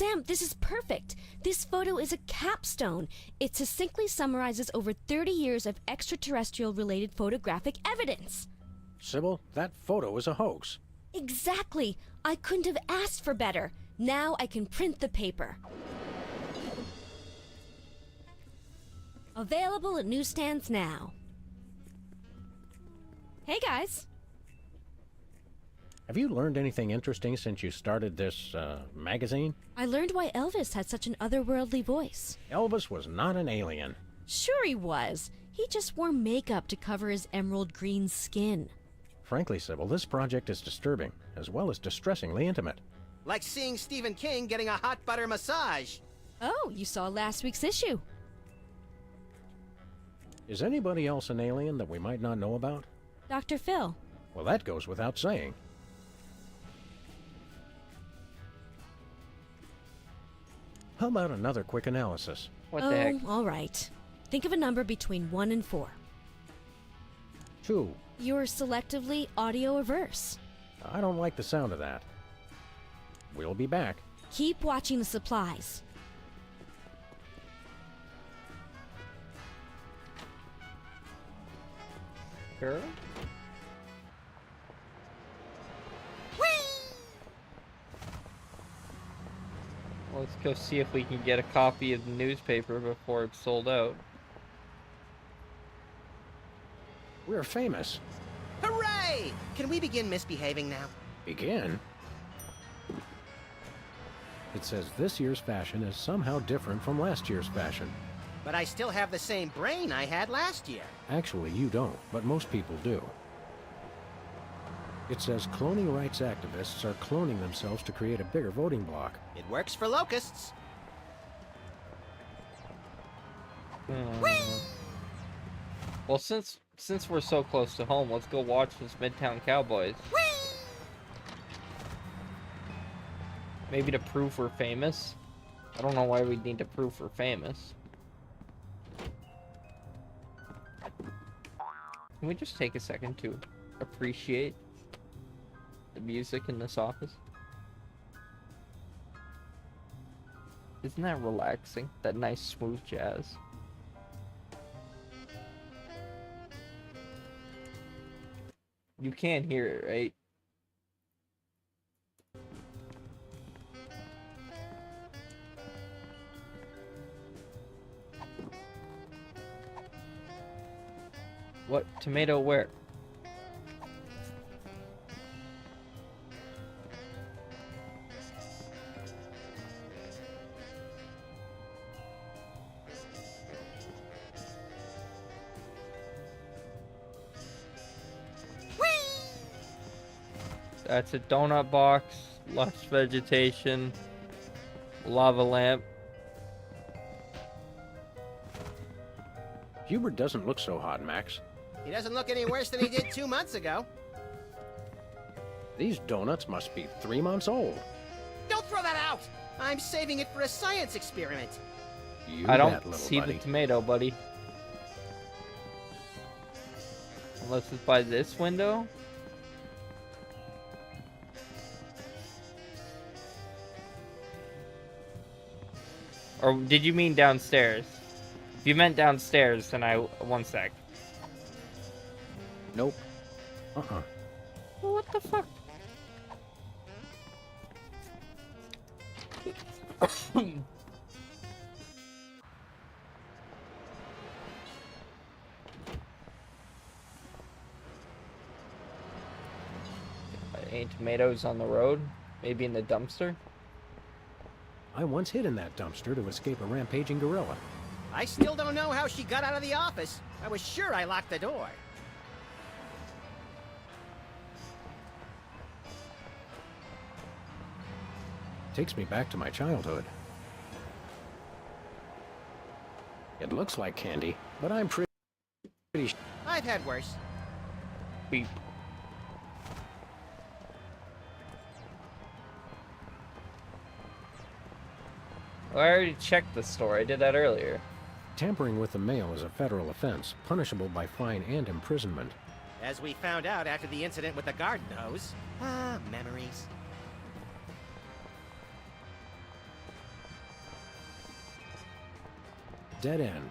Sam, this is perfect. This photo is a capstone. It succinctly summarizes over 30 years of extraterrestrial-related photographic evidence. Sybil, that photo is a hoax. Exactly. I couldn't have asked for better. Now I can print the paper. Available at newsstands now. Hey, guys. Have you learned anything interesting since you started this, magazine? I learned why Elvis had such an otherworldly voice. Elvis was not an alien. Sure he was. He just wore makeup to cover his emerald green skin. Frankly, Sybil, this project is disturbing, as well as distressingly intimate. Like seeing Stephen King getting a hot butter massage. Oh, you saw last week's issue. Is anybody else an alien that we might not know about? Dr. Phil. Well, that goes without saying. How about another quick analysis? What the heck? All right. Think of a number between 1 and 4. 2. You're selectively audio averse. I don't like the sound of that. We'll be back. Keep watching the supplies. Girl? Let's go see if we can get a copy of the newspaper before it's sold out. We're famous. Hooray! Can we begin misbehaving now? Begin? It says this year's fashion is somehow different from last year's fashion. But I still have the same brain I had last year. Actually, you don't, but most people do. It says cloning rights activists are cloning themselves to create a bigger voting bloc. It works for locusts. Well, since we're so close to home, let's go watch this Midtown Cowboys. Maybe to prove we're famous. I don't know why we need to prove we're famous. Can we just take a second to appreciate the music in this office? Isn't that relaxing? That nice smooth jazz. You can't hear it, right? What? Tomato where? That's a donut box, lush vegetation, lava lamp. Hubert doesn't look so hot, Max. He doesn't look any worse than he did 2 months ago. These donuts must be 3 months old. Don't throw that out! I'm saving it for a science experiment. You I bet, don't little see buddy. the tomato, buddy. Unless it's by this window. Or did you mean downstairs? If you meant downstairs, then one sec. Nope. Uh-uh. What the fuck? Any tomatoes on the road? Maybe in the dumpster? I once hid in that dumpster to escape a rampaging gorilla. I still don't know how she got out of the office. I was sure I locked the door. Takes me back to my childhood. It looks like candy, but I'm pretty I've had worse. Beep. Well, I already checked the store. I did that earlier. Tampering with the mail is a federal offense, punishable by fine and imprisonment. As we found out after the incident with the garden hose. Ah, memories. dead end.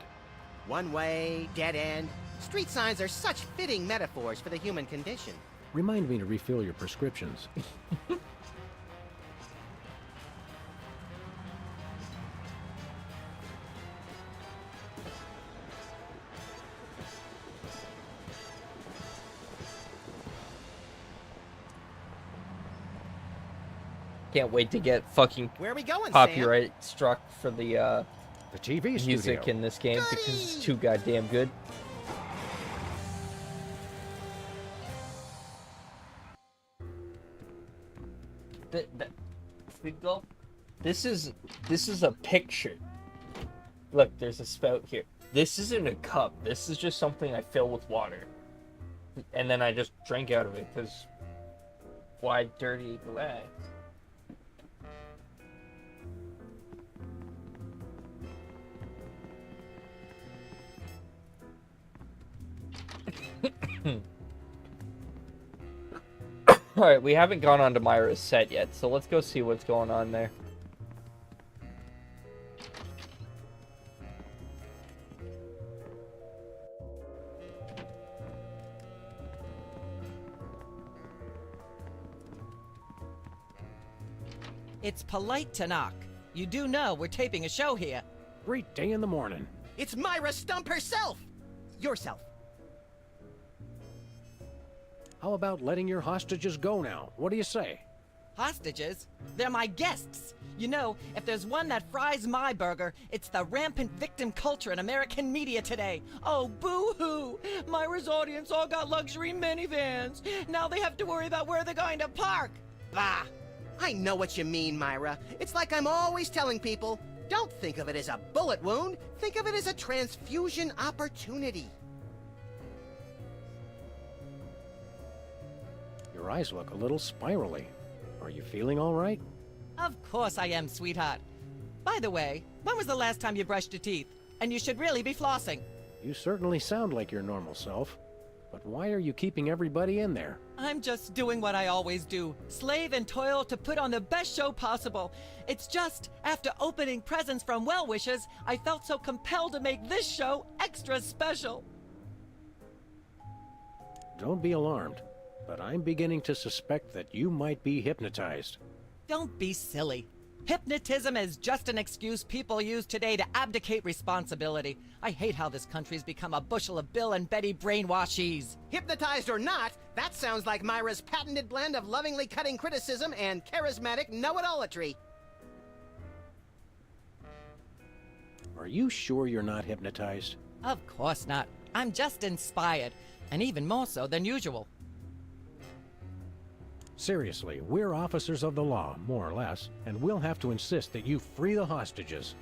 One way, dead end. Street signs are such fitting metaphors for the human condition. Remind me to refill your prescriptions. Can't wait to get fucking Where are we going, copyright struck for the TV music studio. in this game because it's too goddamn good. This is a picture. Look, there's a spout here. This isn't a cup. This is just something I fill with water, and then I just drink out of it. Because why dirty glass? Alright, we haven't gone on to Myra's set yet, so let's go see what's going on there. It's polite to knock. You do know we're taping a show here. Great day in the morning. It's Myra Stump herself! Yourself. How about letting your hostages go now? What do you say? Hostages? They're my guests. You know, if there's one that fries my burger, it's the rampant victim culture in American media today. Oh, boo-hoo! Myra's audience all got luxury minivans. Now they have to worry about where they're going to park. Bah! I know what you mean, Myra. It's like I'm always telling people, don't think of it as a bullet wound. Think of it as a transfusion opportunity. Your eyes look a little spirally. Are you feeling all right? Of course I am, sweetheart. By the way, when was the last time you brushed your teeth? And you should really be flossing. You certainly sound like your normal self. But why are you keeping everybody in there? I'm just doing what I always do. Slave and toil to put on the best show possible. It's just, after opening presents from well-wishers, I felt so compelled to make this show extra special. Don't be alarmed, but I'm beginning to suspect that you might be hypnotized. Don't be silly. Hypnotism is just an excuse people use today to abdicate responsibility. I hate how this country's become a bushel of Bill and Betty brainwashies. Hypnotized or not, that sounds like Myra's patented blend of lovingly cutting criticism and charismatic know-it-allatry. Are you sure you're not hypnotized? Of course not. I'm just inspired, and even more so than usual. Seriously, we're officers of the law, more or less, and we'll have to insist that you free the hostages.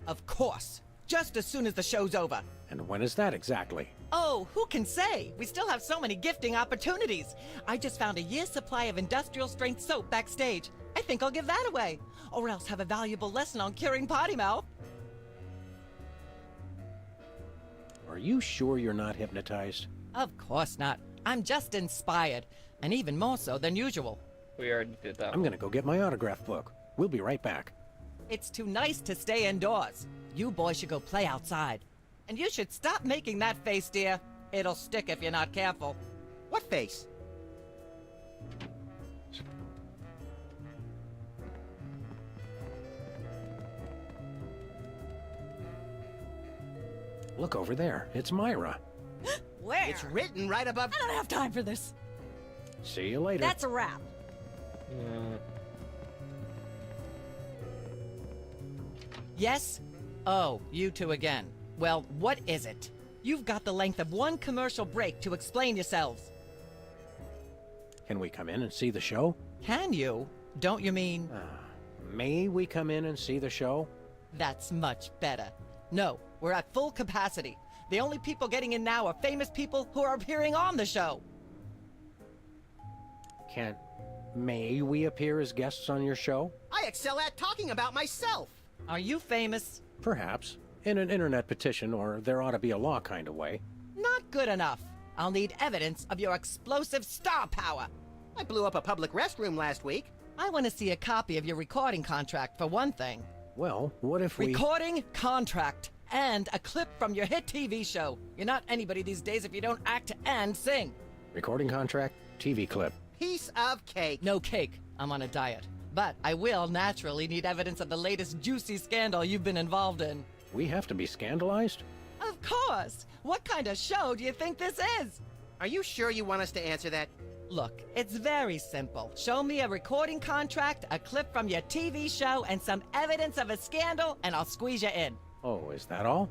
Of course. Just as soon as the show's over. And when is that exactly? Oh, who can say? We still have so many gifting opportunities. I just found a year's supply of industrial-strength soap backstage. I think I'll give that away. Or else have a valuable lesson on curing potty mouth. Are you sure you're not hypnotized? Of course not. I'm just inspired. And even more so than usual. We already did that. I'm gonna go get my autograph book. We'll be right back. It's too nice to stay indoors. You boys should go play outside. And you should stop making that face, dear. It'll stick if you're not careful. What face? Look over there. It's Myra. Where? It's written right above... I don't have time for this. See you later. That's a wrap. Yes? Oh, you two again. Well, what is it? You've got the length of one commercial break to explain yourselves. Can we come in and see the show? Can you? Don't you mean... May we come in and see the show? That's much better. No, we're at full capacity. The only people getting in now are famous people who are appearing on the show. May we appear as guests on your show? I excel at talking about myself. Are you famous? Perhaps. In an internet petition, or there ought to be a law kind of way. Not good enough. I'll need evidence of your explosive star power. I blew up a public restroom last week. I want to see a copy of your recording contract, for one thing. Well, what if we... Recording contract. and a clip from your hit TV show. You're not anybody these days if you don't act and sing. Recording contract, TV clip. Piece of cake. No cake. I'm on a diet. But I will naturally need evidence of the latest juicy scandal you've been involved in. We have to be scandalized? Of course! What kind of show do you think this is? Are you sure you want us to answer that? Look, it's very simple. Show me a recording contract, a clip from your TV show, and some evidence of a scandal, and I'll squeeze you in. Oh, is that all?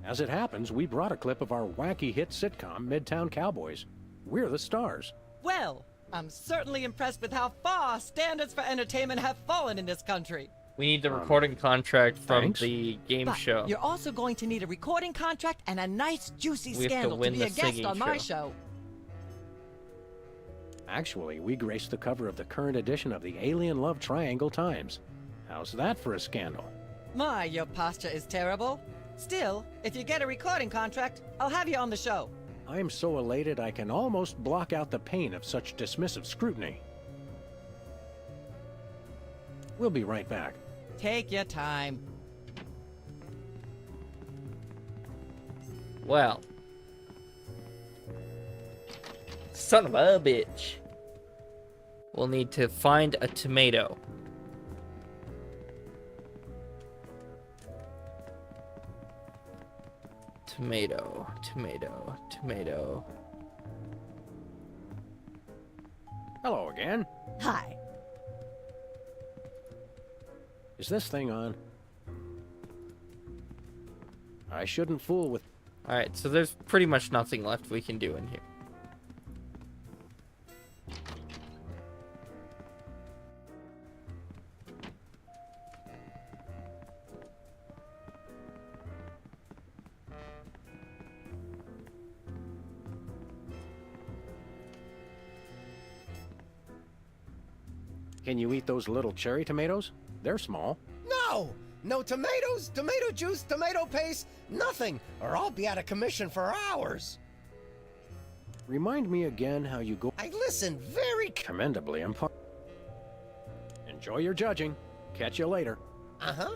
As it happens, we brought a clip of our wacky hit sitcom, Midtown Cowboys. We're the stars. Well, I'm certainly impressed with how far standards for entertainment have fallen in this country. We need the recording contract from thanks. the game But show. you're also going to need a recording contract and a nice juicy We have to scandal to win be the a guest singing on my show. show. Actually, we graced the cover of the current edition of the Alien Love Triangle Times. How's that for a scandal? My, your posture is terrible. Still, if you get a recording contract, I'll have you on the show. I am so elated I can almost block out the pain of such dismissive scrutiny. We'll be right back. Take your time. Well. Son of a bitch. We'll need to find a tomato. Tomato, tomato, tomato. Hello again. Hi. Is this thing on? I shouldn't fool with... Alright, so there's pretty much nothing left we can do in here. Can you eat those little cherry tomatoes? They're small. No! No tomatoes, tomato juice, tomato paste, nothing, or I'll be out of commission for hours. Remind me again how you go... I listen very... Commendably impartial. Enjoy your judging. Catch you later. Uh-huh.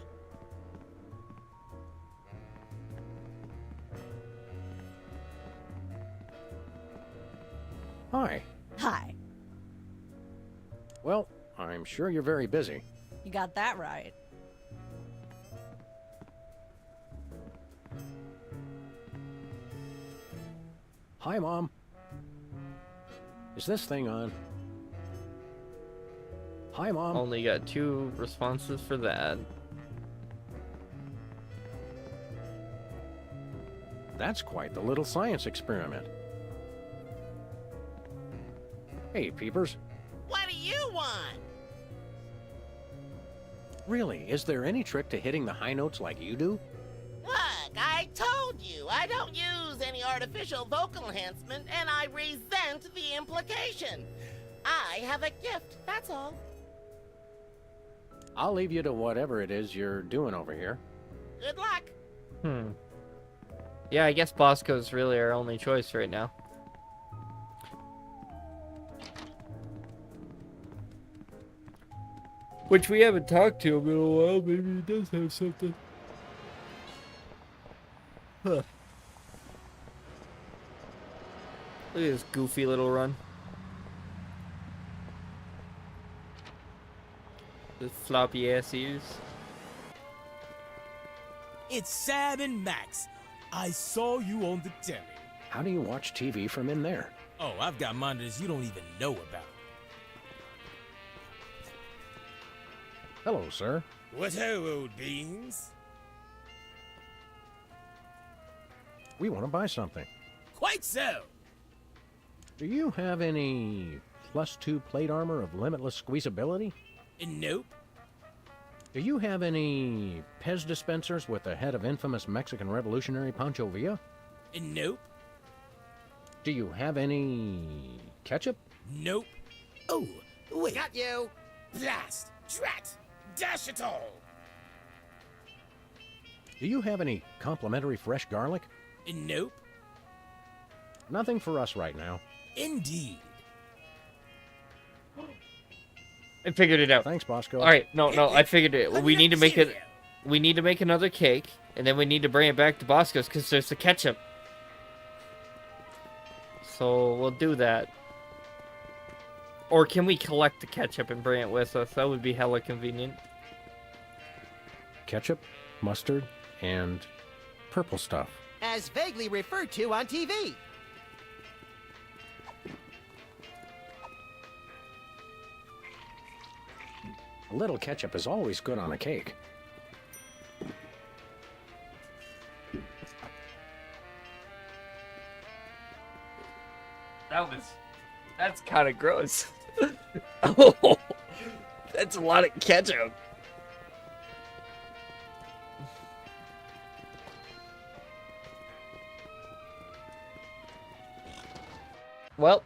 Hi. Hi. Well, I'm sure you're very busy. You got that right. Hi, Mom. Is this thing on? Hi, Mom. Only got 2 responses for that. That's quite the little science experiment. Hey, Peepers. What do you want? Really, is there any trick to hitting the high notes like you do? Look, I told you, I don't use any artificial vocal enhancement, and I resent the implication. I have a gift, that's all. I'll leave you to whatever it is you're doing over here. Good luck. Yeah, I guess Bosco's really our only choice right now. Which we haven't talked to him in a while. Maybe he does have something. Huh. Look at this goofy little run. The floppy ass ears. It's Sam and Max. I saw you on the telly. How do you watch TV from in there? Oh, I've got monitors you don't even know about. Hello, sir. What ho, old beans? We want to buy something. Quite so. Do you have any +2 plate armor of limitless squeezability? Nope. Do you have any Pez dispensers with the head of infamous Mexican revolutionary Pancho Villa? Nope. Do you have any ketchup? Nope. Oh, wait. Got you. Blast! Drat! Dash it all! Do you have any complimentary fresh garlic? Nope. Nothing for us right now. Indeed. I figured it out. Thanks, Bosco. Alright, no, I figured it. We need to make it. we need to make another cake, and then we need to bring it back to Bosco's because there's the ketchup. So we'll do that. Or can we collect the ketchup and bring it with us? That would be hella convenient. Ketchup, mustard, and purple stuff. As vaguely referred to on TV. A little ketchup is always good on a cake. That's kind of gross. Oh, that's a lot of ketchup. Well,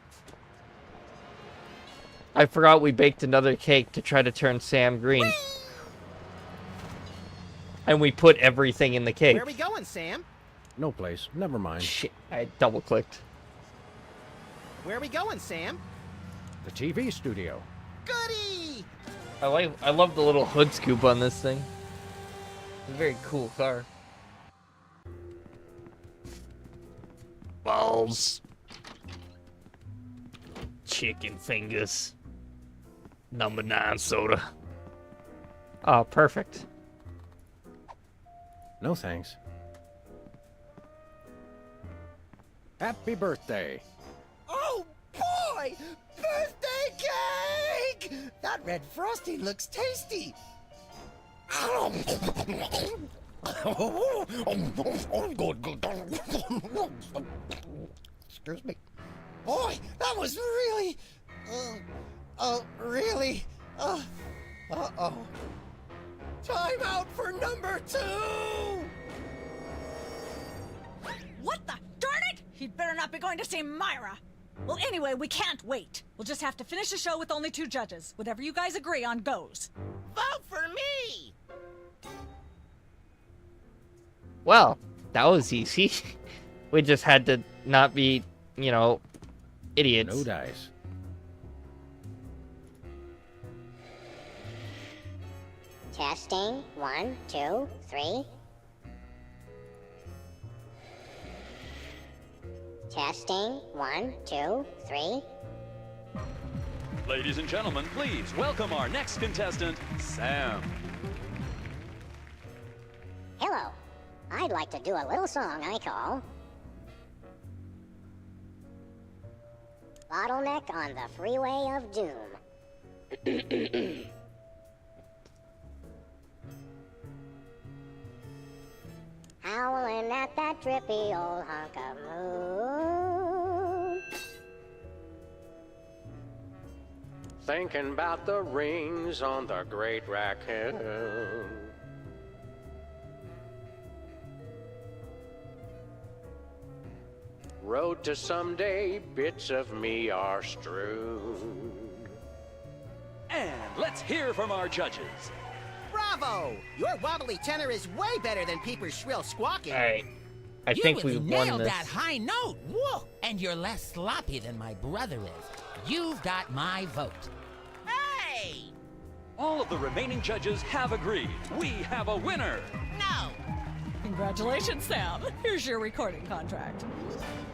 I forgot we baked another cake to try to turn Sam green. And we put everything in the cake. Where are we going, Sam? No place. Never mind. Shit, I double-clicked. Where are we going, Sam? The TV studio. Goody! I love the little hood scoop on this thing. It's a very cool car. Balls. Chicken fingers. Number 9 soda. Oh, perfect. No thanks. Happy birthday. Oh, boy! Birthday cake! That red frosting looks tasty. Excuse me. Boy, that was really... really... Uh-oh. Time out for number 2! What the? Darn it! He'd better not be going to see Myra. Well, anyway, we can't wait. We'll just have to finish the show with only 2 judges. Whatever you guys agree on goes. Vote for me! Well, that was easy. We just had to not be, you know, idiots. No dice. Testing. 1, 2, 3. Testing. 1, 2, 3. Ladies and gentlemen, please welcome our next contestant, Sam. Hello. I'd like to do a little song I call Bottleneck on the Freeway of Doom. Howling at that drippy old hunk of moon. Thinking about the rings on the Great Raccoon. Road to someday, bits of me are strewn. And let's hear from our judges. Bravo! Your wobbly tenor is way better than Peeper's shrill squawking. Alright. I You think really we won nailed this. that high note. Whoa! And you're less sloppy than my brother is. You've got my vote. Hey! All of the remaining judges have agreed. We have a winner. No! Congratulations, Sam. Here's your recording contract.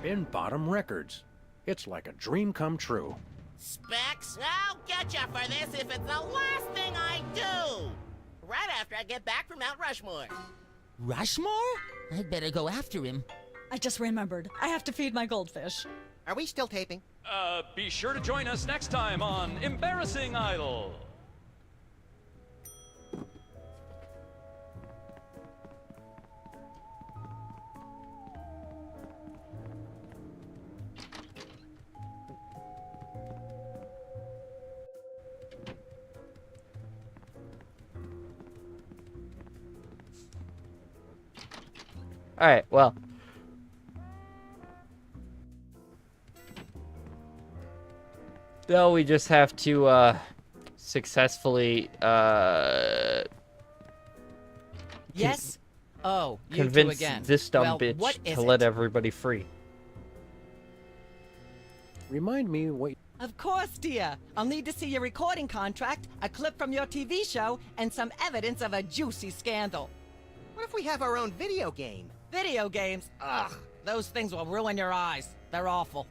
In Bottom Records. It's like a dream come true. Specs, I'll get you for this if it's the last thing I do! Right after I get back from Mount Rushmore. Rushmore? I'd better go after him. I just remembered. I have to feed my goldfish. Are we still taping? Be sure to join us next time on Embarrassing Idol. Alright, well. Now we just have to, successfully, Yes? Oh, you two convince again. this dumb Well, bitch what to is let it? everybody free. Remind me what... Of course, dear. I'll need to see your recording contract, a clip from your TV show, and some evidence of a juicy scandal. What if we have our own video game? Video games? Ugh, those things will ruin your eyes. They're awful.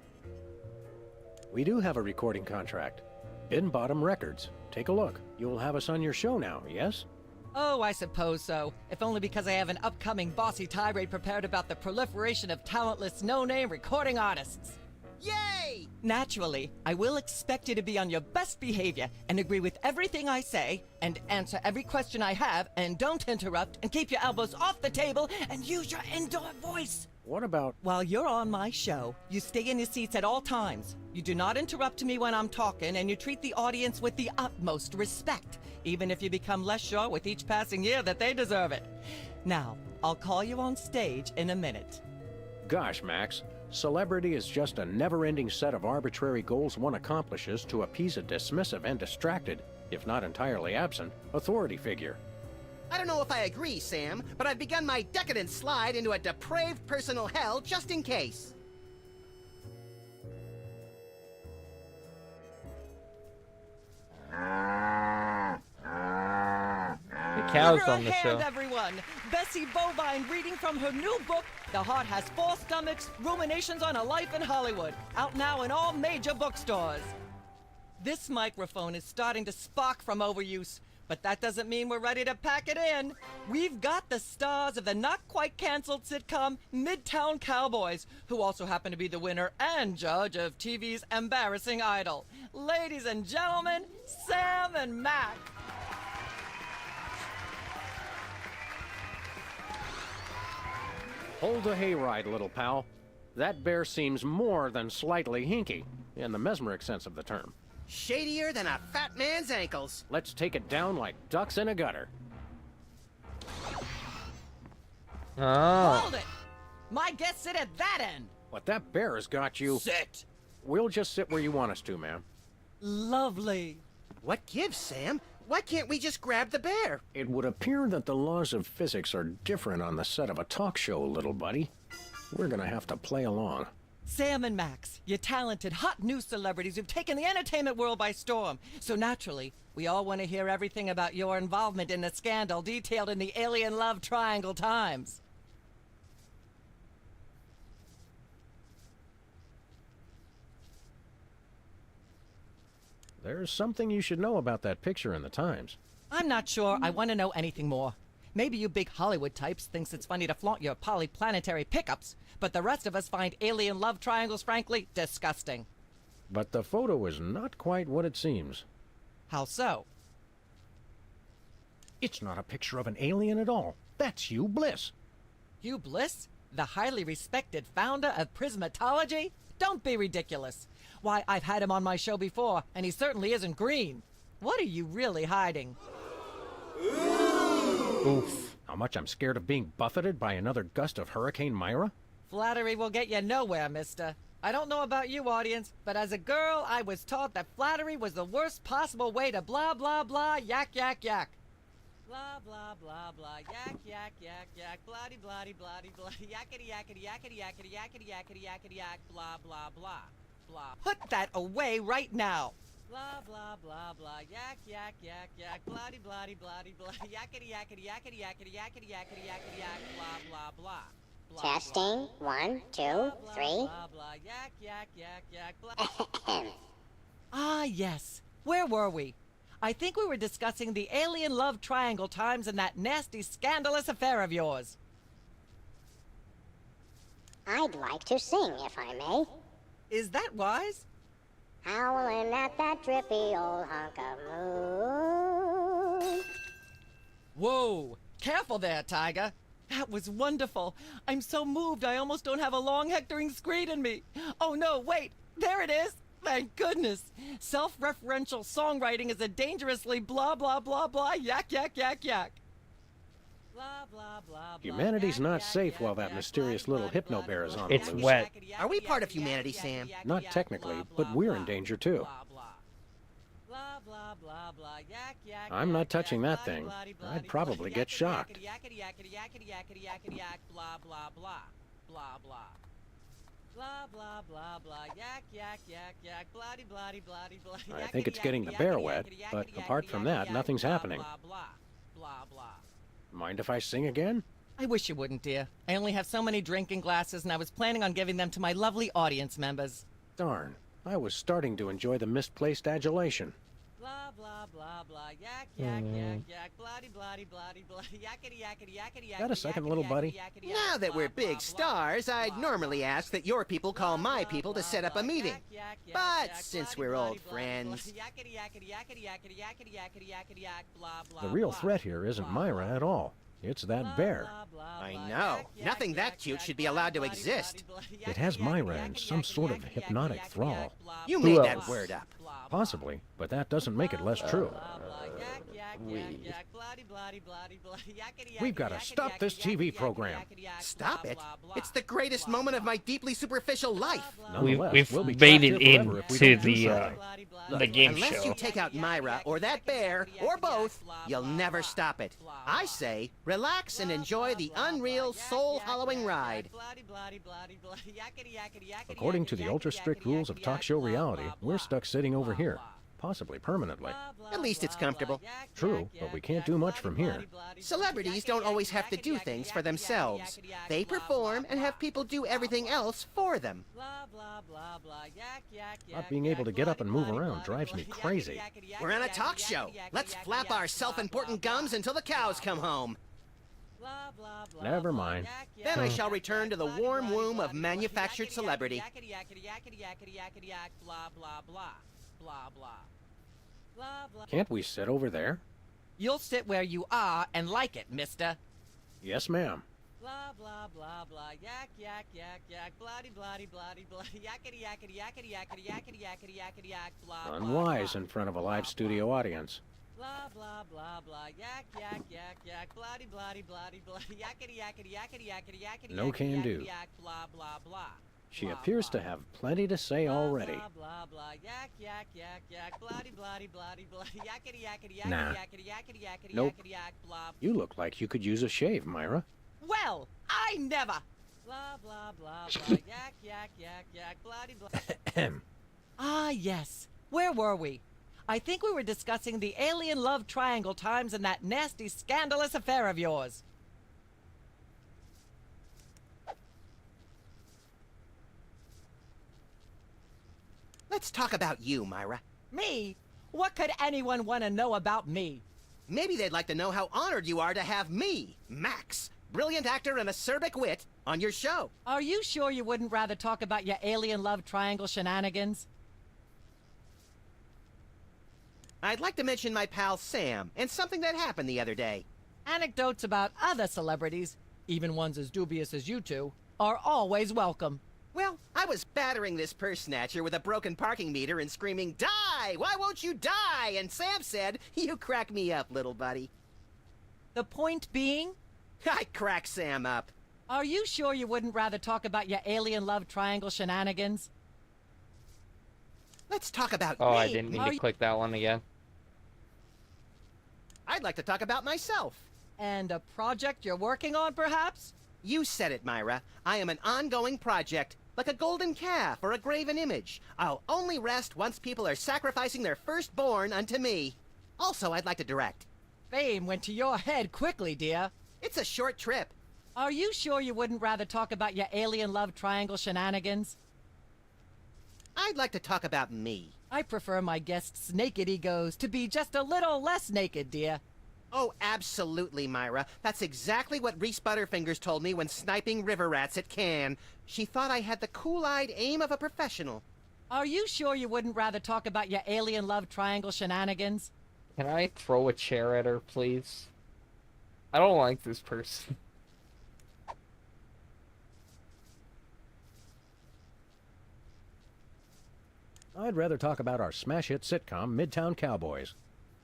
We do have a recording contract. Bin Bottom Records. Take a look. You'll have us on your show now, yes? Oh, I suppose so. If only because I have an upcoming bossy tirade prepared about the proliferation of talentless, no-name recording artists. Yay! Naturally, I will expect you to be on your best behavior and agree with everything I say and answer every question I have and don't interrupt and keep your elbows off the table and use your indoor voice. What about... While you're on my show, you stay in your seats at all times. You do not interrupt me when I'm talking, and you treat the audience with the utmost respect, even if you become less sure with each passing year that they deserve it. Now, I'll call you on stage in a minute. Gosh, Max. Celebrity is just a never-ending set of arbitrary goals one accomplishes to appease a dismissive and distracted, if not entirely absent, authority figure. I don't know if I agree, Sam, but I've begun my decadent slide into a depraved personal hell just in case. The cow's Give her on the a hand, show. everyone. Bessie Bovine reading from her new book, The Heart Has Four Stomachs, Ruminations on a Life in Hollywood, out now in all major bookstores. This microphone is starting to spark from overuse, but that doesn't mean we're ready to pack it in. We've got the stars of the not-quite-canceled sitcom Midtown Cowboys, who also happen to be the winner and judge of TV's Embarrassing Idol. Ladies and gentlemen, Sam and Mac. Hold the hayride, little pal. That bear seems more than slightly hinky, in the mesmeric sense of the term. Shadier than a fat man's ankles. Let's take it down like ducks in a gutter. Oh. Hold it! My guests sit at that end. But that bear has got you... Sit! We'll just sit where you want us to, ma'am. Lovely. What gives, Sam? Why can't we just grab the bear? It would appear that the laws of physics are different on the set of a talk show, little buddy. We're gonna have to play along. Sam and Max, you talented, hot new celebrities who've taken the entertainment world by storm. So naturally, we all want to hear everything about your involvement in the scandal detailed in the Alien Love Triangle Times. There's something you should know about that picture in the Times. I'm not sure I want to know anything more. Maybe you big Hollywood types thinks it's funny to flaunt your polyplanetary pickups, but the rest of us find alien love triangles, frankly, disgusting. But the photo is not quite what it seems. How so? It's not a picture of an alien at all. That's Hugh Bliss. Hugh Bliss? The highly respected founder of Prismatology? Don't be ridiculous. Why, I've had him on my show before, and he certainly isn't green. What are you really hiding? Oof. How much I'm scared of being buffeted by another gust of Hurricane Myra? Flattery will get you nowhere, mister. I don't know about you, audience, but as a girl, I was taught that flattery was the worst possible way to blah, blah, blah, yak, yak, yak. Blah, blah, blah, blah, yak, yak, yak, yak, bloody, bloody, bloody, bloody, yakety, yakety, yakety, yakety, yakety, yakety, yakety, yak, blah, blah, blah, blah. Put that away right now. Blah, blah, blah, blah, yak, yak, yak, yak, bloody, bloody, bloody, bloody, yakety, yakety, yakety, yakety, yakety, yakety, yakety, yak, blah, blah, blah. Testing. 1, 2, 3. Ah, yes. Where were we? I think we were discussing the Alien Love Triangle Times and that nasty, scandalous affair of yours. I'd like to sing, if I may. Is that wise? Howling at that drippy old hunk of moon. Whoa! Careful there, Tiger. That was wonderful. I'm so moved I almost don't have a long hectoring screed in me. Oh no, wait! There it is! Thank goodness! Self-referential songwriting is a dangerously blah blah blah blah yak yak yak yak. Blah blah blah. Humanity's not safe while that mysterious little hypno bear is on the It's loose. wet. Are we part of humanity, Sam? Not technically, but we're in danger too. I'm not touching that thing. I'd probably get shocked. Blah, blah, blah, blah. Yak, yak, yak, yak. Bloody, bloody, bloody, bloody. I think it's getting the bear wet, but apart from that, nothing's happening. Blah, blah, blah, blah. Mind if I sing again? I wish you wouldn't, dear. I only have so many drinking glasses, and I was planning on giving them to my lovely audience members. Darn, I was starting to enjoy the misplaced adulation. Blah, blah, blah, blah. Yak, yak, yak, yak. Bloody, bloody, bloody, bloody. Yakety, yakety, yakety, yakety. Got a second, little buddy? Now that we're big stars, I'd normally ask that your people call my people to set up a meeting. But since we're old friends... The real threat here isn't Myra at all. It's that bear. I know. Nothing that cute should be allowed to exist. It has Myra in some sort of hypnotic thrall. You made that word up. Possibly, but that doesn't make it less true. We've got to stop this TV program. Stop it? It's the greatest moment of my deeply superficial life. We've made it into the game Unless show. you take out Myra or that bear or both, you'll never stop it. I say, relax and enjoy the unreal, soul-hollowing ride. According to the ultra-strict rules of talk show reality, we're stuck sitting over here, possibly permanently. At least it's comfortable. True, but we can't do much from here. Celebrities don't always have to do things for themselves. They perform and have people do everything else for them. Not being able to get up and move around drives me crazy. We're on a talk show. Let's flap our self-important gums until the cows come home. Never mind. Then I shall return to the warm womb of manufactured celebrity. Can't we sit over there? You'll sit where you are and like it, mister. Yes, ma'am. Blah, blah, blah, blah. Yak, yak, yak, yak. Bloody, bloody, bloody, bloody. Yakety, yakety, yakety, yakety, yakety, yakety, yakety, yak. Blah, Unwise in front of a live studio audience. blah, blah, blah, blah. Yak, yak, yak, yak. Bloody, bloody, bloody, bloody. Yakety, yakety, yakety, yakety, yakety, No can do. yak. Blah, blah, blah. She appears to have plenty to say already. Blah, blah, blah. Yak, yak, yak, yak. Bloody, bloody, bloody, bloody. Yakety, yakety, yakety, Nah. yakety, yakety, yakety, Nope. yakety, yak. Blah, You look like you could use a shave, Myra. well, I never. Blah, blah, blah, blah. Yak, yak, yak, yak. Bloody, blah. Ah, yes. Where were we? I think we were discussing the alien love triangle times and that nasty, scandalous affair of yours. Let's talk about you, Myra. Me? What could anyone want to know about me? Maybe they'd like to know how honored you are to have me, Max, brilliant actor and acerbic wit, on your show. Are you sure you wouldn't rather talk about your alien love triangle shenanigans? I'd like to mention my pal Sam and something that happened the other day. Anecdotes about other celebrities, even ones as dubious as you two, are always welcome. Well, I was battering this purse snatcher with a broken parking meter and screaming, "Die! Why won't you die?" And Sam said, "You crack me up, little buddy." The point being? I crack Sam up. Are you sure you wouldn't rather talk about your alien love triangle shenanigans? Let's talk about Oh, me. I didn't mean to click that one again. I'd like to talk about myself. And a project you're working on, perhaps? You said it, Myra. I am an ongoing project, like a golden calf or a graven image. I'll only rest once people are sacrificing their firstborn unto me. Also, I'd like to direct. Fame went to your head quickly, dear. It's a short trip. Are you sure you wouldn't rather talk about your alien love triangle shenanigans? I'd like to talk about me. I prefer my guests' naked egos to be just a little less naked, dear. Oh, absolutely, Myra. That's exactly what Reese Butterfingers told me when sniping river rats at Cannes. She thought I had the cool-eyed aim of a professional. Are you sure you wouldn't rather talk about your alien love triangle shenanigans? Can I throw a chair at her, please? I don't like this person. I'd rather talk about our smash hit sitcom, Midtown Cowboys.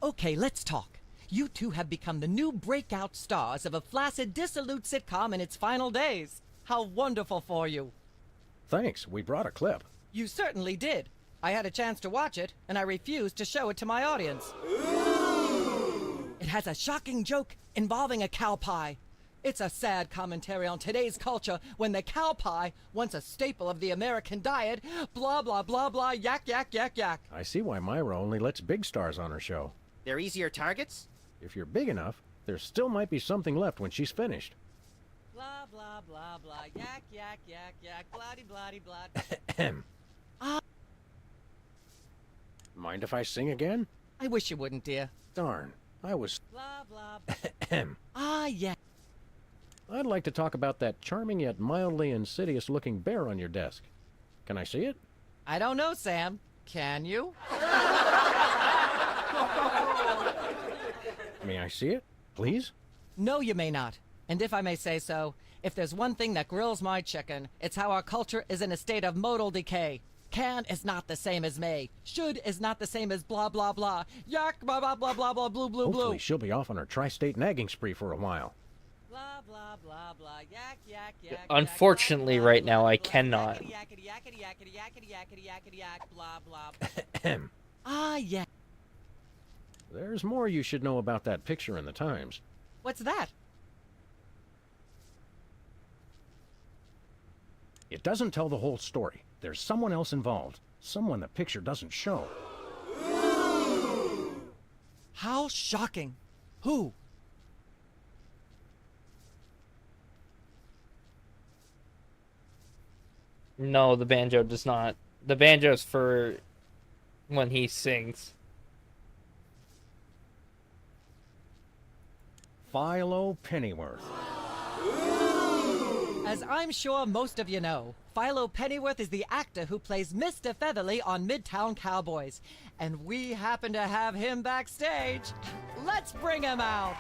Okay, let's talk. You two have become the new breakout stars of a flaccid, dissolute sitcom in its final days. How wonderful for you. Thanks, we brought a clip. You certainly did. I had a chance to watch it, and I refused to show it to my audience. It has a shocking joke involving a cow pie. It's a sad commentary on today's culture when the cow pie, once a staple of the American diet, blah blah blah blah, yak yak yak yak. I see why Myra only lets big stars on her show. They're easier targets? If you're big enough, there still might be something left when she's finished. Blah blah blah blah, yak yak yak yak, bloody bloody blood. Mind if I sing again? I wish you wouldn't, dear. Darn, I was... Blah blah. Yeah. I'd like to talk about that charming yet mildly insidious-looking bear on your desk. Can I see it? I don't know, Sam. Can you? May I see it, please? No, you may not. And if I may say so, if there's one thing that grills my chicken, it's how our culture is in a state of modal decay. Can is not the same as may. Should is not the same as blah blah blah. Yak blah blah blah blah blah blue blue blue. Hopefully she'll be off on her tri-state nagging spree for a while. Blah blah blah blah. Yak yak yak. Unfortunately, right now I cannot. Yakety yakety yakety yakety yakety yakety yak. Blah blah. Yeah. There's more you should know about that picture in the Times. What's that? It doesn't tell the whole story. There's someone else involved. Someone the picture doesn't show. How shocking. Who? No, the banjo does not. The banjo's for when he sings. Philo Pennyworth. As I'm sure most of you know, Philo Pennyworth is the actor who plays Mr. Featherly on Midtown Cowboys. And we happen to have him backstage. Let's bring him out!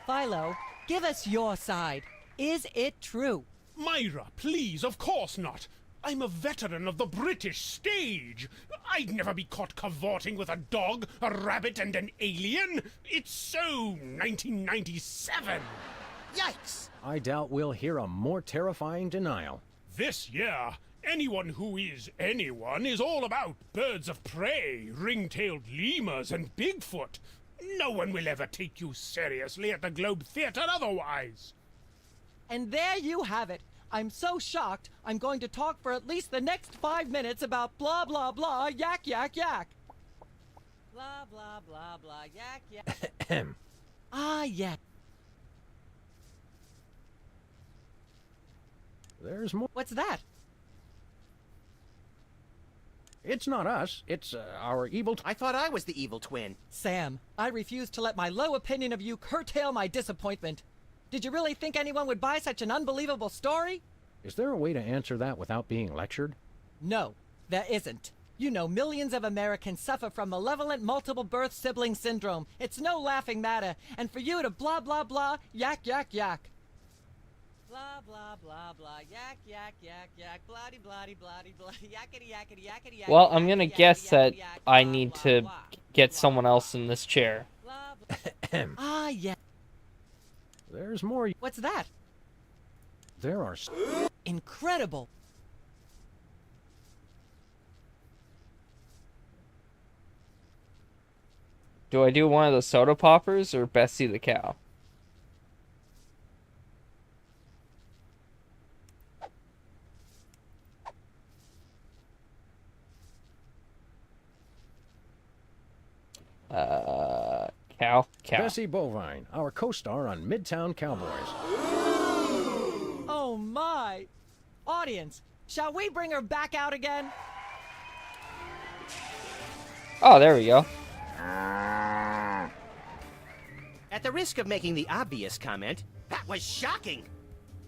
Philo, give us your side. Is it true? Myra, please, of course not. I'm a veteran of the British stage. I'd never be caught cavorting with a dog, a rabbit, and an alien. It's so 1997. Yikes! I doubt we'll hear a more terrifying denial. This year, anyone who is anyone is all about birds of prey, ring-tailed lemurs, and Bigfoot. No one will ever take you seriously at the Globe Theatre otherwise. And there you have it. I'm so shocked, I'm going to talk for at least the next 5 minutes about blah blah blah, yak yak yak. Blah blah blah blah, yak yak. Yeah. There's more. What's that? It's not us. It's our evil... I thought I was the evil twin. Sam, I refuse to let my low opinion of you curtail my disappointment. Did you really think anyone would buy such an unbelievable story? Is there a way to answer that without being lectured? No, there isn't. You know, millions of Americans suffer from malevolent multiple birth sibling syndrome. It's no laughing matter. And for you to blah blah blah, yak yak yak. Blah blah blah blah, yak yak yak yak, bloody bloody bloody bloody, yakety yakety yakety yakety. Well, I'm gonna guess that I need to get someone else in this chair. Yeah. There's more. What's that? There are... Incredible. Do I do one of the soda poppers or Bessie the cow? Cow. Bessie Bovine, our co-star on Midtown Cowboys. Oh my! Audience, shall we bring her back out again? Oh, there we go. At the risk of making the obvious comment, that was shocking.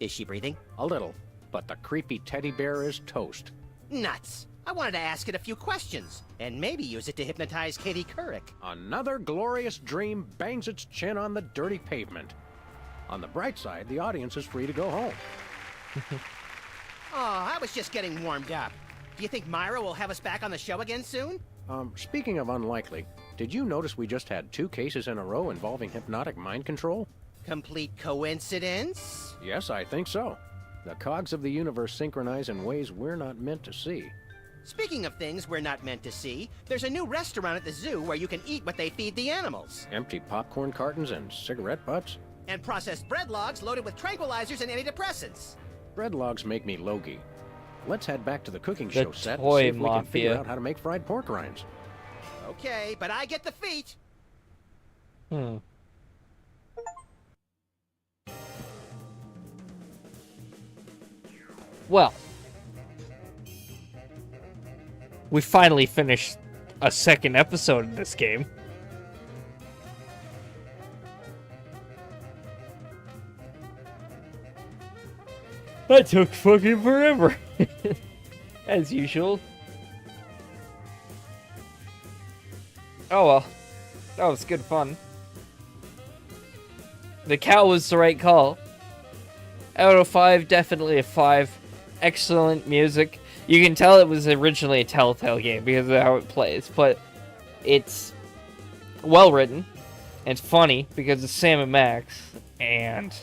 Is she breathing? A little, but the creepy teddy bear is toast. Nuts. I wanted to ask it a few questions, and maybe use it to hypnotize Katie Couric. Another glorious dream bangs its chin on the dirty pavement. On the bright side, the audience is free to go home. Oh, I was just getting warmed up. Do you think Myra will have us back on the show again soon? Speaking of unlikely, did you notice we just had 2 cases in a row involving hypnotic mind control? Complete coincidence? Yes, I think so. The cogs of the universe synchronize in ways we're not meant to see. Speaking of things we're not meant to see, there's a new restaurant at the zoo where you can eat what they feed the animals. Empty popcorn cartons and cigarette butts? And processed bread logs loaded with tranquilizers and antidepressants. Bread logs make me logy. Let's head back to the cooking show set and toy see if we can figure mafia. out how to make fried pork rinds. Okay, but I get the feet. Well, we finally finished a second episode of this game. That took fucking forever. As usual. Oh well. That was good fun. The cow was the right call. Out of 5, definitely a 5. Excellent music. You can tell it was originally a Telltale game because of how it plays, but it's well written. It's funny because it's Sam and Max, and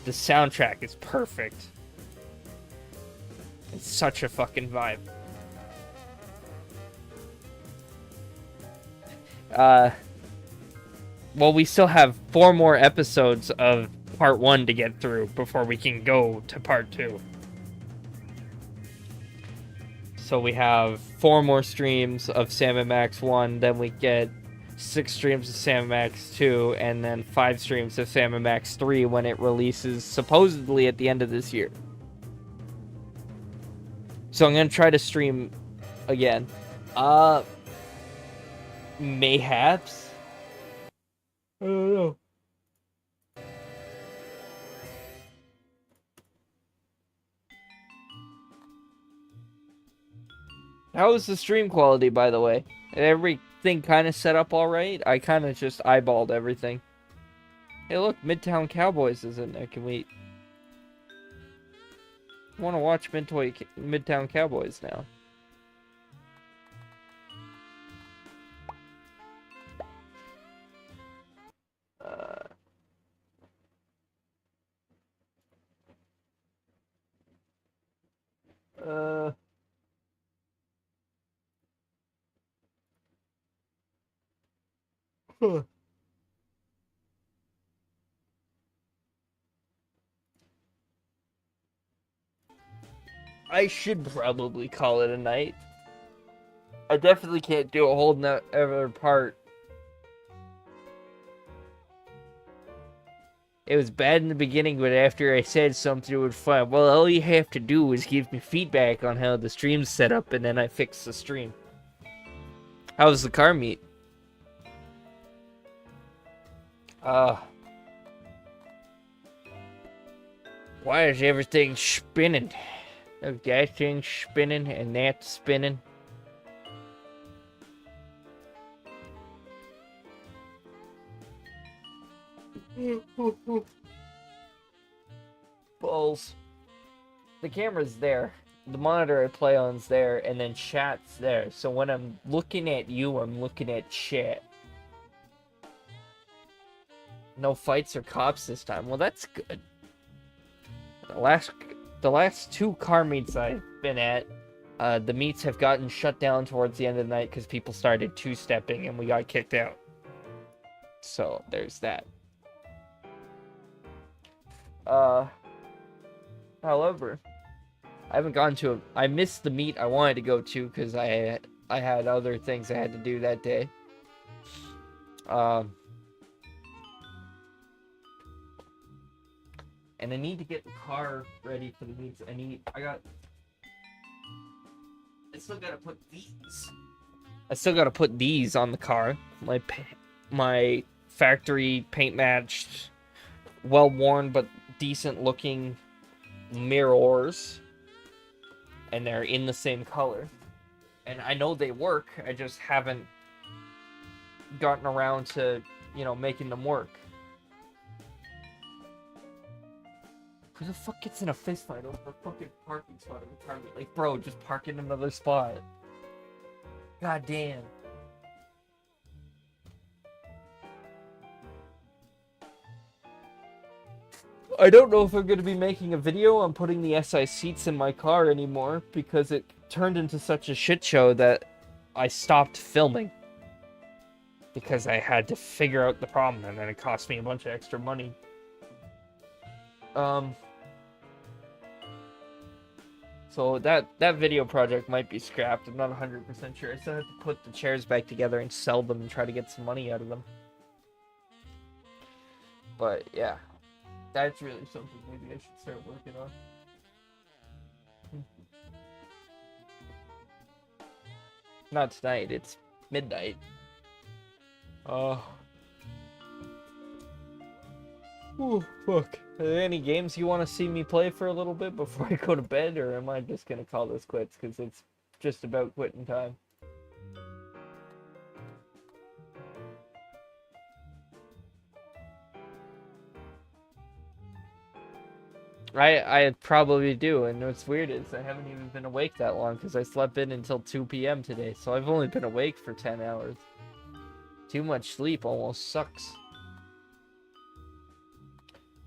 the soundtrack is perfect. It's such a fucking vibe. Well, we still have 4 more episodes of part 1 to get through before we can go to part 2. So we have 4 more streams of Sam & Max 1, then we get 6 streams of Sam & Max 2, and then 5 streams of Sam & Max 3 when it releases supposedly at the end of this year. So I'm going to try to stream again. Mayhaps? I don't know. How was the stream quality, by the way? Everything kind of set up all right? I kind of just eyeballed everything. Hey, look, Midtown Cowboys is in there. Can we... I want to watch Midtown Cowboys now. Huh. I should probably call it a night. I definitely can't do a whole other part. It was bad in the beginning, but after I said something, it was fine. Well, all you have to do is give me feedback on how the stream's set up, and then I fix the stream. How was the car meet? Why is everything spinning? That thing's spinning, and that's spinning. Balls. The camera's there. The monitor I play on's there, and then chat's there. So when I'm looking at you, I'm looking at chat. No fights or cops this time. Well, that's good. The last 2 car meets I've been at, the meets have gotten shut down towards the end of the night because people started 2-stepping and we got kicked out. So there's that. However, I haven't gone to I missed the meet I wanted to go to because I had other things I had to do that day. And I need to get the car ready for the meets. I still gotta put these. I still gotta put these on the car. My factory paint matched, well worn but decent looking mirrors, and they're in the same color. And I know they work. I just haven't gotten around to, making them work. Who the fuck gets in a fist fight over a fucking parking spot in the car meet? Like, bro, just park in another spot. God damn. I don't know if I'm going to be making a video on putting the SI seats in my car anymore, because it turned into such a shit show that I stopped filming. Because I had to figure out the problem, and then it cost me a bunch of extra money. So that video project might be scrapped. I'm not 100% sure. I still have to put the chairs back together and sell them and try to get some money out of them. But yeah, that's really something maybe I should start working on. Not tonight, it's midnight. Oh. Ooh, fuck. Are there any games you want to see me play for a little bit before I go to bed, or am I just gonna call this quits because it's just about quitting time? I probably do, and what's weird is I haven't even been awake that long because I slept in until 2 p.m. today, so I've only been awake for 10 hours. Too much sleep almost sucks.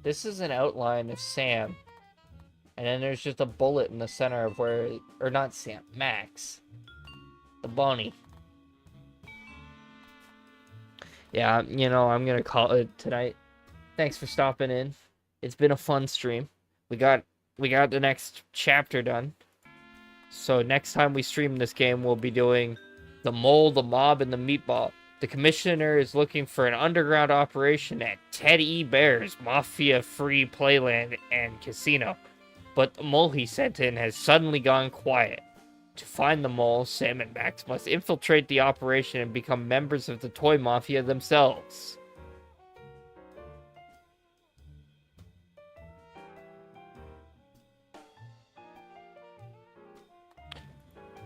This is an outline of Sam. And then there's just a bullet in the center of where... Or not Sam, Max. The bunny. Yeah, you know, I'm gonna call it tonight. Thanks for stopping in. It's been a fun stream. We got the next chapter done. So next time we stream this game, we'll be doing the mole, the mob, and the meatball. The commissioner is looking for an underground operation at Ted E. Bear's mafia-free playland and casino. But the mole he sent in has suddenly gone quiet. To find the mole, Sam and Max must infiltrate the operation and become members of the toy mafia themselves.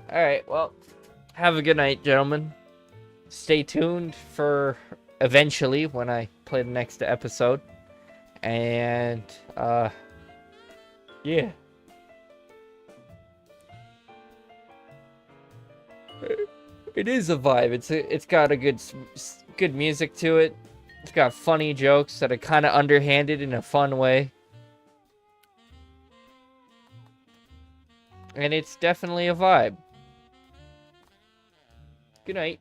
Alright, well, have a good night, gentlemen. Stay tuned for eventually when I play the next episode. And, yeah. It is a vibe. It's got a good music to it. It's got funny jokes that are kind of underhanded in a fun way. And it's definitely a vibe. Good night.